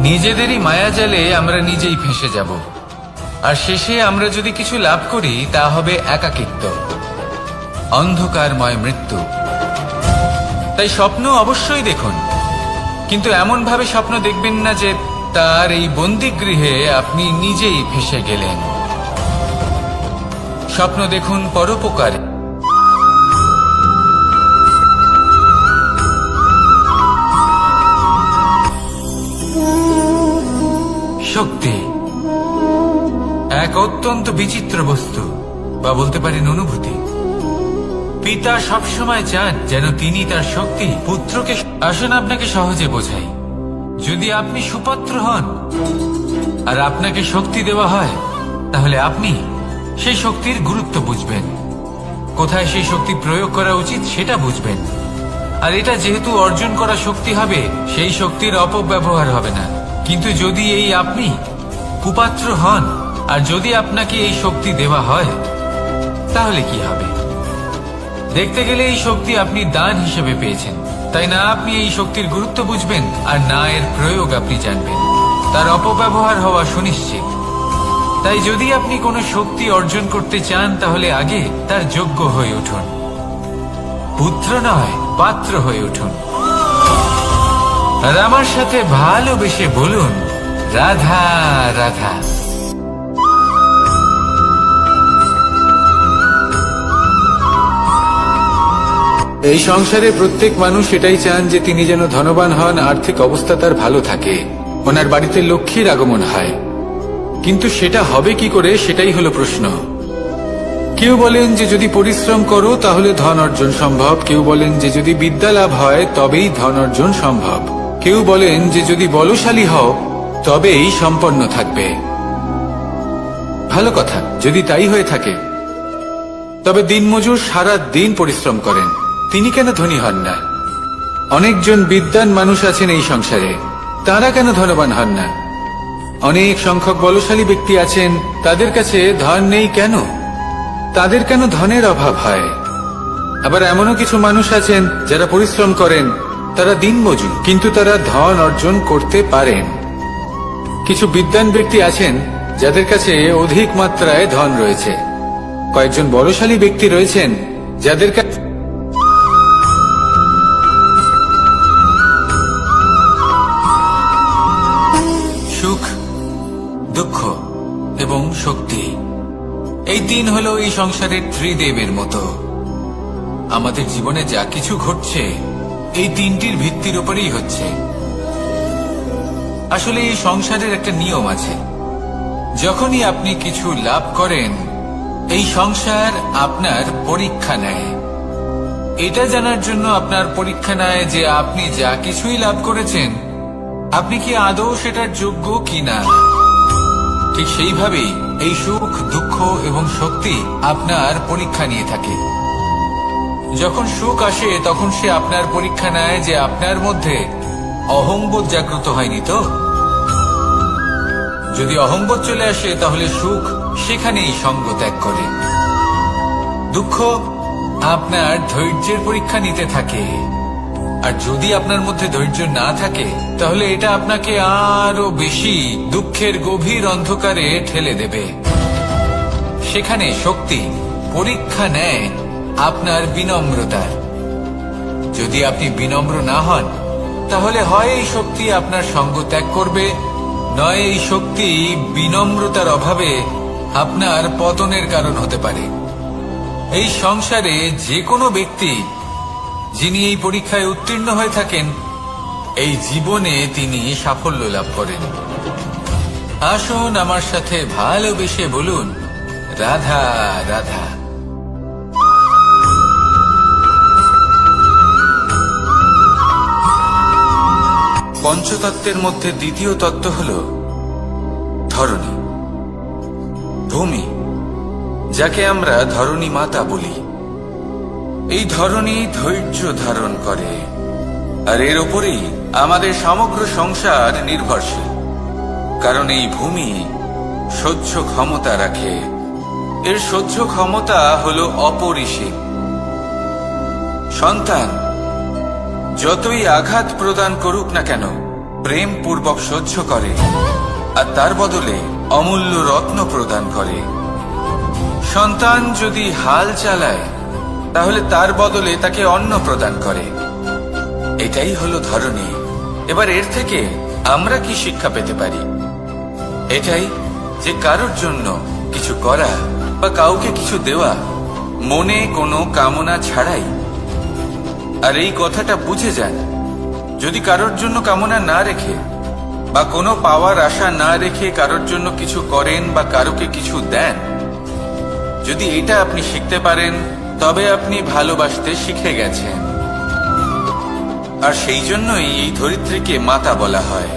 নিজেদেরই মায়াজালে আমরা নিজেই ফেঁসে যাব, আর শেষে আমরা যদি কিছু লাভ করি তা হবে একাকিত্ব, অন্ধকারময় মৃত্যু। তাই স্বপ্ন অবশ্যই দেখুন, কিন্তু এমন ভাবে স্বপ্ন দেখবেন না যে তার এই বন্দিগৃহে আপনি নিজেই ফেঁসে গেলেন। স্বপ্ন দেখুন পরোপকারে। শক্তি এক অত্যন্ত বিচিত্র বস্তু, বা বলতে পারেন অনুভূতি। পিতা সবসময় চান যেন তিনি তার শক্তি পুত্রকে। আসুন আপনাকে সহজে বোঝাই। যদি আপনি সুপাত্র হন আর আপনাকে শক্তি দেওয়া হয়, তাহলে আপনি সেই শক্তির গুরুত্ব বুঝবেন, কোথায় সেই শক্তি প্রয়োগ করা উচিত সেটা বুঝবেন। আর এটা যেহেতু অর্জন করা শক্তি হবে, সেই শক্তির অপব্যবহার হবে না। কিন্তু যদি এই আপনি কুপাত্র হন আর যদি আপনাকে এই শক্তি দেওয়া হয়, তাহলে কি হবে? দেখতে গেলে এই শক্তি আপনি দান হিসেবে পেয়েছেন, তাই না আপনি এই শক্তির গুরুত্ব বুঝবেন আর না এর প্রয়োগ আপনি জানবেন। তার অপব্যবহার হওয়া সুনিশ্চিত। তাই যদি আপনি কোনো শক্তি অর্জন করতে চান, তাহলে আগে তার যোগ্য হয়ে উঠুন, পুত্র নয় পাত্র হয়ে উঠুন। আর আমার সাথে ভালোবেসে বলুন, রাধা রাধা। এই সংসারে প্রত্যেক মানুষ এটাই চান যে তিনি যেন ধনবান হন, আর্থিক অবস্থা তার ভালো থাকে, ওনার বাড়িতে লক্ষ্মীর আগমন হয়। কিন্তু সেটা হবে কি করে, সেটাই হলো প্রশ্ন। কেউ বলেন যে যদি পরিশ্রম করো তাহলে ধন অর্জন সম্ভব, কেউ বলেন যে যদি বিদ্যা লাভ হয় তবেই ধন অর্জন সম্ভব, কেউ বলেন যে যদি বলশালী হও তবেই সম্পন্ন থাকবে। ভালো কথা, যদি তাই হয়ে থাকে, তবে দিনমজুর সারা দিন পরিশ্রম করেন, তিনি কেন ধনী হন না? অনেকজন বিদ্বান মানুষ আছেন এই সংসারে, তারা কেন ধনবান হন না? অনেক সংখ্যক বলশালী ব্যক্তি আছেন, তাদের কাছে ধন নেই কেন? তাদের কেন ধনের অভাব হয়? আবার এমনও কিছু মানুষ আছেন যারা পরিশ্রম করেন, তারা দিনমজুর, কিন্তু তারা ধন অর্জন করতে পারেন। কিছু বিদ্বান ব্যক্তি আছেন যাদের কাছে অধিক মাত্রায় ধন রয়েছে। কয়েকজন বলশালী ব্যক্তি রয়েছেন যাদের কাছে সুখ, দুঃখ এবং শক্তি, এই তিন হলো এই সংসারের ত্রিদেবের মতো। আমাদের জীবনে যা কিছু ঘটছে এই তিনটির ভিত্তির উপরেই হচ্ছে। আসলে এই সংসারের একটা নিয়ম আছে, যখনই আপনি কিছু লাভ করেন এই সংসার আপনার পরীক্ষা নেয়। এটা জানার জন্য আপনার পরীক্ষা নেয় যে আপনি যা কিছুই লাভ করেছেন, আপনি কি আদৌ সেটার যোগ্য কিনা। ঠিক সেইভাবেই এই সুখ, দুঃখ এবং শক্তি আপনার পরীক্ষা নিয়ে থাকে। যখন সুখ আসে তখন সে আপনার পরীক্ষা নেয় যে আপনার মধ্যে অহংবোধ জাগ্রত হয়নি তো। যদি অহংবোধ চলে আসে তাহলে সুখ সেখানেই সঙ্গ ত্যাগ করে। দুঃখ আপনার ধৈর্যের পরীক্ষা নিতে থাকে, আর যদি আপনার মধ্যে ধৈর্য না থাকে তাহলে এটা আপনাকে আরো বেশি দুঃখের গভীর অন্ধকারে ঠেলে দেবে। সেখানে শক্তি পরীক্ষা নেয় আপনার বিনম্রতার। যদি আপনি বিনম্র না হন তাহলে হয় এই শক্তি আপনার সঙ্গ ত্যাগ করবে, নয় এই শক্তি বিনম্রতার অভাবে আপনার পতনের কারণ হতে পারে। এই সংসারে যে কোনো ব্যক্তি যিনি এই পরীক্ষায় উত্তীর্ণ হয়ে থাকেন, এই জীবনে তিনি সাফল্য লাভ করেন। আসুন আমার সাথে ভালোবেসে বলুন, রাধা রাধা। পঞ্চতত্ত্বের মধ্যে দ্বিতীয় তত্ত্ব হল ধরণী, ভূমি, যাকে আমরা ধরণী মাতা বলি। এই ধরণী ধৈর্য ধারণ করে, আর এর ওপরেই আমাদের সমগ্র সংসার নির্ভরশীল। কারণ এই ভূমি সহ্য ক্ষমতা রাখে, এর সহ্য ক্ষমতা হল অপরিসীম। সন্তান যতই আঘাত প্রদান করুক না কেন, প্রেম পূর্বক সহ্য করে, আর তার বদলে অমূল্য রত্ন প্রদান করে। সন্তান যদি হাল চালায় তাহলে তার বদলে তাকে অন্ন প্রদান করে। এটাই হলো ধরণী। এবার এর থেকে আমরা কি শিক্ষা পেতে পারি? এটাই যে কারোর জন্য কিছু করা বা কাউকে কিছু দেওয়া মনে কোনো কামনা ছাড়াই। আর এই কথাটা বুঝে যান, যদি কারোর জন্য কামনা না রেখে বা কোনো পাওয়ার আশা না রেখে কারোর জন্য কিছু করেন বা কারোকে কিছু দেন, যদি এটা আপনি শিখতে পারেন তবে আপনি ভালোবাসতে শিখে গেছেন। আর সেই জন্যই এই ধরিত্রীকে মাতা বলা হয়।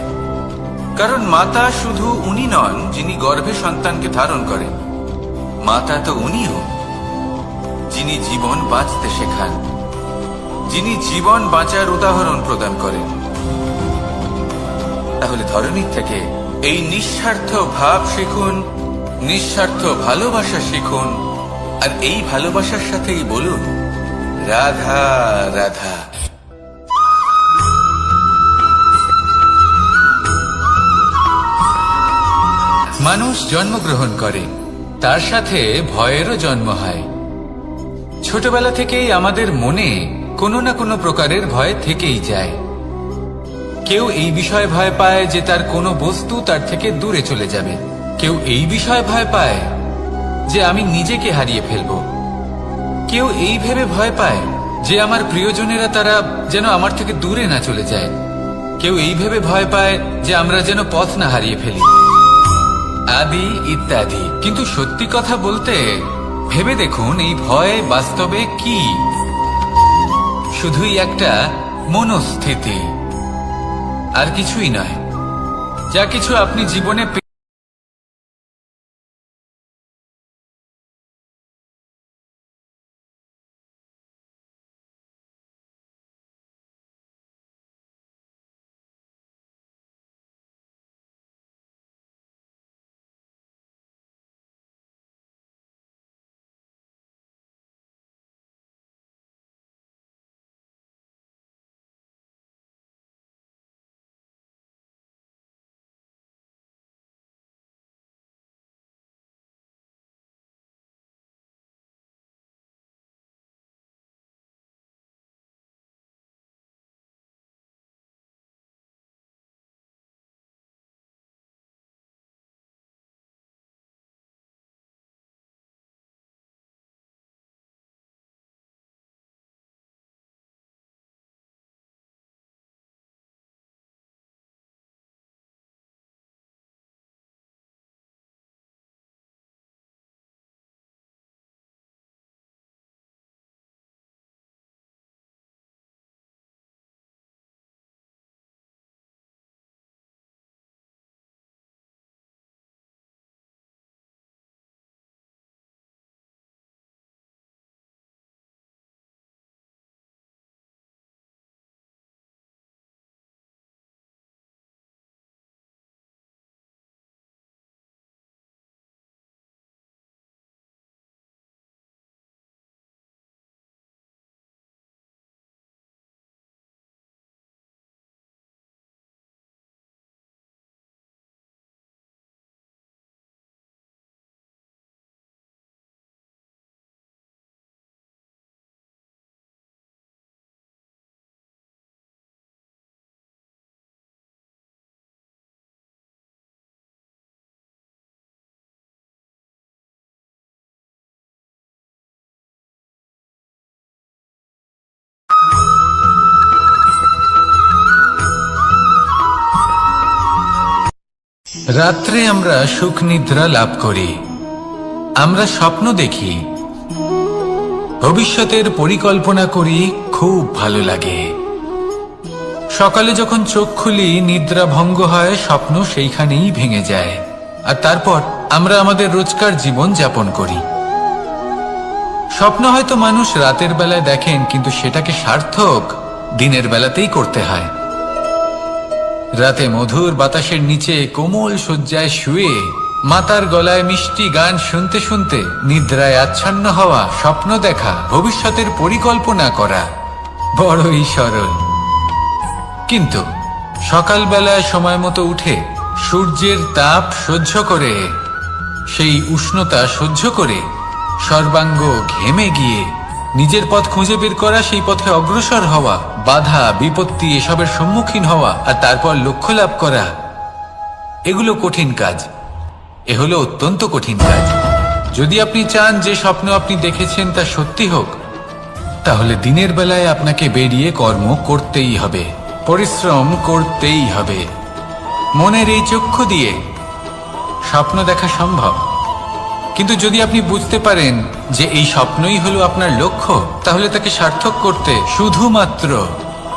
কারণ মাতা শুধু উনি নন যিনি গর্ভে সন্তানকে ধারণ করেন, মাতা তো উনিও যিনি জীবন বাঁচতে শেখান, যিনি জীবন বাঁচার উদাহরণ প্রদান করেন। তাহলে ধরণীর থেকে এই নিঃস্বার্থ ভাব শিখুন, নিঃস্বার্থ ভালোবাসা শিখুন, আর এই ভালোবাসার সাথেই বলুন, রাধা রাধা। মানুষ জন্মগ্রহণ করে, তার সাথে ভয়েরও জন্ম হয়। ছোটবেলা থেকেই আমাদের মনে কোনো না কোনো প্রকারের ভয় থেকেই যায়। কেউ এই বিষয়ে ভয় পায় যে তার কোনো বস্তু তার থেকে দূরে চলে যাবে, কেউ এই বিষয়ে ভয় পায় যে আমি নিজেকে হারিয়ে ফেলব, কেউ এই ভেবে ভয় পায় যে আমার প্রিয়জনেরা তারা যেন আমার থেকে দূরে না চলে যায়, কেউ এই ভেবে ভয় পায় যে আমরা যেন পথ না হারিয়ে ফেলি, আদি ইত্যাদি। কিন্তু সত্যি কথা বলতে ভেবে দেখুন, এই ভয় বাস্তবে কি? শুধুই একটা মনস্থিতি, আর কিছুই নয়। যা কিছু আপনি জীবনে রাত্রে আমরা সুখ নিদ্রা লাভ করি, আমরা স্বপ্ন দেখি, ভবিষ্যতের পরিকল্পনা করি, খুব ভালো লাগে। সকালে যখন চোখ খুলি নিদ্রা ভঙ্গ হয়, স্বপ্ন সেইখানেই ভেঙে যায়, আর তারপর আমরা আমাদের রোজকার জীবন যাপন করি। স্বপ্ন হয়তো মানুষ রাতের বেলায় দেখেন, কিন্তু সেটাকে সার্থক দিনের বেলাতেই করতে হয়। রাতে মধুর বাতাসের নিচে কোমল শয্যায় শুয়ে মাতার গলায় মিষ্টি গান শুনতে শুনতে নিদ্রায় আচ্ছন্ন হওয়া, স্বপ্ন দেখা, ভবিষ্যতের পরিকল্পনা করা বড়ই সরল। কিন্তু সকালবেলায় সময় মতো উঠে সূর্যের তাপ সহ্য করে, সেই উষ্ণতা সহ্য করে সর্বাঙ্গ ঘেমে গিয়ে নিজের পথ খুঁজে বের করা, সেই পথে অগ্রসর হওয়া, বাধা বিপত্তি এসবের সম্মুখীন হওয়া, আর তারপর লক্ষ্য লাভ করা, এগুলো কঠিন কাজ। এ হলো অত্যন্ত কঠিন কাজ। যদি আপনি চান যে স্বপ্ন আপনি দেখেছেন তা সত্যি হোক, তাহলে দিনের বেলায় আপনাকে বেরিয়ে কর্ম করতেই হবে, পরিশ্রম করতেই হবে। মনের এই চক্ষু দিয়ে স্বপ্ন দেখা সম্ভব, কিন্তু যদি আপনি বুঝতে পারেন যে এই স্বপ্নই হলো আপনার লক্ষ্য, তাহলে তাকে সার্থক করতে শুধুমাত্র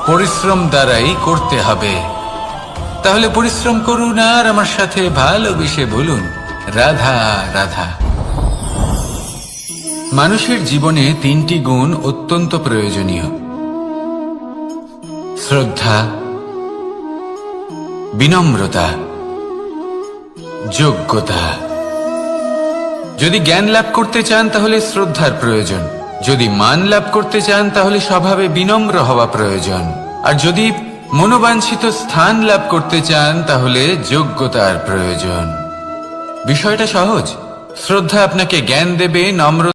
পরিশ্রম দ্বারাই করতে হবে। তাহলে পরিশ্রম করুন আর আমার সাথে ভালোবেসে বলুন, রাধা রাধা। মানুষের জীবনে তিনটি গুণ অত্যন্ত প্রয়োজনীয়: শ্রদ্ধা, বিনম্রতা, যোগ্যতা। যদি জ্ঞান লাভ করতে চান তাহলে শ্রদ্ধার প্রয়োজন, যদি মান লাভ করতে চান তাহলে স্বভাবে বিনম্র হওয়া প্রয়োজন, আর যদি মনোবাঞ্ছিত স্থান লাভ করতে চান তাহলে যোগ্যতার প্রয়োজন। বিষয়টা সহজ। শ্রদ্ধা আপনাকে জ্ঞান দেবে, নম্র